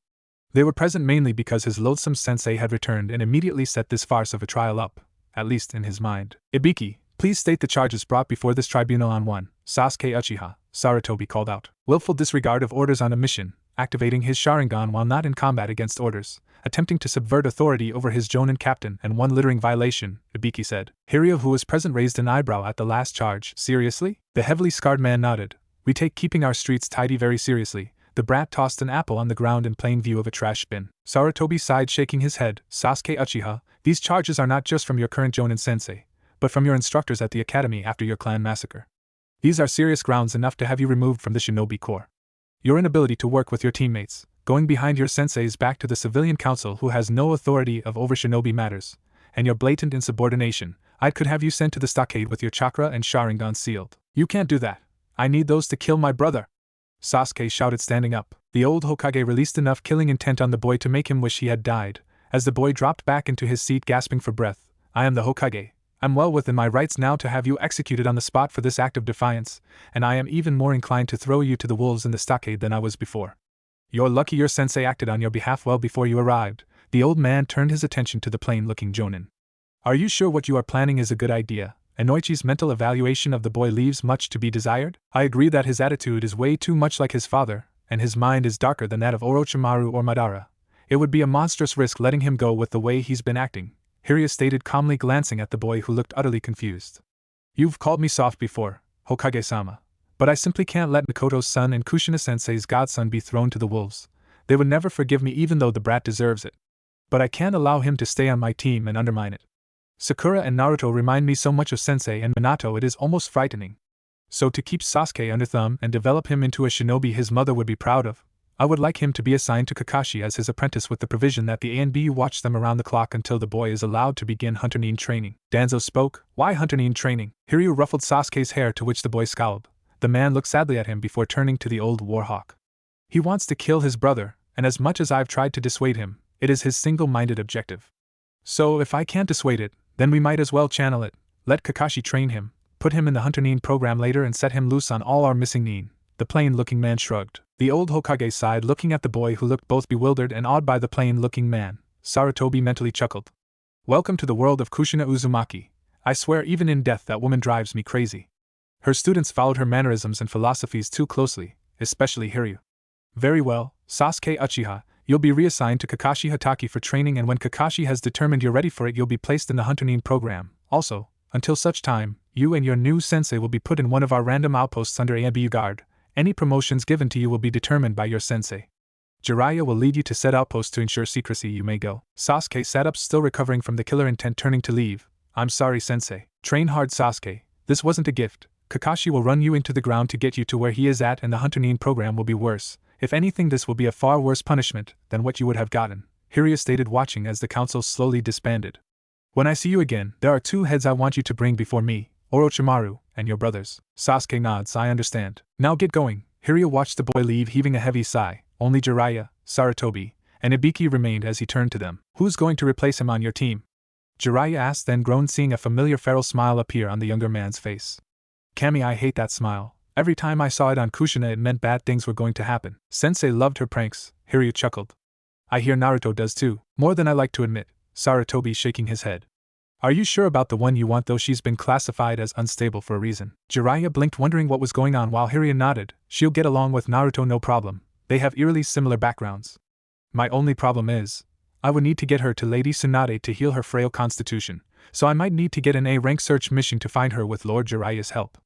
They were present mainly because his loathsome sensei had returned and immediately set this farce of a trial up, at least in his mind. Ibiki, please state the charges brought before this tribunal on 1. Sasuke Uchiha, Sarutobi called out. Willful disregard of orders on a mission, activating his Sharingan while not in combat against orders, attempting to subvert authority over his jonin captain, and 1 littering violation, Ibiki said. Hiryu, who was present, raised an eyebrow at the last charge. Seriously? The heavily scarred man nodded. We take keeping our streets tidy very seriously. The brat tossed an apple on the ground in plain view of a trash bin. Sarutobi sighed, shaking his head. Sasuke Uchiha, these charges are not just from your current jonin sensei, but from your instructors at the academy after your clan massacre. These are serious grounds enough to have you removed from the Shinobi Corps. Your inability to work with your teammates, going behind your sensei's back to the civilian council who has no authority over Shinobi matters, and your blatant insubordination, I could have you sent to the stockade with your chakra and Sharingan sealed. You can't do that. I need those to kill my brother. Sasuke shouted, standing up. The old Hokage released enough killing intent on the boy to make him wish he had died, as the boy dropped back into his seat gasping for breath. I am the Hokage. I'm well within my rights now to have you executed on the spot for this act of defiance, and I am even more inclined to throw you to the wolves in the stockade than I was before. You're lucky your sensei acted on your behalf well before you arrived. The old man turned his attention to the plain-looking jonin. Are you sure what you are planning is a good idea? Inoichi's mental evaluation of the boy leaves much to be desired. I agree that his attitude is way too much like his father, and his mind is darker than that of Orochimaru or Madara. It would be a monstrous risk letting him go with the way he's been acting, Hiryu stated calmly, glancing at the boy who looked utterly confused. You've called me soft before, Hokage-sama, but I simply can't let Mikoto's son and Kushina-sensei's godson be thrown to the wolves. They would never forgive me even though the brat deserves it. But I can't allow him to stay on my team and undermine it. Sakura and Naruto remind me so much of Sensei and Minato it is almost frightening. So to keep Sasuke under thumb and develop him into a shinobi his mother would be proud of, I would like him to be assigned to Kakashi as his apprentice with the provision that the ANBU watch them around the clock until the boy is allowed to begin Hunter-nin training. Danzo spoke. Why Hunter-nin training? Hiryu ruffled Sasuke's hair, to which the boy scowled. The man looked sadly at him before turning to the old warhawk. He wants to kill his brother, and as much as I've tried to dissuade him, it is his single-minded objective. So if I can't dissuade it, then we might as well channel it, let Kakashi train him, put him in the Hunter-nin program later and set him loose on all our missing nin. The plain-looking man shrugged. The old Hokage sighed, looking at the boy who looked both bewildered and awed by the plain-looking man. Sarutobi mentally chuckled. Welcome to the world of Kushina Uzumaki. I swear even in death that woman drives me crazy. Her students followed her mannerisms and philosophies too closely, especially Hiryu. Very well, Sasuke Uchiha, you'll be reassigned to Kakashi Hatake for training, and when Kakashi has determined you're ready for it you'll be placed in the Hunter-nin program. Also, until such time, you and your new sensei will be put in one of our random outposts under ANBU guard. Any promotions given to you will be determined by your sensei. Jiraiya will lead you to said outpost to ensure secrecy. You may go. Sasuke sat up, still recovering from the killer intent, turning to leave. I'm sorry, sensei. Train hard, Sasuke. This wasn't a gift. Kakashi will run you into the ground to get you to where he is at, and the Hunter-nin program will be worse. If anything, this will be a far worse punishment than what you would have gotten, Hiryu stated, watching as the council slowly disbanded. When I see you again, there are 2 heads I want you to bring before me, Orochimaru, and your brothers. Sasuke nods. I understand. Now get going. Hiryu watched the boy leave, heaving a heavy sigh. Only Jiraiya, Sarutobi, and Ibiki remained as he turned to them. Who's going to replace him on your team? Jiraiya asked, then groaned, seeing a familiar feral smile appear on the younger man's face. Kami, I hate that smile. Every time I saw it on Kushina it meant bad things were going to happen. Sensei loved her pranks, Hiryu chuckled. I hear Naruto does too, more than I like to admit, Sarutobi shaking his head. Are you sure about the one you want, though? She's been classified as unstable for a reason. Jiraiya blinked, wondering what was going on, while Hiryu nodded. She'll get along with Naruto no problem. They have eerily similar backgrounds. My only problem is, I would need to get her to Lady Tsunade to heal her frail constitution, so I might need to get an A-rank search mission to find her with Lord Jiraiya's help.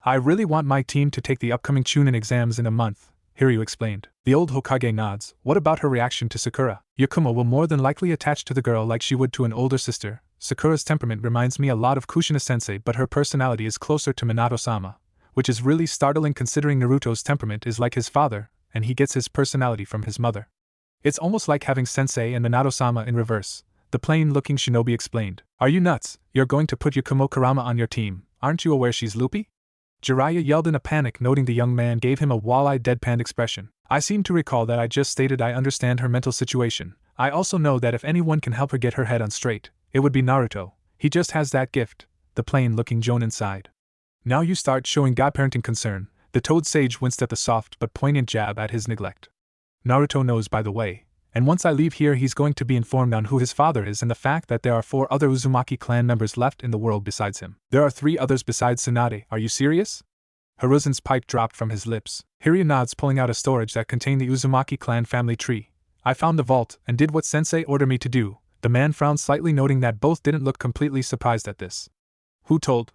I really want my team to take the upcoming Chunin exams in a month, Hiryu explained. The old Hokage nods. What about her reaction to Sakura? Yakumo will more than likely attach to the girl like she would to an older sister. Sakura's temperament reminds me a lot of Kushina-sensei, but her personality is closer to Minato-sama, which is really startling considering Naruto's temperament is like his father, and he gets his personality from his mother. It's almost like having Sensei and Minato-sama in reverse, the plain-looking shinobi explained. Are you nuts? You're going to put Yakumo Kurama on your team. Aren't you aware she's loopy? Jiraiya yelled in a panic, noting the young man gave him a wall-eyed deadpan expression. I seem to recall that I just stated I understand her mental situation. I also know that if anyone can help her get her head on straight, it would be Naruto. He just has that gift, the plain-looking Jonin sighed. Now you start showing godparenting concern. The Toad Sage winced at the soft but poignant jab at his neglect. Naruto knows, by the way, and once I leave here he's going to be informed on who his father is and the fact that there are 4 other Uzumaki clan members left in the world besides him. There are 3 others besides Tsunade, are you serious? Hiruzen's pipe dropped from his lips. Hiryu nods, pulling out a storage that contained the Uzumaki clan family tree. I found the vault and did what Sensei ordered me to do. The man frowned slightly, noting that both didn't look completely surprised at this. Who told?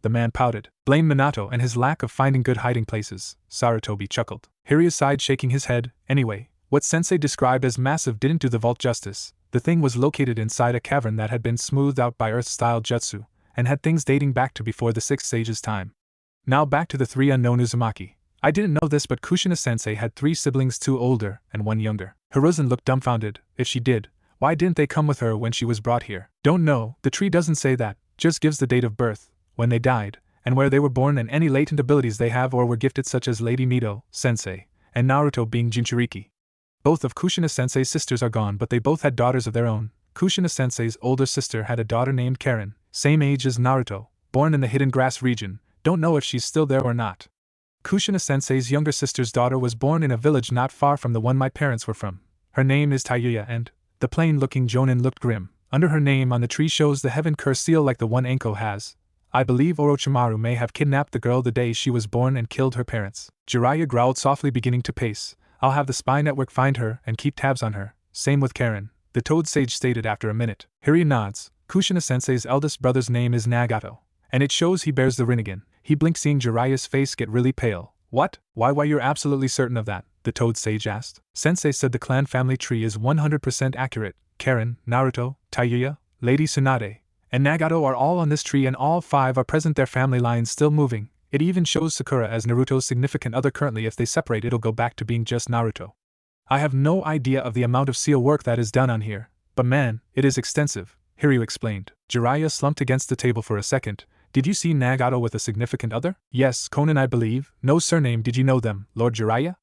The man pouted. Blame Minato and his lack of finding good hiding places, Sarutobi chuckled. Hiryu sighed, shaking his head. Anyway, what Sensei described as massive didn't do the vault justice. The thing was located inside a cavern that had been smoothed out by Earth-style jutsu, and had things dating back to before the 6th Sage's time. Now back to the 3 unknown Uzumaki. I didn't know this, but Kushina-sensei had 3 siblings, 2 older and 1 younger. Hiruzen looked dumbfounded. If she did, why didn't they come with her when she was brought here? Don't know, the tree doesn't say that, just gives the date of birth, when they died, and where they were born and any latent abilities they have or were gifted, such as Lady Mito, Sensei, and Naruto being Jinchuriki. Both of Kushina-sensei's sisters are gone, but they both had daughters of their own. Kushina-sensei's older sister had a daughter named Karen, same age as Naruto, born in the Hidden Grass region. Don't know if she's still there or not. Kushina-sensei's younger sister's daughter was born in a village not far from the one my parents were from. Her name is Tayuya, and the plain-looking Jonin looked grim. Under her name on the tree shows the heaven curse seal like the one Anko has. I believe Orochimaru may have kidnapped the girl the day she was born and killed her parents. Jiraiya growled softly, beginning to pace. I'll have the spy network find her and keep tabs on her. Same with Karen, the Toad Sage stated after a minute. Hiryu nods. Kushina-sensei's eldest brother's name is Nagato, and it shows he bears the Rinnegan. He blinked, seeing Jiraiya's face get really pale. What? Why you're absolutely certain of that? The Toad Sage asked. Sensei said the clan family tree is 100% accurate. Karen, Naruto, Tayuya, Lady Tsunade, and Nagato are all on this tree, and all 5 are present, their family lines still moving. It even shows Sakura as Naruto's significant other. Currently, if they separate, it'll go back to being just Naruto. I have no idea of the amount of seal work that is done on here, but man, it is extensive, Hiryu explained. Jiraiya slumped against the table for a second. Did you see Nagato with a significant other? Yes, Conan, I believe. No surname. Did you know them, Lord Jiraiya?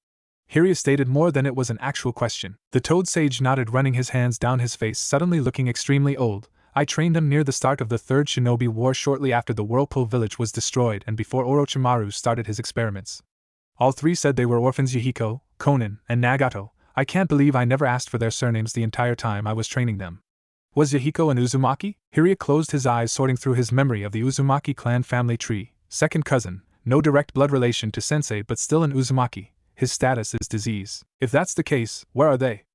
Hiryu stated more than it was an actual question. The Toad Sage nodded, running his hands down his face, suddenly looking extremely old. I trained them near the start of the 3rd Shinobi War, shortly after the Whirlpool Village was destroyed and before Orochimaru started his experiments. All 3 said they were orphans: Yuhiko, Conan, and Nagato. I can't believe I never asked for their surnames the entire time I was training them. Was Yuhiko an Uzumaki? Hiryu closed his eyes, sorting through his memory of the Uzumaki clan family tree. Second cousin, no direct blood relation to Sensei, but still an Uzumaki. His status is disease. If that's the case, where are they?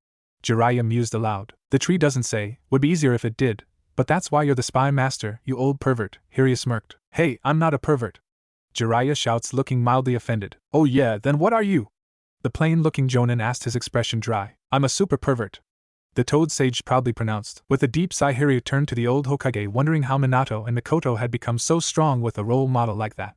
Jiraiya mused aloud. The tree doesn't say. Would be easier if it did. But that's why you're the spy master, you old pervert. Hiryu smirked. Hey, I'm not a pervert. Jiraiya shouts, looking mildly offended. Oh yeah, then what are you? The plain-looking Jonin asked, his expression dry. I'm a super pervert. The Toad Sage proudly pronounced. With a deep sigh, Hiryu turned to the old Hokage, wondering how Minato and Mikoto had become so strong with a role model like that.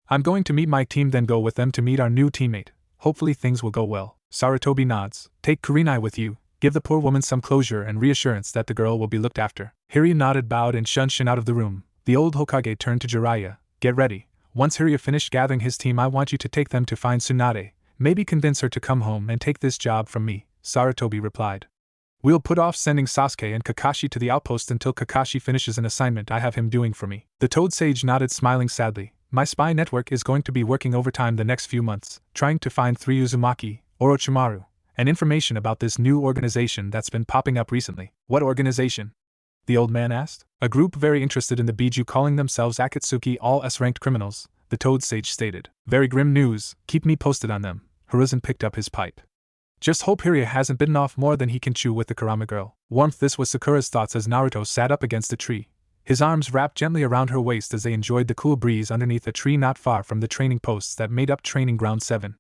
I'm going to meet my team, then go with them to meet our new teammate. Hopefully things will go well. Sarutobi nods. Take Kurenai with you. Give the poor woman some closure and reassurance that the girl will be looked after. Hiryu nodded, bowed, and shunshin out of the room. The old Hokage turned to Jiraiya. Get ready. Once Hiryu finished gathering his team, I want you to take them to find Tsunade. Maybe convince her to come home and take this job from me, Sarutobi replied. We'll put off sending Sasuke and Kakashi to the outpost until Kakashi finishes an assignment I have him doing for me. The Toad Sage nodded, smiling sadly. My spy network is going to be working overtime the next few months, trying to find 3 Uzumaki, Orochimaru, and information about this new organization that's been popping up recently. What organization? The old man asked. A group very interested in the Biju, calling themselves Akatsuki, all S-ranked criminals, the Toad Sage stated. Very grim news, keep me posted on them. Hiruzen picked up his pipe. Just hope Hiryu hasn't bitten off more than he can chew with the Kurama girl. Warmth. This was Sakura's thoughts as Naruto sat up against a tree, his arms wrapped gently around her waist as they enjoyed the cool breeze underneath a tree not far from the training posts that made up Training Ground 7.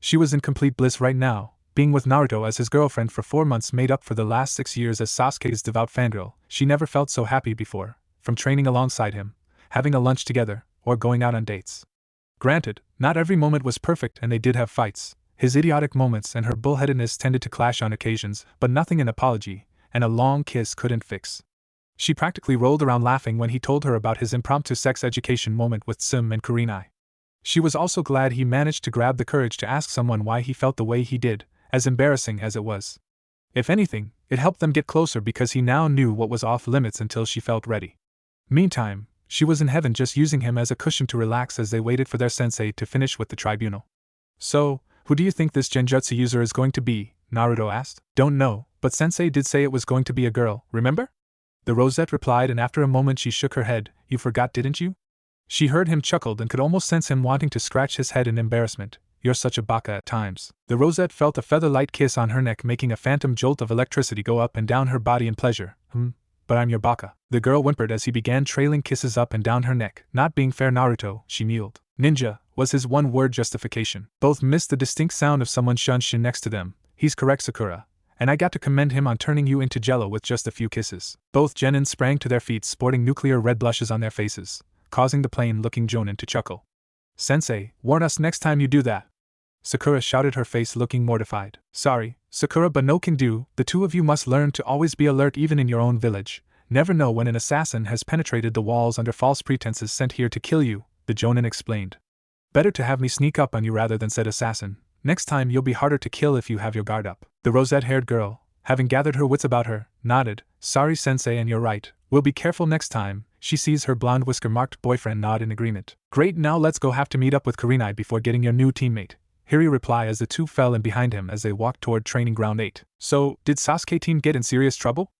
She was in complete bliss right now, being with Naruto as his girlfriend for 4 months made up for the last 6 years as Sasuke's devout fangirl. She never felt so happy before, from training alongside him, having a lunch together, or going out on dates. Granted, not every moment was perfect and they did have fights. His idiotic moments and her bullheadedness tended to clash on occasions, but nothing an apology and a long kiss couldn't fix. She practically rolled around laughing when he told her about his impromptu sex education moment with Sim and Kurenai. She was also glad he managed to grab the courage to ask someone why he felt the way he did, as embarrassing as it was. If anything, it helped them get closer because he now knew what was off limits until she felt ready. Meantime, she was in heaven just using him as a cushion to relax as they waited for their sensei to finish with the tribunal. So, who do you think this genjutsu user is going to be? Naruto asked. Don't know, but sensei did say it was going to be a girl, remember? The rosette replied, and after a moment she shook her head. You forgot, didn't you? She heard him chuckled and could almost sense him wanting to scratch his head in embarrassment. You're such a baka at times. The rosette felt a feather-light kiss on her neck, making a phantom jolt of electricity go up and down her body in pleasure. But I'm your baka. The girl whimpered as he began trailing kisses up and down her neck. Not being fair, Naruto, she mewed. Ninja, was his one-word justification. Both missed the distinct sound of someone shunshin next to them. He's correct, Sakura. And I got to commend him on turning you into jello with just a few kisses. Both genin sprang to their feet, sporting nuclear red blushes on their faces, causing the plain-looking jonin to chuckle. Sensei, warn us next time you do that. Sakura shouted, her face looking mortified. Sorry, Sakura, but no can do. The two of you must learn to always be alert even in your own village. Never know when an assassin has penetrated the walls under false pretenses sent here to kill you, the jonin explained. Better to have me sneak up on you rather than said assassin. Next time you'll be harder to kill if you have your guard up. The rosette-haired girl, having gathered her wits about her, nodded. Sorry, Sensei, and you're right. We'll be careful next time. She sees her blonde whisker-marked boyfriend nod in agreement. Great, now let's go. Have to meet up with Kurenai before getting your new teammate. Hiryu replied as the two fell in behind him as they walked toward Training Ground 8. So, did Sasuke team get in serious trouble?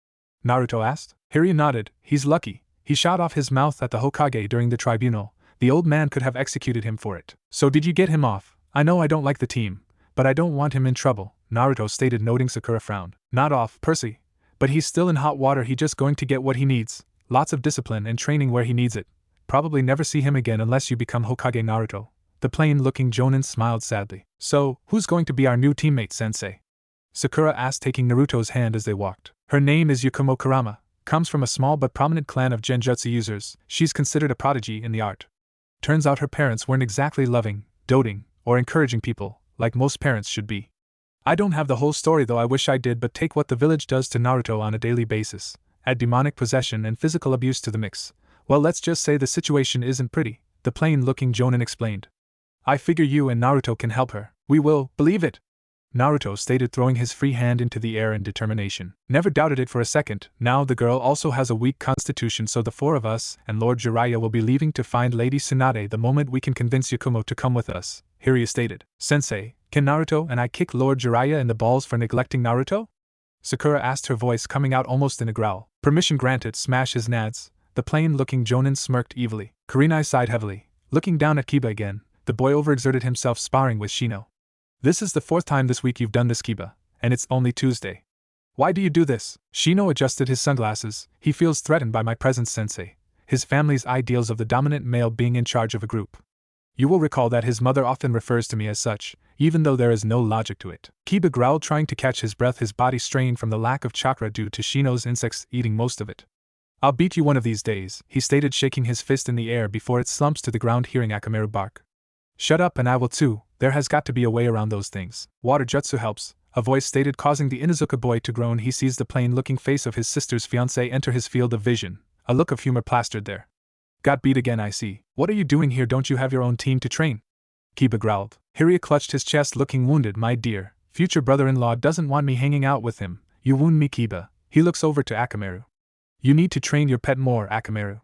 Naruto asked. Hiryu nodded. He's lucky. He shot off his mouth at the Hokage during the tribunal. The old man could have executed him for it. So did you get him off? I know I don't like the team, but I don't want him in trouble, Naruto stated, noting Sakura frowned. Not off, Percy. But he's still in hot water. He's just going to get what he needs. Lots of discipline and training where he needs it. Probably never see him again unless you become Hokage, Naruto. The plain-looking jonin smiled sadly. So, who's going to be our new teammate, Sensei? Sakura asked, taking Naruto's hand as they walked. Her name is Yakumo Kurama, comes from a small but prominent clan of genjutsu users. She's considered a prodigy in the art. Turns out her parents weren't exactly loving, doting, or encouraging people, like most parents should be. I don't have the whole story though, I wish I did, but take what the village does to Naruto on a daily basis. Add demonic possession and physical abuse to the mix. Well, let's just say the situation isn't pretty, the plain-looking jonin explained. I figure you and Naruto can help her. We will, believe it, Naruto stated, throwing his free hand into the air in determination. Never doubted it for a second. Now the girl also has a weak constitution, so the four of us and Lord Jiraiya will be leaving to find Lady Tsunade the moment we can convince Yakumo to come with us, Hiryu stated. Sensei, can Naruto and I kick Lord Jiraiya in the balls for neglecting Naruto? Sakura asked, her voice coming out almost in a growl. Permission granted, smash his nads. The plain-looking jonin smirked evilly. Kurenai sighed heavily. Looking down at Kiba again, the boy overexerted himself sparring with Shino. This is the 4th time this week you've done this, Kiba, and it's only Tuesday. Why do you do this? Shino adjusted his sunglasses. He feels threatened by my presence, Sensei. His family's ideals of the dominant male being in charge of a group. You will recall that his mother often refers to me as such, even though there is no logic to it. Kiba growled, trying to catch his breath, his body strained from the lack of chakra due to Shino's insects eating most of it. I'll beat you one of these days, he stated, shaking his fist in the air before it slumps to the ground, hearing Akamaru bark. Shut up and I will too. There has got to be a way around those things. Water jutsu helps, a voice stated, causing the Inuzuka boy to groan. He sees the plain-looking face of his sister's fiancé enter his field of vision, a look of humor plastered there. Got beat again, I see. What are you doing here? Don't you have your own team to train? Kiba growled. Hiryu clutched his chest, looking wounded. My dear, future brother-in-law doesn't want me hanging out with him. You wound me, Kiba. He looks over to Akamaru. You need to train your pet more, Akamaru.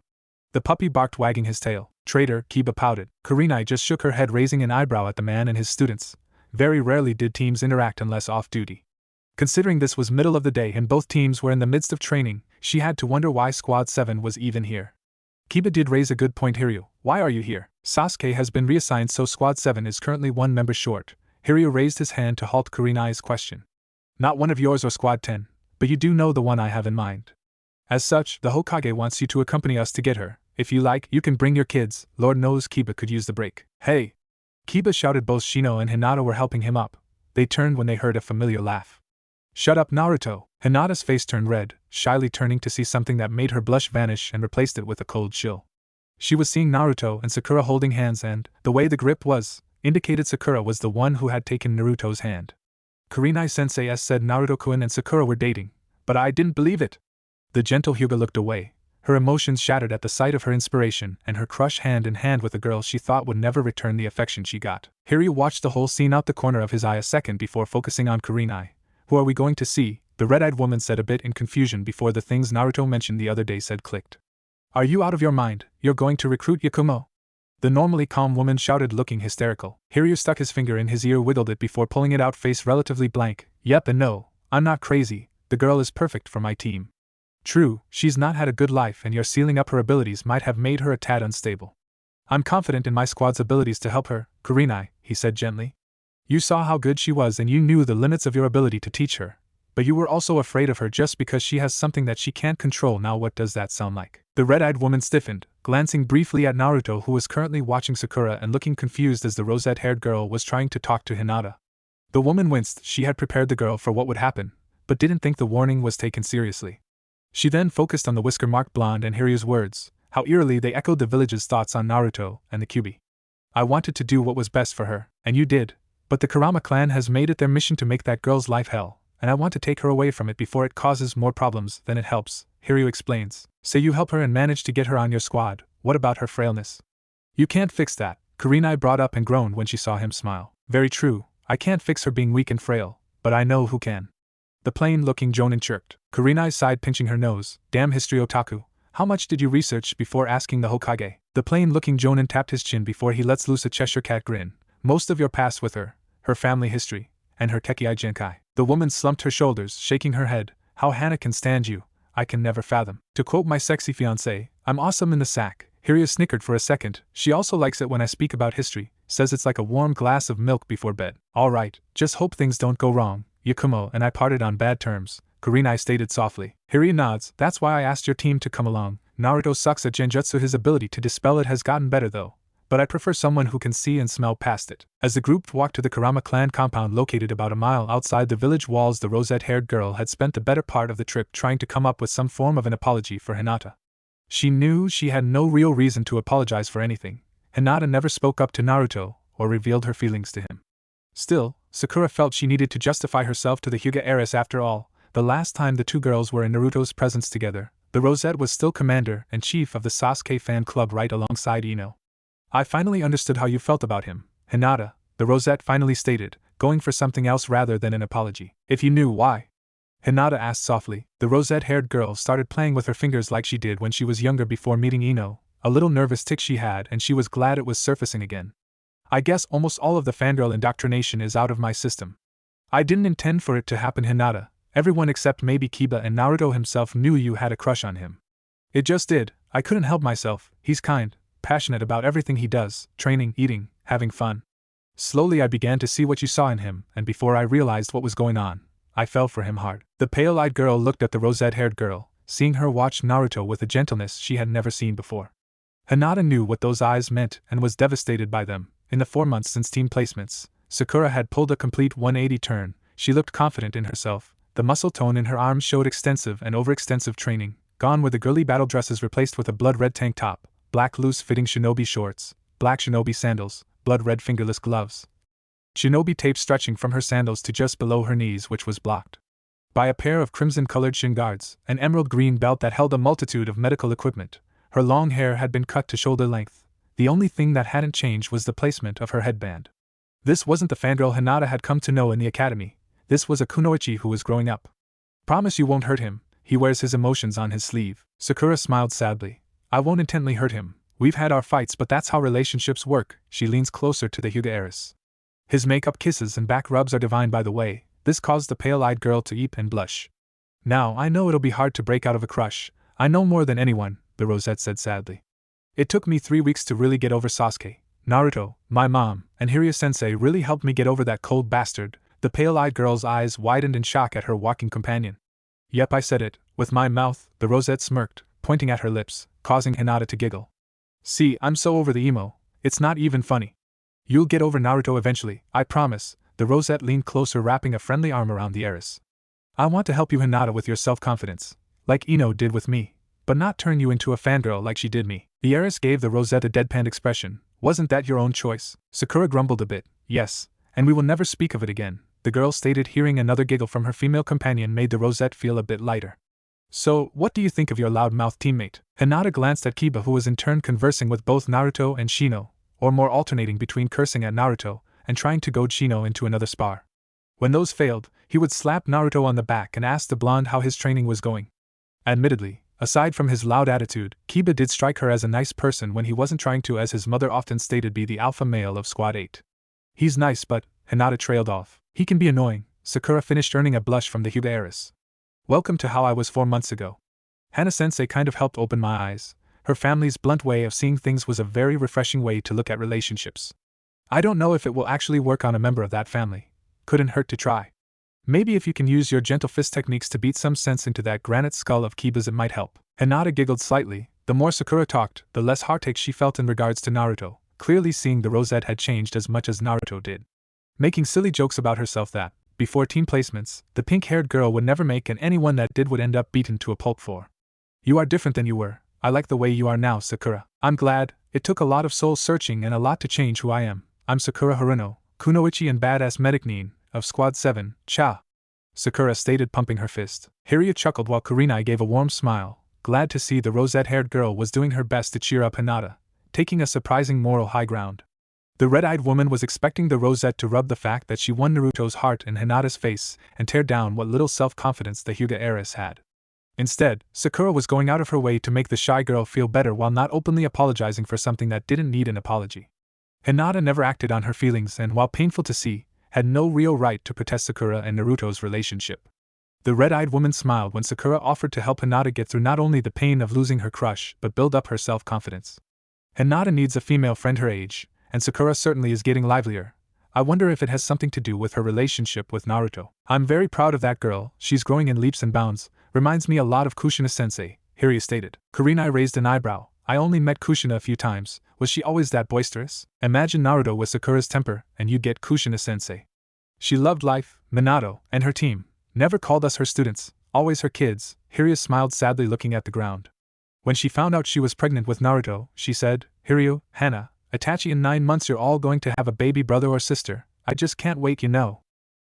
The puppy barked, wagging his tail. Traitor, Kiba pouted. Kurenai just shook her head, raising an eyebrow at the man and his students. Very rarely did teams interact unless off-duty. Considering this was middle of the day and both teams were in the midst of training, she had to wonder why Squad 7 was even here. Kiba did raise a good point. Hiryu, why are you here? Sasuke has been reassigned, so Squad 7 is currently 1 member short. Hiryu raised his hand to halt Kurenai's question. Not one of yours or Squad 10, but you do know the one I have in mind. As such, the Hokage wants you to accompany us to get her. If you like, you can bring your kids. Lord knows Kiba could use the break. Hey! Kiba shouted. Both Shino and Hinata were helping him up. They turned when they heard a familiar laugh. Shut up, Naruto! Hinata's face turned red, shyly turning to see something that made her blush vanish and replaced it with a cold chill. She was seeing Naruto and Sakura holding hands, and, the way the grip was, indicated Sakura was the one who had taken Naruto's hand. Kurenai-sensei said Naruto-kun and Sakura were dating, but I didn't believe it. The gentle Hyuga looked away, Her emotions shattered at the sight of her inspiration and her crush hand in hand with a girl she thought would never return the affection she got. Hiryu watched the whole scene out the corner of his eye a second before focusing on Kurenai. Who are we going to see? The red-eyed woman said, a bit in confusion before the things Naruto mentioned the other day said clicked. Are you out of your mind? You're going to recruit Yakumo? The normally calm woman shouted, looking hysterical. Hiryu stuck his finger in his ear, wiggled it before pulling it out, face relatively blank. Yep and no, I'm not crazy, the girl is perfect for my team. True, she's not had a good life and your sealing up her abilities might have made her a tad unstable. I'm confident in my squad's abilities to help her, Kurenai, he said gently. You saw how good she was and you knew the limits of your ability to teach her. But you were also afraid of her just because she has something that she can't control. Now what does that sound like? The red-eyed woman stiffened, glancing briefly at Naruto, who was currently watching Sakura and looking confused as the rosette-haired girl was trying to talk to Hinata. The woman winced. She had prepared the girl for what would happen, but didn't think the warning was taken seriously. She then focused on the whisker-marked blonde and Hiryu's words, how eerily they echoed the village's thoughts on Naruto and the Kyuubi. I wanted to do what was best for her, and you did, but the Kurama clan has made it their mission to make that girl's life hell. And I want to take her away from it before it causes more problems than it helps, Hiryu explains. Say you help her and manage to get her on your squad, what about her frailness? You can't fix that, Kurenai brought up and groaned when she saw him smile. Very true, I can't fix her being weak and frail, but I know who can. The plain-looking Jonin chirped. Kurenai sighed, pinching her nose. Damn history otaku, how much did you research before asking the Hokage? The plain-looking Jonin tapped his chin before he lets loose a Cheshire cat grin. Most of your past with her family history, and her Tekii Genkai. The woman slumped her shoulders, shaking her head. How Hana can stand you, I can never fathom. To quote my sexy fiancé, I'm awesome in the sack. Hiryu snickered for a second. She also likes it when I speak about history, says it's like a warm glass of milk before bed. Alright, just hope things don't go wrong. Yakumo and I parted on bad terms, Kurenai stated softly. Hiryu nods. That's why I asked your team to come along. Naruto sucks at genjutsu. His ability to dispel it has gotten better though, but I prefer someone who can see and smell past it. As the group walked to the Kurama clan compound located about a mile outside the village walls, the rosette-haired girl had spent the better part of the trip trying to come up with some form of an apology for Hinata. She knew she had no real reason to apologize for anything. Hinata never spoke up to Naruto or revealed her feelings to him. Still, Sakura felt she needed to justify herself to the Hyuga heiress. After all, the last time the two girls were in Naruto's presence together, the Rosette was still commander and chief of the Sasuke fan club right alongside Ino. I finally understood how you felt about him, Hinata, the Rosette finally stated, going for something else rather than an apology. If you knew why? Hinata asked softly. The rosette-haired girl started playing with her fingers like she did when she was younger before meeting Ino, a little nervous tic she had, and she was glad it was surfacing again. I guess almost all of the fangirl indoctrination is out of my system. I didn't intend for it to happen, Hinata. Everyone except maybe Kiba and Naruto himself knew you had a crush on him. It just did. I couldn't help myself. He's kind, passionate about everything he does, training, eating, having fun. Slowly I began to see what you saw in him, and before I realized what was going on, I fell for him hard. The pale-eyed girl looked at the rosette-haired girl, seeing her watch Naruto with a gentleness she had never seen before. Hinata knew what those eyes meant and was devastated by them. In the 4 months since team placements, Sakura had pulled a complete 180 turn. She looked confident in herself. The muscle tone in her arms showed extensive and overextensive training. Gone were the girly battle dresses replaced with a blood-red tank top, black loose-fitting shinobi shorts, black shinobi sandals, blood-red fingerless gloves. Shinobi tape stretching from her sandals to just below her knees, which was blocked by a pair of crimson-colored shin guards, an emerald-green belt that held a multitude of medical equipment. Her long hair had been cut to shoulder length. The only thing that hadn't changed was the placement of her headband. This wasn't the fangirl Hinata had come to know in the academy. This was a kunoichi who was growing up. Promise you won't hurt him. He wears his emotions on his sleeve. Sakura smiled sadly. I won't intently hurt him. We've had our fights, but that's how relationships work. She leans closer to the Hyuga heiress. His makeup, kisses, and back rubs are divine, by the way. This caused the pale-eyed girl to eep and blush. Now, I know it'll be hard to break out of a crush. I know more than anyone, the Rosette said sadly. It took me 3 weeks to really get over Sasuke. Naruto, my mom, and Hiryu Sensei really helped me get over that cold bastard. The pale-eyed girl's eyes widened in shock at her walking companion. Yep, I said it, with my mouth, the Rosette smirked, pointing at her lips, causing Hinata to giggle. See, I'm so over the emo, it's not even funny. You'll get over Naruto eventually, I promise. The Rosette leaned closer, wrapping a friendly arm around the heiress. I want to help you, Hinata, with your self-confidence, like Ino did with me, but not turn you into a fangirl like she did me. The heiress gave the Rosette a deadpan expression. Wasn't that your own choice? Sakura grumbled a bit. Yes, and we will never speak of it again, the girl stated. Hearing another giggle from her female companion made the Rosette feel a bit lighter. So, what do you think of your loudmouth teammate? Hinata glanced at Kiba, who was in turn conversing with both Naruto and Shino, or more alternating between cursing at Naruto and trying to goad Shino into another spar. When those failed, he would slap Naruto on the back and ask the blonde how his training was going. Admittedly, aside from his loud attitude, Kiba did strike her as a nice person when he wasn't trying to, as his mother often stated, be the alpha male of Squad 8. He's nice, but, Hinata trailed off, he can be annoying. Sakura finished, earning a blush from the Hyuga heiress. Welcome to how I was 4 months ago. Hana-sensei kind of helped open my eyes. Her family's blunt way of seeing things was a very refreshing way to look at relationships. I don't know if it will actually work on a member of that family. Couldn't hurt to try. Maybe if you can use your gentle fist techniques to beat some sense into that granite skull of Kiba's, it might help. Hinata giggled slightly. The more Sakura talked, the less heartache she felt in regards to Naruto, clearly seeing the rosette had changed as much as Naruto did. Making silly jokes about herself that, before team placements, the pink-haired girl would never make, and anyone that did would end up beaten to a pulp for. You are different than you were. I like the way you are now, Sakura. I'm glad. It took a lot of soul-searching and a lot to change who I am. I'm Sakura Haruno, Kunoichi and badass medic Nin, of Squad 7, Cha. Sakura stated, pumping her fist. Hiryu chuckled while Kurenai gave a warm smile, glad to see the rosette-haired girl was doing her best to cheer up Hinata, taking a surprising moral high ground. The red-eyed woman was expecting the rosette to rub the fact that she won Naruto's heart in Hinata's face and tear down what little self-confidence the Hyuga heiress had. Instead, Sakura was going out of her way to make the shy girl feel better while not openly apologizing for something that didn't need an apology. Hinata never acted on her feelings and, while painful to see, had no real right to protest Sakura and Naruto's relationship. The red-eyed woman smiled when Sakura offered to help Hinata get through not only the pain of losing her crush but build up her self-confidence. Hinata needs a female friend her age, and Sakura certainly is getting livelier. I wonder if it has something to do with her relationship with Naruto. I'm very proud of that girl, she's growing in leaps and bounds, reminds me a lot of Kushina-sensei, Hiryu stated. Kurenai raised an eyebrow. I only met Kushina a few times, was she always that boisterous? Imagine Naruto with Sakura's temper, and you'd get Kushina-sensei. She loved life, Minato, and her team, never called us her students, always her kids. Hiryu smiled sadly, looking at the ground. When she found out she was pregnant with Naruto, she said, Hiryu, Hana, Itachi, in 9 months you're all going to have a baby brother or sister. I just can't wait, you know.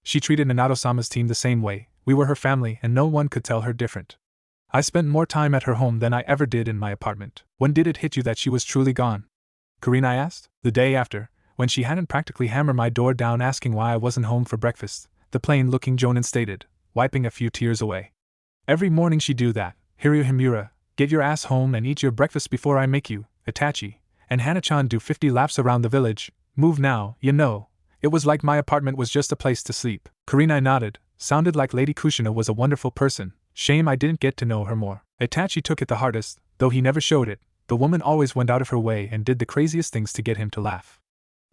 She treated Minato-sama's team the same way. We were her family and no one could tell her different. I spent more time at her home than I ever did in my apartment. When did it hit you that she was truly gone? Kurenai asked. The day after, when she hadn't practically hammered my door down asking why I wasn't home for breakfast, the plain-looking Jonin stated, wiping a few tears away. Every morning she'd do that. Hiryu Himura, get your ass home and eat your breakfast before I make you, Itachi. And Hana-chan do 50 laps around the village. Move now, you know. It was like my apartment was just a place to sleep. Kurenai nodded. Sounded like Lady Kushina was a wonderful person. Shame I didn't get to know her more. Itachi took it the hardest, though he never showed it. The woman always went out of her way and did the craziest things to get him to laugh.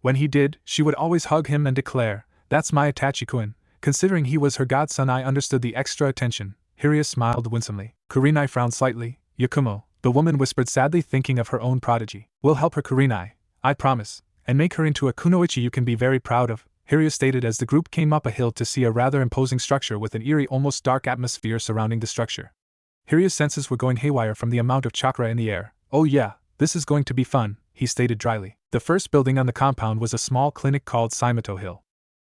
When he did, she would always hug him and declare, that's my Itachi-kun. Considering he was her godson, I understood the extra attention. Hiryu smiled winsomely. Kurenai frowned slightly. Yakumo, the woman whispered sadly, thinking of her own prodigy. We'll help her, Kurenai, I promise, and make her into a kunoichi you can be very proud of, Hiryu stated as the group came up a hill to see a rather imposing structure with an eerie, almost dark atmosphere surrounding the structure. Hiryu's senses were going haywire from the amount of chakra in the air. Oh yeah, this is going to be fun, he stated dryly. The first building on the compound was a small clinic called Saimato Hill.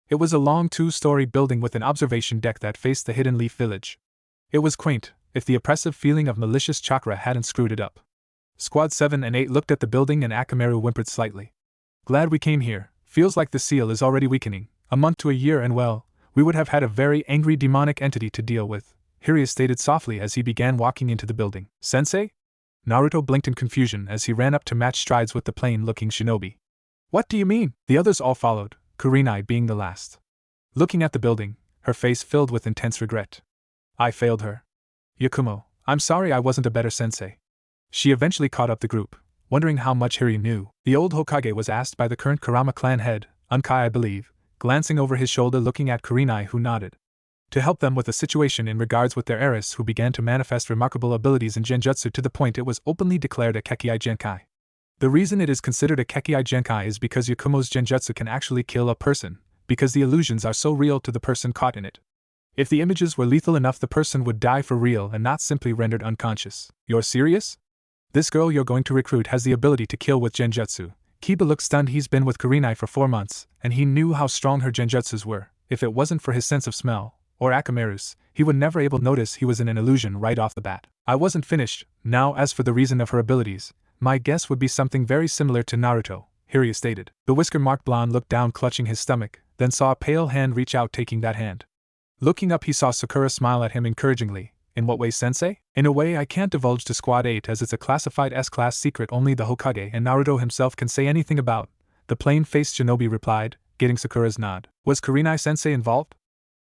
It was a long 2-story building with an observation deck that faced the Hidden Leaf Village. It was quaint, if the oppressive feeling of malicious chakra hadn't screwed it up. Squad 7 and 8 looked at the building and Akamaru whimpered slightly. Glad we came here, feels like the seal is already weakening. A month to a year and well, we would have had a very angry demonic entity to deal with, Hiryu stated softly as he began walking into the building. Sensei? Naruto blinked in confusion as he ran up to match strides with the plain-looking shinobi. What do you mean? The others all followed, Kurenai being the last. Looking at the building, her face filled with intense regret. I failed her. Yakumo, I'm sorry I wasn't a better sensei. She eventually caught up the group, wondering how much Hiryu knew. The old Hokage was asked by the current Kurama clan head, Unkai I believe, glancing over his shoulder looking at Kurenai, who nodded. To help them with the situation in regards with their heiress who began to manifest remarkable abilities in genjutsu to the point it was openly declared a Kekkai Genkai. The reason it is considered a Kekkai Genkai is because Yakumo's genjutsu can actually kill a person, because the illusions are so real to the person caught in it. If the images were lethal enough, the person would die for real and not simply rendered unconscious. You're serious? This girl you're going to recruit has the ability to kill with genjutsu. Kiba looked stunned. He's been with Kurenai for 4 months, and he knew how strong her genjutsus were. If it wasn't for his sense of smell, or Akamaru's, he would never able notice he was in an illusion right off the bat. I wasn't finished. Now, as for the reason of her abilities, my guess would be something very similar to Naruto, Hiryu stated. The whisker-marked blonde looked down clutching his stomach, then saw a pale hand reach out taking that hand. Looking up he saw Sakura smile at him encouragingly. In what way, Sensei? In a way I can't divulge to Squad 8 as it's a classified S-class secret only the Hokage and Naruto himself can say anything about, the plain-faced shinobi replied, getting Sakura's nod. Was Kurenai-sensei involved?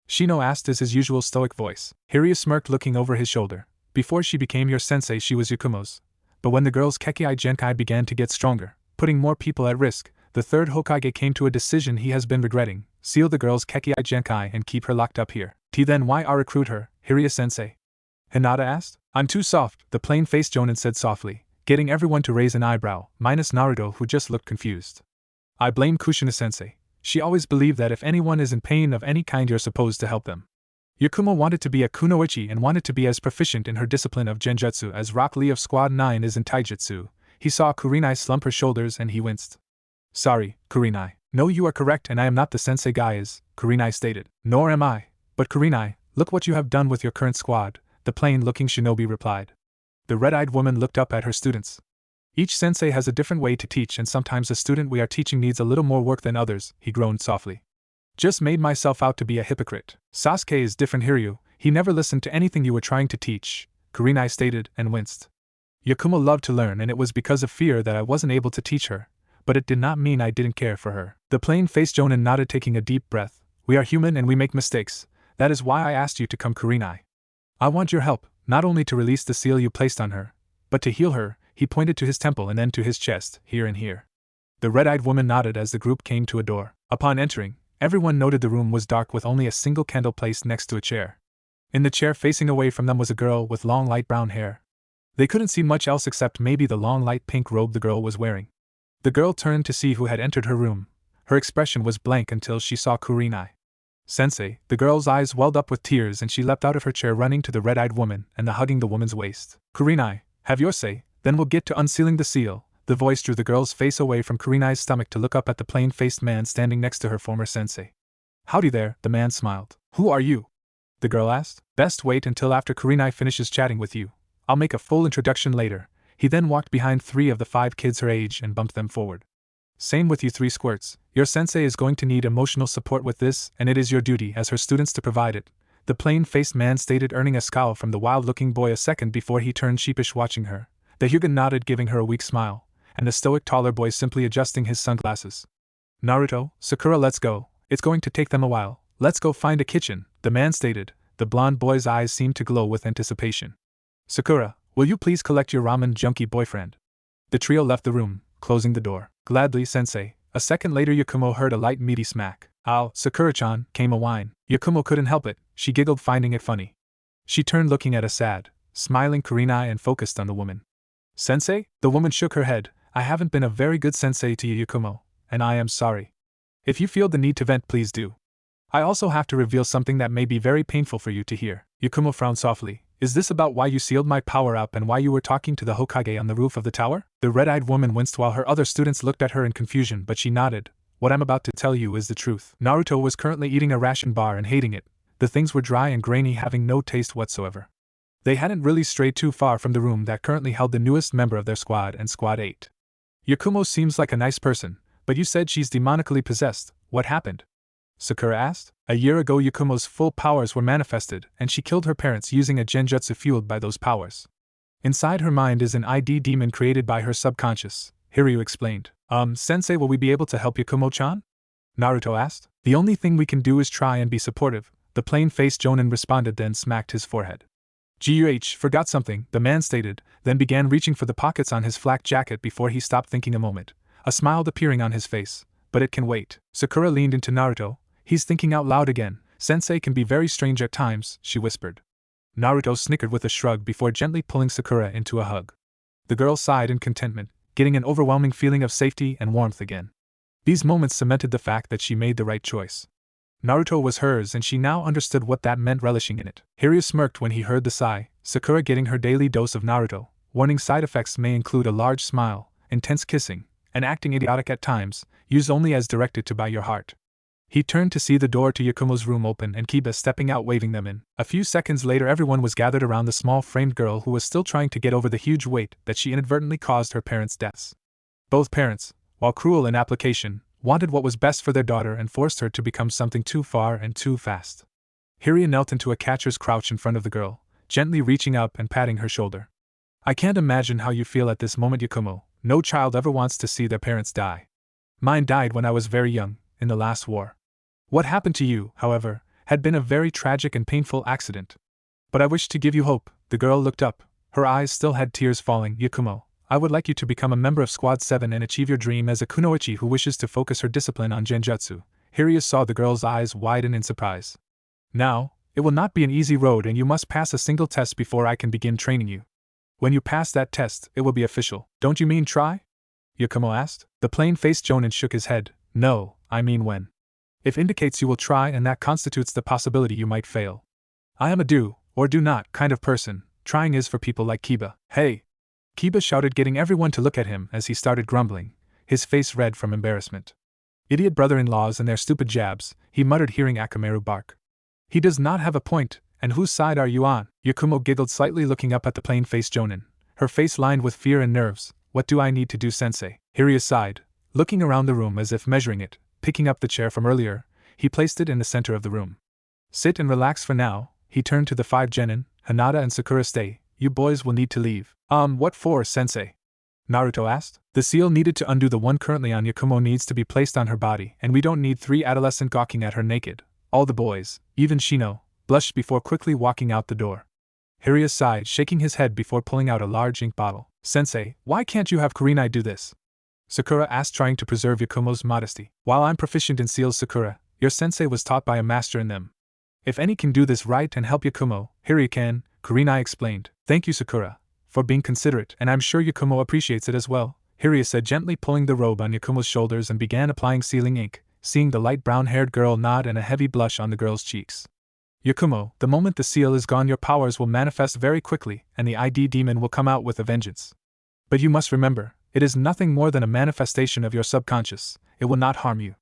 Shino asked in his usual stoic voice. Hiryu smirked looking over his shoulder. Before she became your sensei she was Yakumo's. But when the girl's Kekkai Genkai began to get stronger, putting more people at risk, the third Hokage came to a decision he has been regretting. Seal the girl's Kekkai Genkai and keep her locked up here. Then why recruit her, Hiryu-sensei? Hinata asked. I'm too soft, the plain-faced Jonin said softly, getting everyone to raise an eyebrow, minus Naruto who just looked confused. I blame Kushina-sensei. She always believed that if anyone is in pain of any kind you're supposed to help them. Yakumo wanted to be a kunoichi and wanted to be as proficient in her discipline of genjutsu as Rock Lee of Squad 9 is in taijutsu. He saw Kurenai slump her shoulders and he winced. Sorry, Kurenai. No, you are correct and I am not the sensei guy Kurenai stated. Nor am I. But Kurenai, look what you have done with your current squad, the plain-looking shinobi replied. The red-eyed woman looked up at her students. Each sensei has a different way to teach and sometimes the student we are teaching needs a little more work than others, he groaned softly. Just made myself out to be a hypocrite. Sasuke is different Hiryu, he never listened to anything you were trying to teach, Kurenai stated and winced. Yakumo loved to learn and it was because of fear that I wasn't able to teach her, but it did not mean I didn't care for her. The plain-faced Jonin nodded taking a deep breath. We are human and we make mistakes, that is why I asked you to come Kurenai. I want your help, not only to release the seal you placed on her, but to heal her, he pointed to his temple and then to his chest, here and here. The red-eyed woman nodded as the group came to a door. Upon entering, everyone noted the room was dark with only a single candle placed next to a chair. In the chair facing away from them was a girl with long light brown hair. They couldn't see much else except maybe the long light pink robe the girl was wearing. The girl turned to see who had entered her room. Her expression was blank until she saw Kurenai. Sensei, the girl's eyes welled up with tears and she leapt out of her chair running to the red-eyed woman and hugging the woman's waist. Kurenai, have your say, then we'll get to unsealing the seal. The voice drew the girl's face away from Kurenai's stomach to look up at the plain-faced man standing next to her former sensei. Howdy there, the man smiled. Who are you? The girl asked. Best wait until after Kurenai finishes chatting with you. I'll make a full introduction later. He then walked behind 3 of the 5 kids her age and bumped them forward. Same with you 3 squirts. Your sensei is going to need emotional support with this and it is your duty as her students to provide it. The plain-faced man stated, earning a scowl from the wild-looking boy a second before he turned sheepish watching her. The Hyuga nodded giving her a weak smile, and the stoic taller boy simply adjusting his sunglasses. Naruto, Sakura, let's go. It's going to take them a while. Let's go find a kitchen, the man stated. The blonde boy's eyes seemed to glow with anticipation. Sakura, will you please collect your ramen junkie boyfriend? The trio left the room, closing the door. Gladly, sensei. A second later Yakumo heard a light meaty smack. Ow, Sakura-chan, came a whine. Yakumo couldn't help it, she giggled finding it funny. She turned looking at a sad, smiling Kurenai and focused on the woman. Sensei? The woman shook her head. I haven't been a very good sensei to you Yakumo, and I am sorry. If you feel the need to vent please do. I also have to reveal something that may be very painful for you to hear. Yakumo frowned softly. Is this about why you sealed my power up and why you were talking to the Hokage on the roof of the tower? The red-eyed woman winced while her other students looked at her in confusion but she nodded. What I'm about to tell you is the truth. Naruto was currently eating a ration bar and hating it. The things were dry and grainy having no taste whatsoever. They hadn't really strayed too far from the room that currently held the newest member of their squad and Squad 8. Yakumo seems like a nice person, but you said she's demonically possessed. What happened? Sakura asked. A year ago Yakumo's full powers were manifested and she killed her parents using a genjutsu fueled by those powers. Inside her mind is an ID demon created by her subconscious, Hiryu explained. Sensei, will we be able to help Yakumo-chan? Naruto asked. The only thing we can do is try and be supportive, the plain-faced Jonin responded then smacked his forehead. Forgot something, the man stated, then began reaching for the pockets on his flak jacket before he stopped thinking a moment, a smile appearing on his face. But it can wait. Sakura leaned into Naruto. He's thinking out loud again. Sensei can be very strange at times, she whispered. Naruto snickered with a shrug before gently pulling Sakura into a hug. The girl sighed in contentment, getting an overwhelming feeling of safety and warmth again. These moments cemented the fact that she made the right choice. Naruto was hers and she now understood what that meant, relishing in it. Hiryu smirked when he heard the sigh, Sakura getting her daily dose of Naruto. Warning side effects may include a large smile, intense kissing, and acting idiotic at times, used only as directed to by your heart. He turned to see the door to Yakumo's room open and Kiba stepping out waving them in. A few seconds later everyone was gathered around the small framed girl who was still trying to get over the huge weight that she inadvertently caused her parents' deaths. Both parents, while cruel in application, wanted what was best for their daughter and forced her to become something too far and too fast. Hiryu knelt into a catcher's crouch in front of the girl, gently reaching up and patting her shoulder. I can't imagine how you feel at this moment, Yakumo. No child ever wants to see their parents die. Mine died when I was very young, in the last war. What happened to you, however, had been a very tragic and painful accident. But I wish to give you hope. The girl looked up. Her eyes still had tears falling. Yakumo, I would like you to become a member of Squad 7 and achieve your dream as a kunoichi who wishes to focus her discipline on genjutsu. Hiryu saw the girl's eyes widen in surprise. Now, it will not be an easy road and you must pass a single test before I can begin training you. When you pass that test, it will be official. Don't you mean try? Yakumo asked. The plain-faced jonin shook his head. No, I mean when. If indicates you will try and that constitutes the possibility you might fail. I am a do, or do not, kind of person. Trying is for people like Kiba. Hey! Kiba shouted, getting everyone to look at him as he started grumbling, his face red from embarrassment. Idiot brother-in-laws and their stupid jabs, he muttered hearing Akameru bark. He does not have a point, and whose side are you on? Yakumo giggled slightly looking up at the plain-faced jonin, her face lined with fear and nerves. What do I need to do, sensei? Hiryu sighed, looking around the room as if measuring it. Picking up the chair from earlier, he placed it in the center of the room. Sit and relax for now. He turned to the 5 genin, Hinata and Sakura. Stay, you boys will need to leave. What for, sensei? Naruto asked. The seal needed to undo the one currently on Yakumo needs to be placed on her body, and we don't need 3 adolescents gawking at her naked. All the boys, even Shino, blushed before quickly walking out the door. Hiryu sighed, shaking his head before pulling out a large ink bottle. Sensei, why can't you have Kurenai do this? Sakura asked, trying to preserve Yakumo's modesty. While I'm proficient in seals, Sakura, your sensei was taught by a master in them. If any can do this right and help Yakumo, Hiryu can, Kurenai explained. Thank you, Sakura, for being considerate, and I'm sure Yakumo appreciates it as well, Hiryu said, gently pulling the robe on Yakumo's shoulders and began applying sealing ink, seeing the light brown-haired girl nod and a heavy blush on the girl's cheeks. Yakumo, the moment the seal is gone your powers will manifest very quickly and the ID demon will come out with a vengeance. But you must remember, it is nothing more than a manifestation of your subconscious. It will not harm you.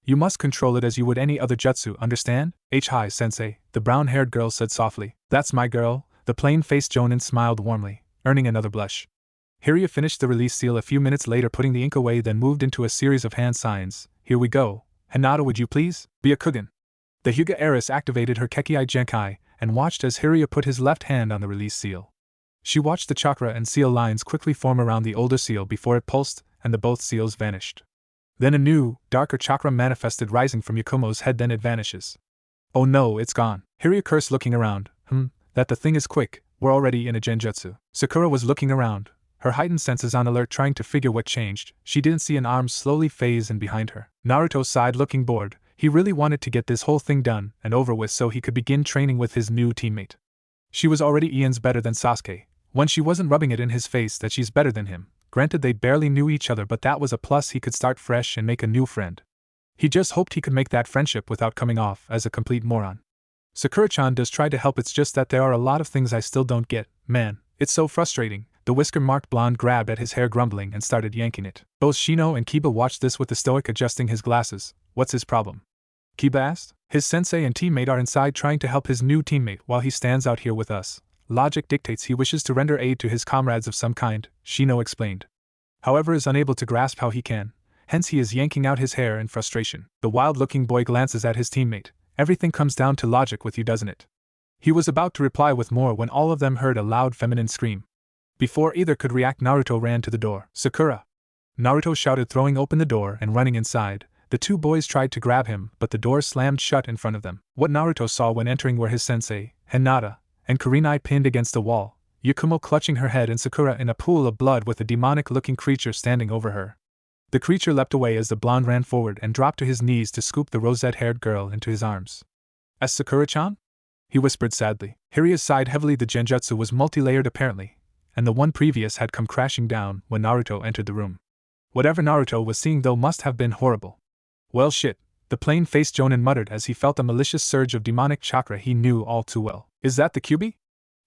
You must control it as you would any other jutsu, understand? Hi, sensei, the brown-haired girl said softly. That's my girl, the plain-faced jonin smiled warmly, earning another blush. Hiryu finished the release seal a few minutes later, putting the ink away, then moved into a series of hand signs. Here we go. Hinata, would you please be a Kugen? The Hyuga heiress activated her Kekkai Genkai and watched as Hiryu put his left hand on the release seal. She watched the chakra and seal lines quickly form around the older seal before it pulsed, and the both seals vanished. Then a new, darker chakra manifested rising from Yakumo's head, then it vanishes. Oh no, it's gone. Hiryu cursed, looking around. That the thing is quick, we're already in a genjutsu. Sakura was looking around, her heightened senses on alert, trying to figure what changed. She didn't see an arm slowly phase in behind her. Naruto sighed, looking bored. He really wanted to get this whole thing done and over with so he could begin training with his new teammate. She was already eons better than Sasuke, when she wasn't rubbing it in his face that she's better than him. Granted, they barely knew each other, but that was a plus. He could start fresh and make a new friend. He just hoped he could make that friendship without coming off as a complete moron. Sakura-chan does try to help, it's just that there are a lot of things I still don't get. Man, it's so frustrating. The whisker-marked blonde grabbed at his hair, grumbling, and started yanking it. Both Shino and Kiba watched this with the stoic, adjusting his glasses. What's his problem? Kiba asked. His sensei and teammate are inside trying to help his new teammate while he stands out here with us. Logic dictates he wishes to render aid to his comrades of some kind, Shino explained. However, is unable to grasp how he can, hence he is yanking out his hair in frustration. The wild-looking boy glances at his teammate. Everything comes down to logic with you, doesn't it? He was about to reply with more when all of them heard a loud feminine scream. Before either could react, Naruto ran to the door. Sakura! Naruto shouted, throwing open the door and running inside. The two boys tried to grab him, but the door slammed shut in front of them. What Naruto saw when entering were his sensei, Hinata, and Kurenai pinned against the wall, Yakumo clutching her head, and Sakura in a pool of blood with a demonic-looking creature standing over her. The creature leapt away as the blonde ran forward and dropped to his knees to scoop the rosette-haired girl into his arms. As Sakura-chan? He whispered sadly. Hiryu sighed heavily. The genjutsu was multi-layered apparently, and the one previous had come crashing down when Naruto entered the room. Whatever Naruto was seeing though must have been horrible. Well shit, the plain-faced jonin muttered as he felt a malicious surge of demonic chakra he knew all too well. Is that the QB?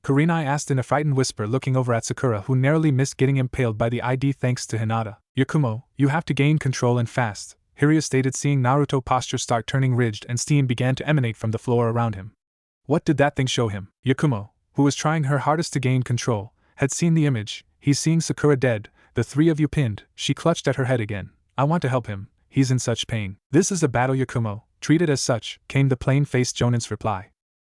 Kurenai asked in a frightened whisper, looking over at Sakura, who narrowly missed getting impaled by the ID thanks to Hinata. Yakumo, you have to gain control and fast. Hiryu stated, seeing Naruto's posture start turning rigid and steam began to emanate from the floor around him. What did that thing show him? Yakumo, who was trying her hardest to gain control, had seen the image. He's seeing Sakura dead, the three of you pinned. She clutched at her head again. I want to help him, he's in such pain. This is a battle, Yakumo, treat it as such, came the plain-faced Jonin's reply.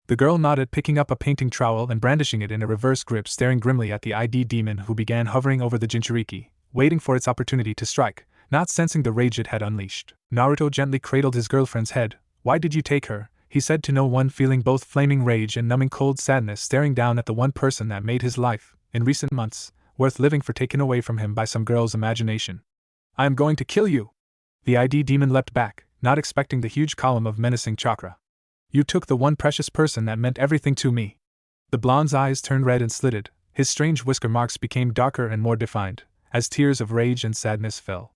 The girl nodded, picking up a painting trowel and brandishing it in a reverse grip, staring grimly at the ID demon who began hovering over the Jinchuriki, waiting for its opportunity to strike, not sensing the rage it had unleashed. Naruto gently cradled his girlfriend's head. Why did you take her? He said to no one, feeling both flaming rage and numbing cold sadness, staring down at the one person that made his life, in recent months, worth living for, taken away from him by some girl's imagination. I am going to kill you! The ID demon leapt back, not expecting the huge column of menacing chakra. You took the one precious person that meant everything to me. The blonde's eyes turned red and slitted, his strange whisker marks became darker and more defined, as tears of rage and sadness fell.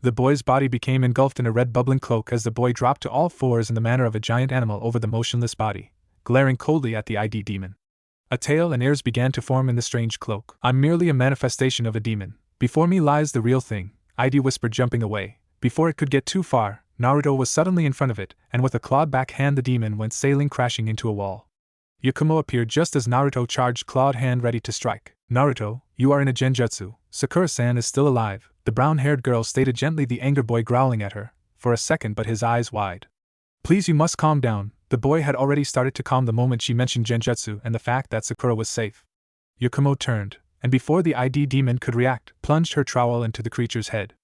The boy's body became engulfed in a red bubbling cloak as the boy dropped to all fours in the manner of a giant animal over the motionless body, glaring coldly at the ID demon. A tail and ears began to form in the strange cloak. I'm merely a manifestation of a demon. Before me lies the real thing, ID whispered, jumping away. Before it could get too far, Naruto was suddenly in front of it, and with a clawed back hand the demon went sailing crashing into a wall. Yakumo appeared just as Naruto charged, clawed hand ready to strike. Naruto, you are in a genjutsu. Sakura-san is still alive, the brown-haired girl stated gently, the anger boy growling at her, for a second but his eyes wide. Please, you must calm down. The boy had already started to calm the moment she mentioned genjutsu and the fact that Sakura was safe. Yakumo turned, and before the ID demon could react, plunged her trowel into the creature's head.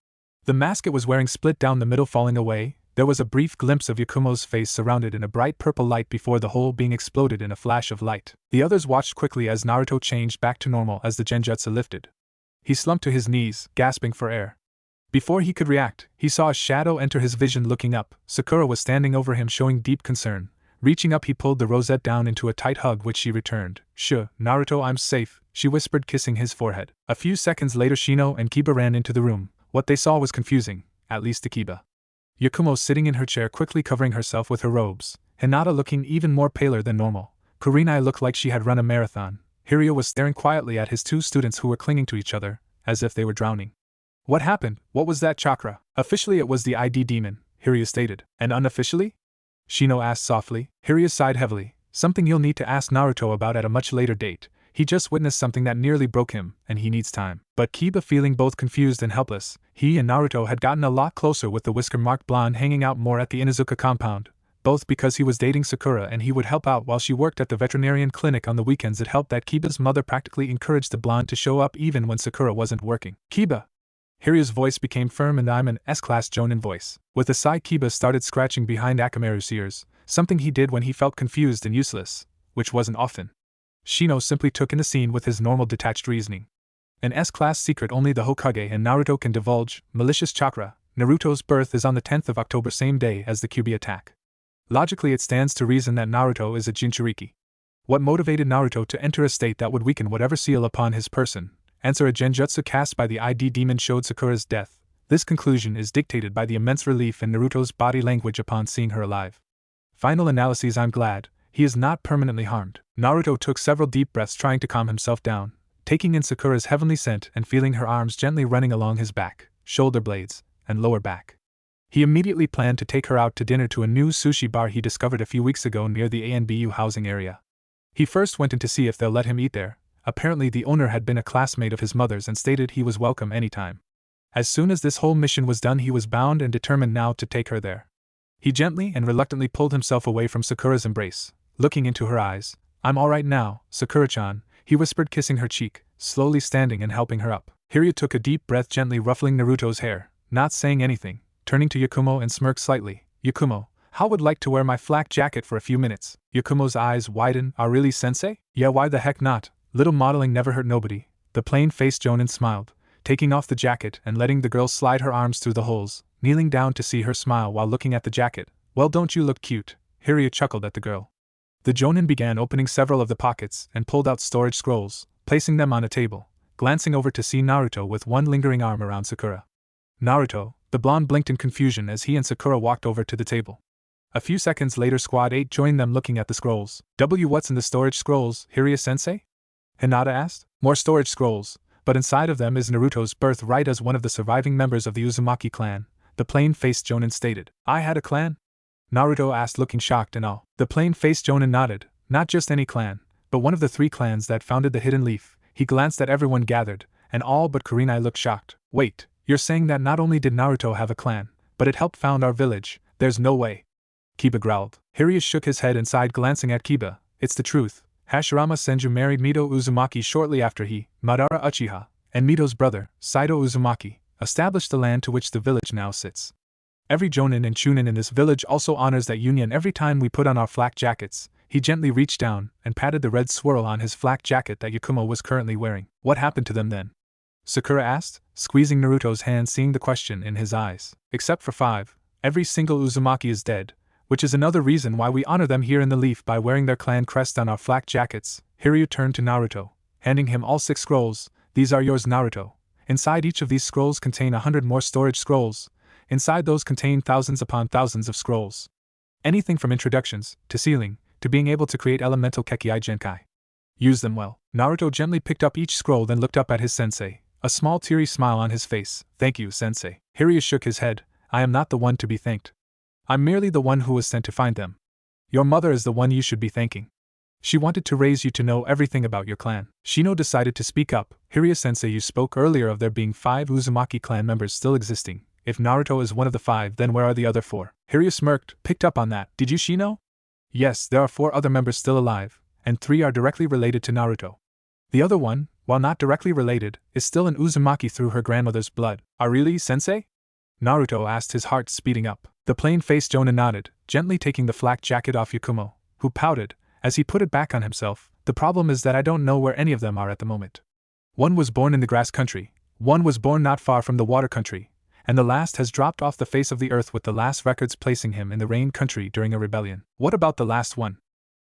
The mask it was wearing split down the middle, falling away. There was a brief glimpse of Yakumo's face surrounded in a bright purple light before the whole being exploded in a flash of light. The others watched quickly as Naruto changed back to normal as the genjutsu lifted. He slumped to his knees, gasping for air. Before he could react, he saw a shadow enter his vision. Looking up, Sakura was standing over him, showing deep concern. Reaching up, he pulled the rosette down into a tight hug, which she returned. Sure, Naruto, I'm safe, she whispered, kissing his forehead. A few seconds later, Shino and Kiba ran into the room. What they saw was confusing, at least to Kiba. Yakumo sitting in her chair, quickly covering herself with her robes. Hinata looking even more paler than normal. Kurenai looked like she had run a marathon. Hiryu was staring quietly at his two students who were clinging to each other, as if they were drowning. What happened? What was that chakra? Officially it was the ID demon, Hiryu stated. And unofficially? Shino asked softly. Hiryu sighed heavily. Something you'll need to ask Naruto about at a much later date. He just witnessed something that nearly broke him, and he needs time. But Kiba, feeling both confused and helpless, he and Naruto had gotten a lot closer, with the whisker-marked blonde hanging out more at the Inuzuka compound. Both because he was dating Sakura and he would help out while she worked at the veterinarian clinic on the weekends. It helped that Kiba's mother practically encouraged the blonde to show up even when Sakura wasn't working. Kiba! Hiryu's voice became firm, and I'm an S-class Jonin voice. With a sigh, Kiba started scratching behind Akamaru's ears, something he did when he felt confused and useless, which wasn't often. Shino simply took in the scene with his normal detached reasoning. An S-class secret only the Hokage and Naruto can divulge, malicious chakra. Naruto's birth is on the 10th of October, same day as the Kyuubi attack. Logically, it stands to reason that Naruto is a Jinchuriki. What motivated Naruto to enter a state that would weaken whatever seal upon his person? Answer: a genjutsu cast by the ID demon showed Sakura's death. This conclusion is dictated by the immense relief in Naruto's body language upon seeing her alive. Final analyses: I'm glad he is not permanently harmed. Naruto took several deep breaths, trying to calm himself down, taking in Sakura's heavenly scent and feeling her arms gently running along his back, shoulder blades, and lower back. He immediately planned to take her out to dinner to a new sushi bar he discovered a few weeks ago near the ANBU housing area. He first went in to see if they'll let him eat there. Apparently the owner had been a classmate of his mother's and stated he was welcome anytime. As soon as this whole mission was done, he was bound and determined now to take her there. He gently and reluctantly pulled himself away from Sakura's embrace, looking into her eyes. I'm alright now, Sakura-chan, he whispered, kissing her cheek, slowly standing and helping her up. Hiryu took a deep breath, gently ruffling Naruto's hair, not saying anything, turning to Yakumo and smirked slightly. Yakumo, how would like to wear my flak jacket for a few minutes? Yakumo's eyes widened. Ah, really, Sensei? Yeah, why the heck not? Little modeling never hurt nobody. The plain-faced Jonin smiled, taking off the jacket and letting the girl slide her arms through the holes, kneeling down to see her smile while looking at the jacket. Well, don't you look cute? Hiryu chuckled at the girl. The Jonin began opening several of the pockets and pulled out storage scrolls, placing them on a table, glancing over to see Naruto with one lingering arm around Sakura. Naruto, the blonde, blinked in confusion as he and Sakura walked over to the table. A few seconds later, Squad 8 joined them, looking at the scrolls. What's in the storage scrolls, Hiryu-sensei? Hinata asked. More storage scrolls, but inside of them is Naruto's birthright as one of the surviving members of the Uzumaki clan. the plain-faced Jonin stated. I had a clan? Naruto asked, looking shocked and all. The plain-faced Jonin nodded. Not just any clan, but one of the 3 clans that founded the Hidden Leaf. He glanced at everyone gathered, and all but Kurenai looked shocked. Wait, you're saying that not only did Naruto have a clan, but it helped found our village? There's no way. Kiba growled. Hiryu shook his head and sighed, glancing at Kiba. It's the truth. Hashirama Senju married Mito Uzumaki shortly after he, Madara Uchiha, and Mito's brother, Saito Uzumaki, established the land to which the village now sits. Every Jonin and Chunin in this village also honors that union. Every time we put on our flak jackets, he gently reached down and patted the red swirl on his flak jacket that Yakumo was currently wearing. What happened to them then? Sakura asked, squeezing Naruto's hand, seeing the question in his eyes. Except for 5, every single Uzumaki is dead, which is another reason why we honor them here in the Leaf by wearing their clan crest on our flak jackets. Hiryu turned to Naruto, handing him all 6 scrolls. These are yours, Naruto. Inside each of these scrolls contain 100 more storage scrolls. Inside those contain thousands upon thousands of scrolls. Anything from introductions, to sealing, to being able to create elemental Kekkai Genkai. Use them well. Naruto gently picked up each scroll, then looked up at his sensei, a small teary smile on his face. Thank you, sensei. Hiryu shook his head. I am not the one to be thanked. I'm merely the one who was sent to find them. Your mother is the one you should be thanking. She wanted to raise you to know everything about your clan. Shino decided to speak up. Hiryu-sensei, you spoke earlier of there being 5 Uzumaki clan members still existing. If Naruto is one of the 5, then where are the other 4? Hiryu smirked, picked up on that. Did you, Shino? Yes, there are 4 other members still alive, and 3 are directly related to Naruto. The other one, while not directly related, is still an Uzumaki through her grandmother's blood. Are really, sensei? Naruto asked, his heart speeding up. The plain-faced Jonin nodded, gently taking the flak jacket off Yakumo, who pouted as he put it back on himself. The problem is that I don't know where any of them are at the moment. One was born in the grass country, one was born not far from the water country, and the last has dropped off the face of the earth, with the last records placing him in the rain country during a rebellion. What about the last one?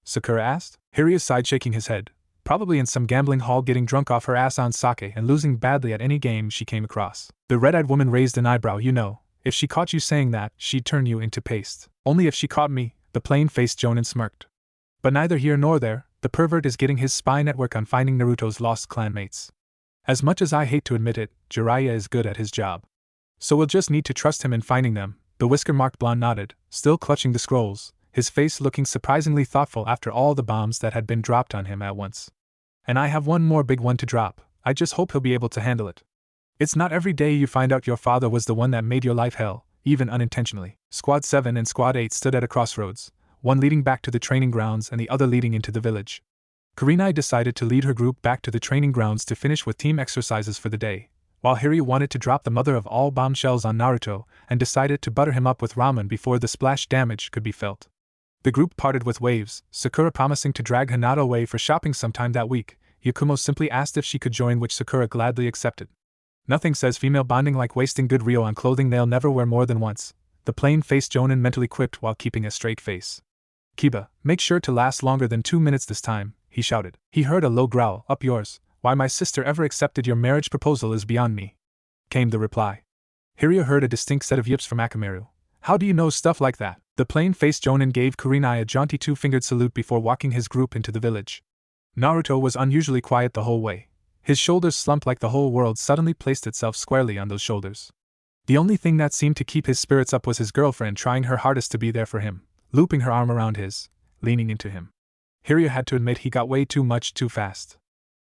Sakura asked. Hiryu sighed, shaking his head. Probably in some gambling hall, getting drunk off her ass on sake and losing badly at any game she came across. The red-eyed woman raised an eyebrow. You know, if she caught you saying that, she'd turn you into paste. Only if she caught me, the plain-faced Jonin smirked. But neither here nor there, the pervert is getting his spy network on finding Naruto's lost clanmates. As much as I hate to admit it, Jiraiya is good at his job. So we'll just need to trust him in finding them. The whisker-marked blonde nodded, still clutching the scrolls, his face looking surprisingly thoughtful after all the bombs that had been dropped on him at once. And I have one more big one to drop. I just hope he'll be able to handle it. It's not every day you find out your father was the one that made your life hell, even unintentionally. Squad 7 and Squad 8 stood at a crossroads, one leading back to the training grounds and the other leading into the village. Kurenai decided to lead her group back to the training grounds to finish with team exercises for the day, while Hiryu wanted to drop the mother of all bombshells on Naruto and decided to butter him up with ramen before the splash damage could be felt. The group parted with waves, Sakura promising to drag Hinata away for shopping sometime that week. Yakumo simply asked if she could join, which Sakura gladly accepted. Nothing says female bonding like wasting good Ryo on clothing they'll never wear more than once, the plain-faced Jonin mentally quipped while keeping a straight face. Kiba, make sure to last longer than 2 minutes this time, he shouted. He heard a low growl. Up yours. Why my sister ever accepted your marriage proposal is beyond me, came the reply. Hiryu heard a distinct set of yips from Akamaru. How do you know stuff like that? The plain-faced Jonin gave Kurenai a jaunty 2-fingered salute before walking his group into the village. Naruto was unusually quiet the whole way. His shoulders slumped like the whole world suddenly placed itself squarely on those shoulders. The only thing that seemed to keep his spirits up was his girlfriend trying her hardest to be there for him, looping her arm around his, leaning into him. Hiryu had to admit he got way too much too fast.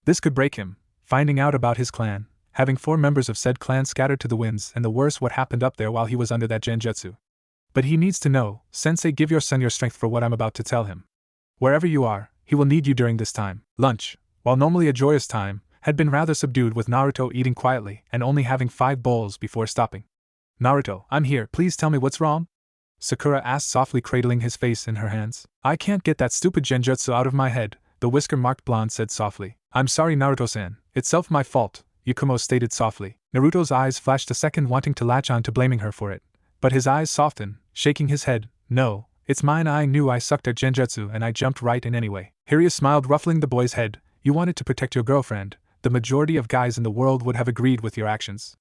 This could break him, finding out about his clan, having 4 members of said clan scattered to the winds, and the worst, what happened up there while he was under that genjutsu. But he needs to know. Sensei, give your son your strength for what I'm about to tell him. Wherever you are, he will need you during this time. Lunch, while normally a joyous time, had been rather subdued, with Naruto eating quietly and only having 5 bowls before stopping. Naruto, I'm here, please tell me what's wrong? Sakura asked softly, cradling his face in her hands. I can't get that stupid genjutsu out of my head, the whisker-marked blonde said softly. I'm sorry, Naruto-san, it's my fault, Yakumo stated softly. Naruto's eyes flashed a second, wanting to latch on to blaming her for it, but his eyes softened, shaking his head. No, it's mine. I knew I sucked at genjutsu and I jumped right in anyway. Hiryu smiled, ruffling the boy's head. You wanted to protect your girlfriend. The majority of guys in the world would have agreed with your actions.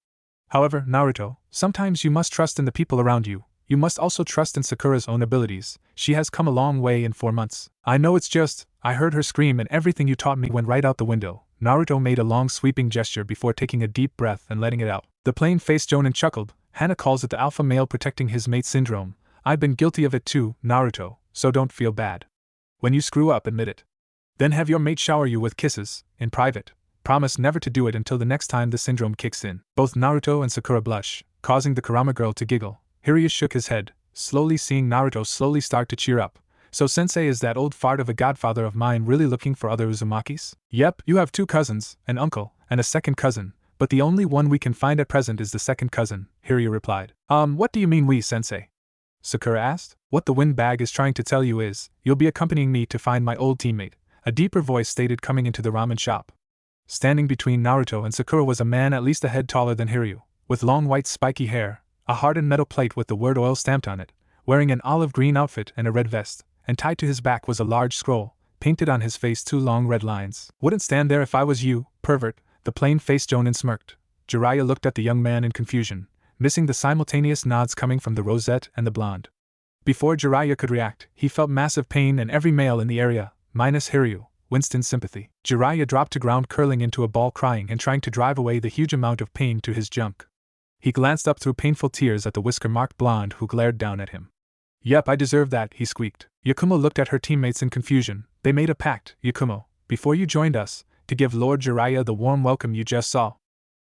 However, Naruto, sometimes you must trust in the people around you. You must also trust in Sakura's own abilities. She has come a long way in 4 months. I know it's just, I heard her scream and everything you taught me went right out the window. Naruto made a long sweeping gesture before taking a deep breath and letting it out. The plain-faced Jonin chuckled, Hana calls it the alpha male protecting his mate syndrome. I've been guilty of it too, Naruto, so don't feel bad. When you screw up, admit it. Then have your mate shower you with kisses, in private. Promise never to do it until the next time the syndrome kicks in. Both Naruto and Sakura blush, causing the Kurama girl to giggle. Jiraiya shook his head, slowly seeing Naruto slowly start to cheer up. So Sensei, is that old fart of a godfather of mine really looking for other Uzumakis? Yep, you have 2 cousins, an uncle, and a second cousin, but the only one we can find at present is the second cousin, Jiraiya replied. What do you mean we, Sensei? Sakura asked. What the windbag is trying to tell you is, you'll be accompanying me to find my old teammate, a deeper voice stated coming into the ramen shop. Standing between Naruto and Sakura was a man at least a head taller than Hiryu, with long white spiky hair, a hardened metal plate with the word oil stamped on it, wearing an olive green outfit and a red vest, and tied to his back was a large scroll, painted on his face 2 long red lines. Wouldn't stand there if I was you, pervert, the plain-faced Jonin smirked. Jiraiya looked at the young man in confusion, missing the simultaneous nods coming from the rosette and the blonde. Before Jiraiya could react, he felt massive pain in every male in the area, minus Hiryu, Winston's sympathy. Jiraiya dropped to ground, curling into a ball, crying and trying to drive away the huge amount of pain to his junk. He glanced up through painful tears at the whisker-marked blonde who glared down at him. Yep, I deserve that, he squeaked. Yakumo looked at her teammates in confusion. They made a pact, Yakumo, before you joined us, to give Lord Jiraiya the warm welcome you just saw.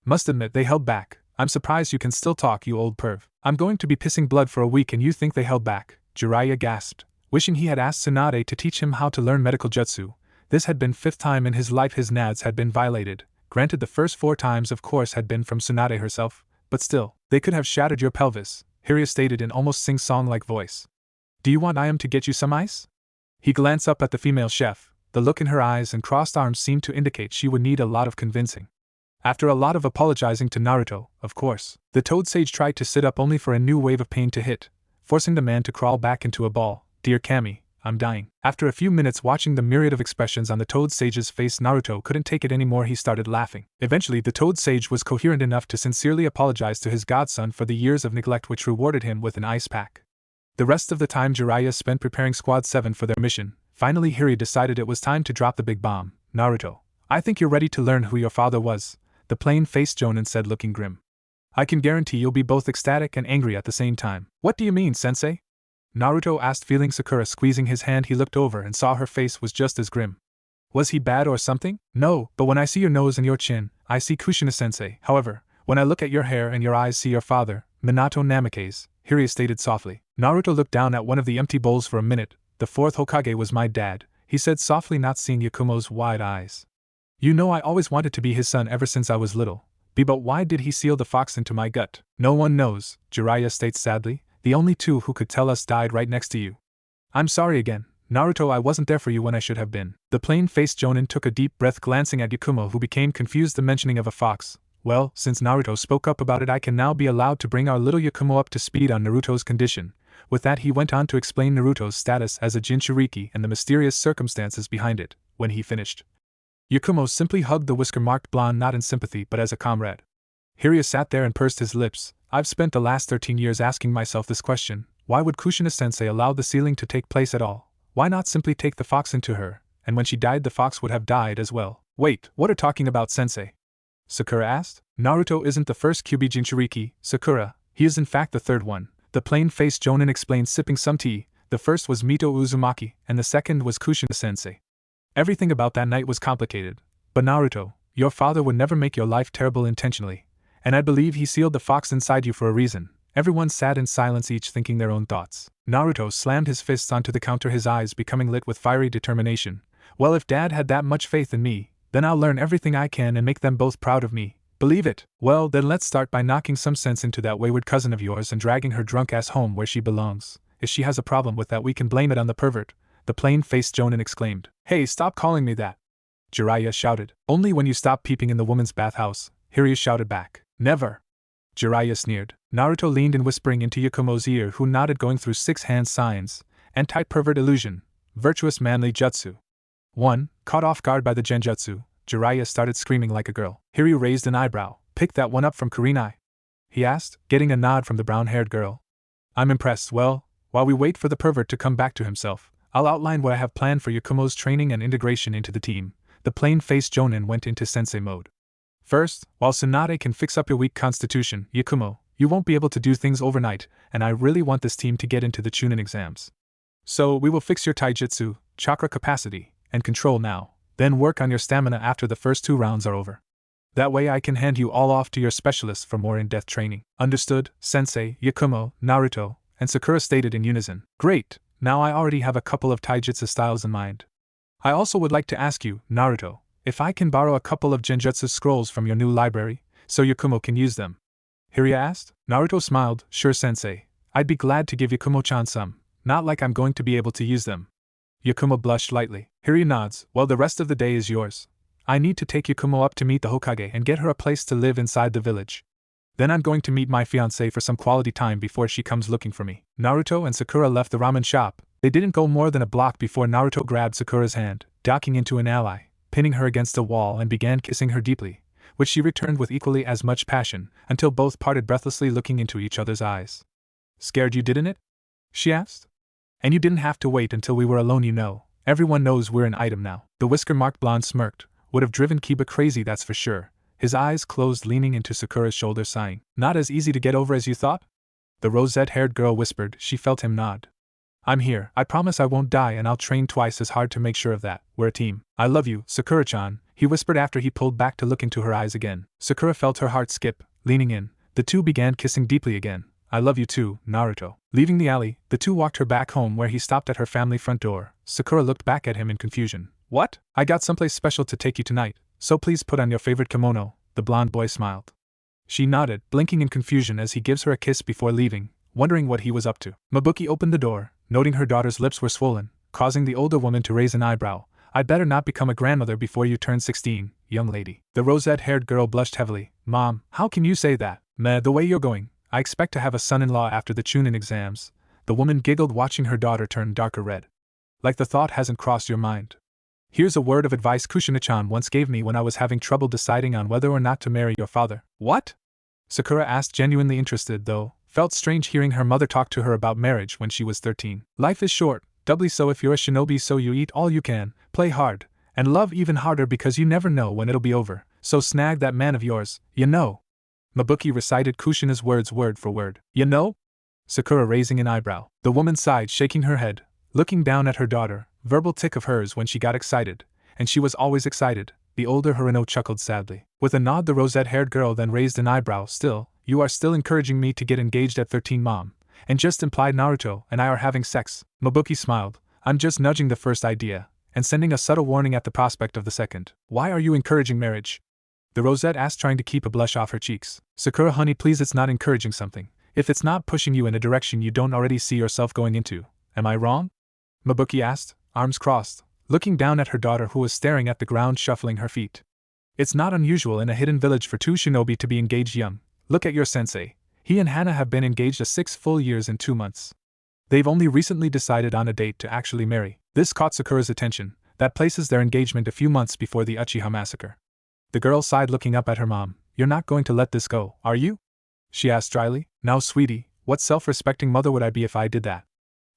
Must admit they held back. I'm surprised you can still talk, you old perv. I'm going to be pissing blood for a week and you think they held back, Jiraiya gasped, wishing he had asked Tsunade to teach him how to learn medical jutsu. This had been 5th time in his life his nads had been violated. Granted, the first 4 times of course had been from Tsunade herself, but still, they could have shattered your pelvis, Hiryu stated in almost sing-song-like voice. Do you want I am to get you some ice? He glanced up at the female chef. The look in her eyes and crossed arms seemed to indicate she would need a lot of convincing. After a lot of apologizing to Naruto, of course, the Toad Sage tried to sit up only for a new wave of pain to hit, forcing the man to crawl back into a ball. Dear Kami, I'm dying. After a few minutes watching the myriad of expressions on the Toad Sage's face, Naruto couldn't take it anymore. He started laughing. Eventually the Toad Sage was coherent enough to sincerely apologize to his godson for the years of neglect, which rewarded him with an ice pack. The rest of the time Jiraiya spent preparing Squad 7 for their mission. Finally Hiryu decided it was time to drop the big bomb. Naruto, I think you're ready to learn who your father was, the plain-faced Jonin said, looking grim. I can guarantee you'll be both ecstatic and angry at the same time. What do you mean, Sensei? Naruto asked, feeling Sakura squeezing his hand. He looked over and saw her face was just as grim. Was he bad or something? No, but when I see your nose and your chin, I see Kushina-sensei. However, when I look at your hair and your eyes see your father, Minato Namikaze, Hiryu stated softly. Naruto looked down at one of the empty bowls for a minute. The 4th Hokage was my dad, he said softly, not seeing Yakumo's wide eyes. You know, I always wanted to be his son ever since I was little. But why did he seal the fox into my gut? No one knows, Jiraiya states sadly. The only 2 who could tell us died right next to you. I'm sorry again, Naruto, I wasn't there for you when I should have been. The plain-faced Jonin took a deep breath, glancing at Yakumo, who became confused the mentioning of a fox. Well, since Naruto spoke up about it, I can now be allowed to bring our little Yakumo up to speed on Naruto's condition. With that he went on to explain Naruto's status as a Jinchuriki and the mysterious circumstances behind it. When he finished, Yakumo simply hugged the whisker-marked blonde, not in sympathy but as a comrade. Hiryu sat there and pursed his lips. I've spent the last 13 years asking myself this question. Why would Kushina-sensei allow the sealing to take place at all? Why not simply take the fox into her, and when she died the fox would have died as well? Wait, what are talking about, Sensei? Sakura asked. Naruto isn't the first Kyuubi Jinchuriki, Sakura, he is in fact the 3rd one. The plain-faced Jonin explained, sipping some tea. The first was Mito Uzumaki, and the second was Kushina-sensei. Everything about that night was complicated. But Naruto, your father would never make your life terrible intentionally. And I believe he sealed the fox inside you for a reason. Everyone sat in silence, each thinking their own thoughts. Naruto slammed his fists onto the counter, his eyes becoming lit with fiery determination. Well, if Dad had that much faith in me, then I'll learn everything I can and make them both proud of me. Believe it? Well, then let's start by knocking some sense into that wayward cousin of yours and dragging her drunk ass home where she belongs. If she has a problem with that, we can blame it on the pervert, the plain-faced Jonin exclaimed. Hey, stop calling me that! Jiraiya shouted. Only when you stop peeping in the woman's bathhouse, Hiryu shouted back. Never! Jiraiya sneered. Naruto leaned in, whispering into Yakumo's ear, who nodded, going through 6-hand signs. Anti-pervert illusion. Virtuous manly jutsu. 1. Caught off guard by the genjutsu, Jiraiya started screaming like a girl. Hiryu raised an eyebrow. Pick that one up from Kurinai? He asked, getting a nod from the brown-haired girl. I'm impressed. Well, while we wait for the pervert to come back to himself, I'll outline what I have planned for Yakumo's training and integration into the team. The plain-faced Jonin went into sensei mode. First, while Tsunade can fix up your weak constitution, Yakumo, You won't be able to do things overnight, and I really want this team to get into the Chunin exams. So we will fix your taijutsu, chakra capacity, and control now, then work on your stamina after the first 2 rounds are over. That way I can hand you all off to your specialists for more in-depth training. Understood, Sensei, Yakumo, Naruto, and Sakura stated in unison. Great, now I already have a couple of taijutsu styles in mind. I also would like to ask you, Naruto, if I can borrow a couple of genjutsu scrolls from your new library, so Yakumo can use them. Hirya asked. Naruto smiled. Sure, Sensei. I'd be glad to give Yakumo-chan some, not like I'm going to be able to use them. Yakumo blushed lightly. Hirya nods. Well, the rest of the day is yours. I need to take Yakumo up to meet the Hokage and get her a place to live inside the village. Then I'm going to meet my fiancée for some quality time before she comes looking for me. Naruto and Sakura left the ramen shop. They didn't go more than a block before Naruto grabbed Sakura's hand, docking into an ally, pinning her against a wall and began kissing her deeply, which she returned with equally as much passion, until both parted breathlessly looking into each other's eyes. Scared you, didn't it? She asked. And you didn't have to wait until we were alone, you know. Everyone knows we're an item now. The whisker-marked blonde smirked. Would have driven Kiba crazy, that's for sure. His eyes closed, leaning into Sakura's shoulder, sighing. Not as easy to get over as you thought? The rosette-haired girl whispered. She felt him nod. I'm here. I promise I won't die, and I'll train twice as hard to make sure of that. We're a team. I love you, Sakura-chan, he whispered after he pulled back to look into her eyes again. Sakura felt her heart skip. Leaning in, the two began kissing deeply again. I love you too, Naruto. Leaving the alley, the two walked her back home, where he stopped at her family front door. Sakura looked back at him in confusion. What? I got someplace special to take you tonight, so please put on your favorite kimono, the blonde boy smiled. She nodded, blinking in confusion as he gives her a kiss before leaving, wondering what he was up to. Mabuki opened the door, noting her daughter's lips were swollen, causing the older woman to raise an eyebrow. I'd better not become a grandmother before you turn 16, young lady. The rosette-haired girl blushed heavily. Mom, how can you say that? Meh, the way you're going, I expect to have a son-in-law after the Chunin exams. The woman giggled, watching her daughter turn darker red. Like the thought hasn't crossed your mind. Here's a word of advice Kushina-chan once gave me when I was having trouble deciding on whether or not to marry your father. What? Sakura asked, genuinely interested, though felt strange hearing her mother talk to her about marriage when she was 13. Life is short, doubly so if you're a shinobi, so you eat all you can, play hard, and love even harder because you never know when it'll be over, so snag that man of yours, you know. Mabuki recited Kushina's words word for word. You know? Sakura raising an eyebrow. The woman sighed, shaking her head, looking down at her daughter, verbal tick of hers when she got excited, and she was always excited. The older Hirano chuckled sadly. With a nod, the rosette-haired girl then raised an eyebrow. Still, you are still encouraging me to get engaged at 13, Mom, and just implied Naruto and I are having sex. Mabuki smiled. I'm just nudging the first idea, and sending a subtle warning at the prospect of the second. Why are you encouraging marriage? The rosette asked, trying to keep a blush off her cheeks. Sakura, honey, please, it's not encouraging something if it's not pushing you in a direction you don't already see yourself going into. Am I wrong? Mabuki asked, arms crossed, looking down at her daughter who was staring at the ground, shuffling her feet. It's not unusual in a hidden village for two shinobi to be engaged young. Look at your sensei. He and Hana have been engaged 6 full years and 2 months. They've only recently decided on a date to actually marry. This caught Sakura's attention. That places their engagement a few months before the Uchiha massacre. The girl sighed, looking up at her mom. You're not going to let this go, are you? She asked dryly. Now, sweetie, what self-respecting mother would I be if I did that?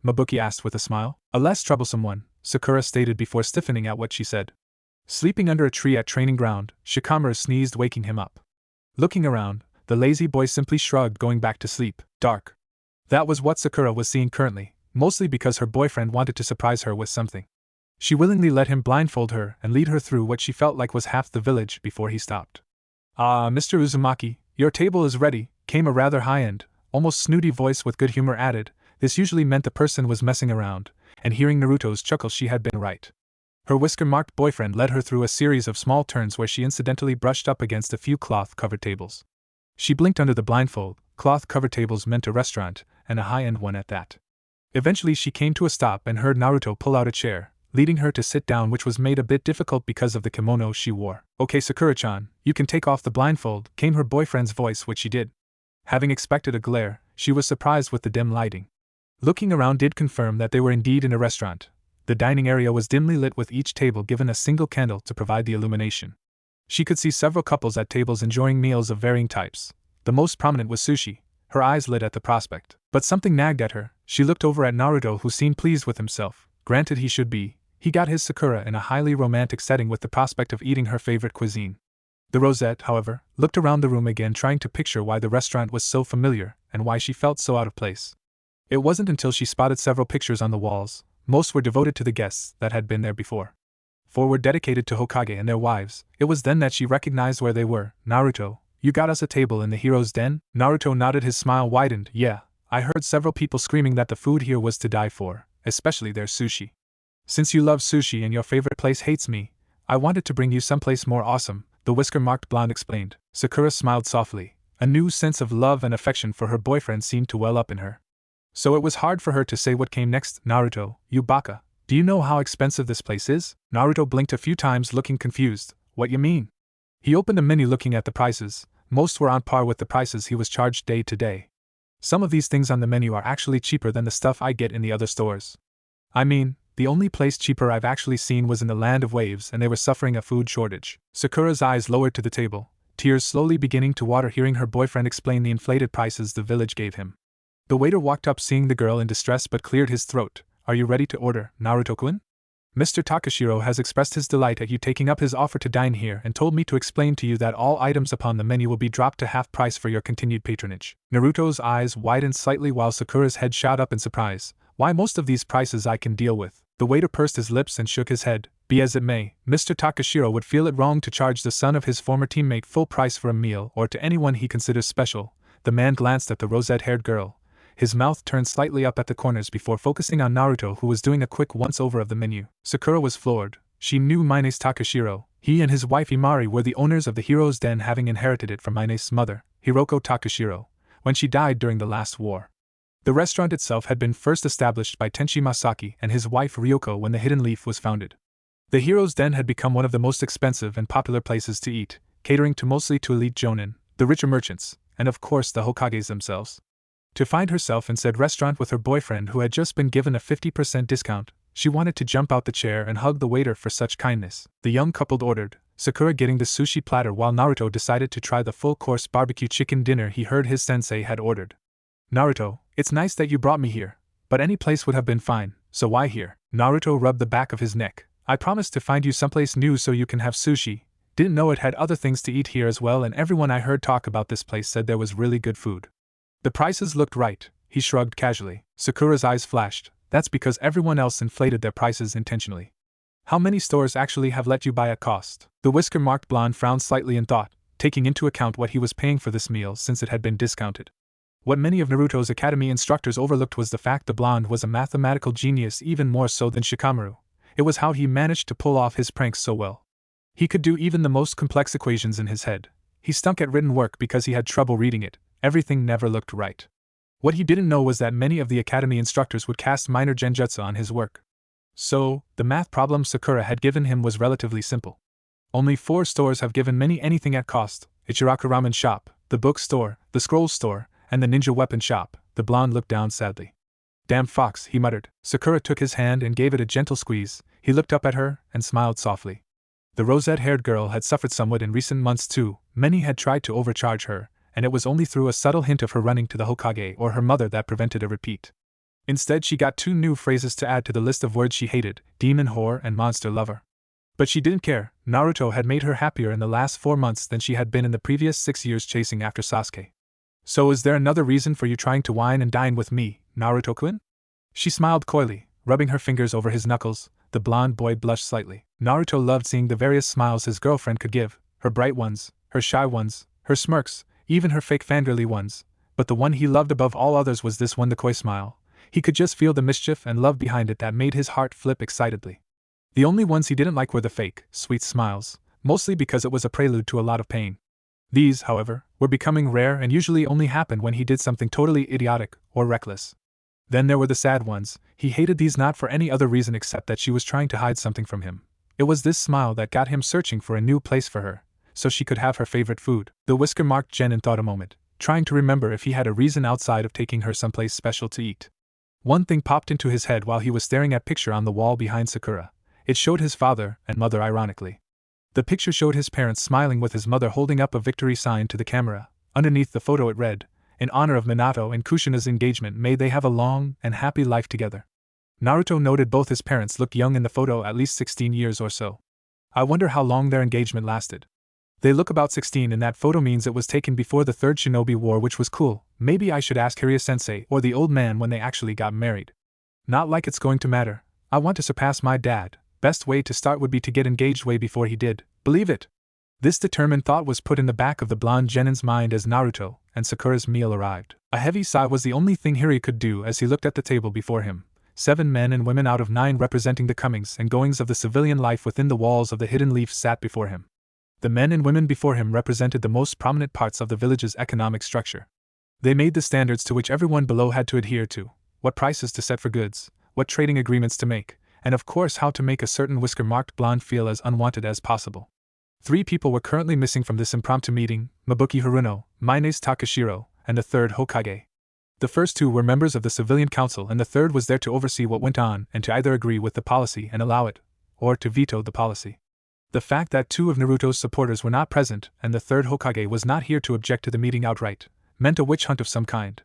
Mabuki asked with a smile. A less troublesome one, Sakura stated before stiffening at what she said. Sleeping under a tree at training ground, Shikamaru sneezed, waking him up. Looking around, the lazy boy simply shrugged, going back to sleep. Dark. That was what Sakura was seeing currently, mostly because her boyfriend wanted to surprise her with something. She willingly let him blindfold her and lead her through what she felt like was half the village before he stopped. Ah, Mr. Uzumaki, your table is ready, came a rather high-end, almost snooty voice with good humor added. This usually meant the person was messing around, and hearing Naruto's chuckle, she had been right. Her whisker-marked boyfriend led her through a series of small turns where she incidentally brushed up against a few cloth-covered tables. She blinked under the blindfold. Cloth-covered tables meant a restaurant, and a high-end one at that. Eventually she came to a stop and heard Naruto pull out a chair, leading her to sit down, which was made a bit difficult because of the kimono she wore. Okay, Sakura-chan, you can take off the blindfold, came her boyfriend's voice, which she did. Having expected a glare, she was surprised with the dim lighting. Looking around did confirm that they were indeed in a restaurant. The dining area was dimly lit, with each table given a single candle to provide the illumination. She could see several couples at tables enjoying meals of varying types. The most prominent was sushi. Her eyes lit at the prospect. But something nagged at her. She looked over at Naruto, who seemed pleased with himself. Granted, he should be. He got his Sakura in a highly romantic setting with the prospect of eating her favorite cuisine. The Rosette, however, looked around the room again, trying to picture why the restaurant was so familiar and why she felt so out of place. It wasn't until she spotted several pictures on the walls, most were devoted to the guests that had been there before. 4 were dedicated to Hokage and their wives. It was then that she recognized where they were. Naruto, you got us a table in the hero's den? Naruto nodded, his smile widened. Yeah, I heard several people screaming that the food here was to die for, especially their sushi. Since you love sushi and your favorite place hates me, I wanted to bring you someplace more awesome, the whisker-marked blonde explained. Sakura smiled softly. A new sense of love and affection for her boyfriend seemed to well up in her. So it was hard for her to say what came next. Naruto, you baka, do you know how expensive this place is? Naruto blinked a few times, looking confused. What you mean? He opened a menu, looking at the prices. Most were on par with the prices he was charged day to day. Some of these things on the menu are actually cheaper than the stuff I get in the other stores. I mean, the only place cheaper I've actually seen was in the Land of Waves, and they were suffering a food shortage. Sakura's eyes lowered to the table, tears slowly beginning to water hearing her boyfriend explain the inflated prices the village gave him. The waiter walked up, seeing the girl in distress, but cleared his throat. Are you ready to order, Naruto-kun? Mr. Takashiro has expressed his delight at you taking up his offer to dine here and told me to explain to you that all items upon the menu will be dropped to half price for your continued patronage. Naruto's eyes widened slightly while Sakura's head shot up in surprise. Why, most of these prices I can deal with. The waiter pursed his lips and shook his head. Be as it may, Mr. Takashiro would feel it wrong to charge the son of his former teammate full price for a meal or to anyone he considers special. The man glanced at the rosette-haired girl. His mouth turned slightly up at the corners before focusing on Naruto, who was doing a quick once-over of the menu. Sakura was floored. She knew Mine's Takashiro. He and his wife Imari were the owners of the Hero's Den, having inherited it from Mine's mother, Hiroko Takashiro, when she died during the last war. The restaurant itself had been first established by Tenshi Masaki and his wife Ryoko when the Hidden Leaf was founded. The Hero's Den had become one of the most expensive and popular places to eat, catering mostly to elite jonin, the richer merchants, and of course the Hokages themselves. To find herself in said restaurant with her boyfriend, who had just been given a 50% discount, she wanted to jump out the chair and hug the waiter for such kindness. The young couple ordered, Sakura getting the sushi platter while Naruto decided to try the full-course barbecue chicken dinner he heard his sensei had ordered. Naruto, it's nice that you brought me here, but any place would have been fine, so why here? Naruto rubbed the back of his neck. I promised to find you someplace new so you can have sushi. Didn't know it had other things to eat here as well, and everyone I heard talk about this place said there was really good food. The prices looked right, he shrugged casually. Sakura's eyes flashed. That's because everyone else inflated their prices intentionally. How many stores actually have let you buy at cost? The whisker-marked blonde frowned slightly in thought, taking into account what he was paying for this meal since it had been discounted. What many of Naruto's academy instructors overlooked was the fact the blonde was a mathematical genius, even more so than Shikamaru. It was how he managed to pull off his pranks so well. He could do even the most complex equations in his head. He stunk at written work because he had trouble reading it. Everything never looked right. What he didn't know was that many of the academy instructors would cast minor genjutsu on his work. So, the math problem Sakura had given him was relatively simple. Only 4 stores have given many anything at cost: Ichiraku Ramen Shop, the book store, the scroll store, and the ninja weapon shop. The blonde looked down sadly. Damn fox, he muttered. Sakura took his hand and gave it a gentle squeeze. He looked up at her and smiled softly. The rosette-haired girl had suffered somewhat in recent months too. Many had tried to overcharge her, and it was only through a subtle hint of her running to the Hokage or her mother that prevented a repeat. Instead, she got 2 new phrases to add to the list of words she hated: demon whore and monster lover. But she didn't care. Naruto had made her happier in the last 4 months than she had been in the previous 6 years chasing after Sasuke. So is there another reason for you trying to wine and dine with me, Naruto-kun? She smiled coyly, rubbing her fingers over his knuckles. The blonde boy blushed slightly. Naruto loved seeing the various smiles his girlfriend could give, her bright ones, her shy ones, her smirks, even her fake fangirly ones, but the one he loved above all others was this one, the coy smile. He could just feel the mischief and love behind it that made his heart flip excitedly. The only ones he didn't like were the fake, sweet smiles, mostly because it was a prelude to a lot of pain. These, however, were becoming rare and usually only happened when he did something totally idiotic or reckless. Then there were the sad ones. He hated these not for any other reason except that she was trying to hide something from him. It was this smile that got him searching for a new place for her, so she could have her favorite food. The whisker-marked genin thought a moment, trying to remember if he had a reason outside of taking her someplace special to eat. One thing popped into his head while he was staring at a picture on the wall behind Sakura. It showed his father and mother ironically. The picture showed his parents smiling with his mother holding up a victory sign to the camera. Underneath the photo it read, "In honor of Minato and Kushina's engagement, may they have a long and happy life together." Naruto noted both his parents looked young in the photo, at least 16 years or so. I wonder how long their engagement lasted. They look about 16 and that photo means it was taken before the third shinobi war, which was cool. Maybe I should ask Hiraya-sensei or the old man when they actually got married. Not like it's going to matter. I want to surpass my dad. Best way to start would be to get engaged way before he did. Believe it. This determined thought was put in the back of the blonde genin's mind as Naruto and Sakura's meal arrived. A heavy sigh was the only thing Hiraya could do as he looked at the table before him. 7 men and women out of 9 representing the comings and goings of the civilian life within the walls of the Hidden Leaf sat before him. The men and women before him represented the most prominent parts of the village's economic structure. They made the standards to which everyone below had to adhere to, what prices to set for goods, what trading agreements to make, and of course how to make a certain whisker-marked blonde feel as unwanted as possible. 3 people were currently missing from this impromptu meeting, Mabuki Haruno, Minaze Takashiro, and the third Hokage. The first 2 were members of the civilian council and the third was there to oversee what went on and to either agree with the policy and allow it, or to veto the policy. The fact that 2 of Naruto's supporters were not present and the third Hokage was not here to object to the meeting outright meant a witch hunt of some kind.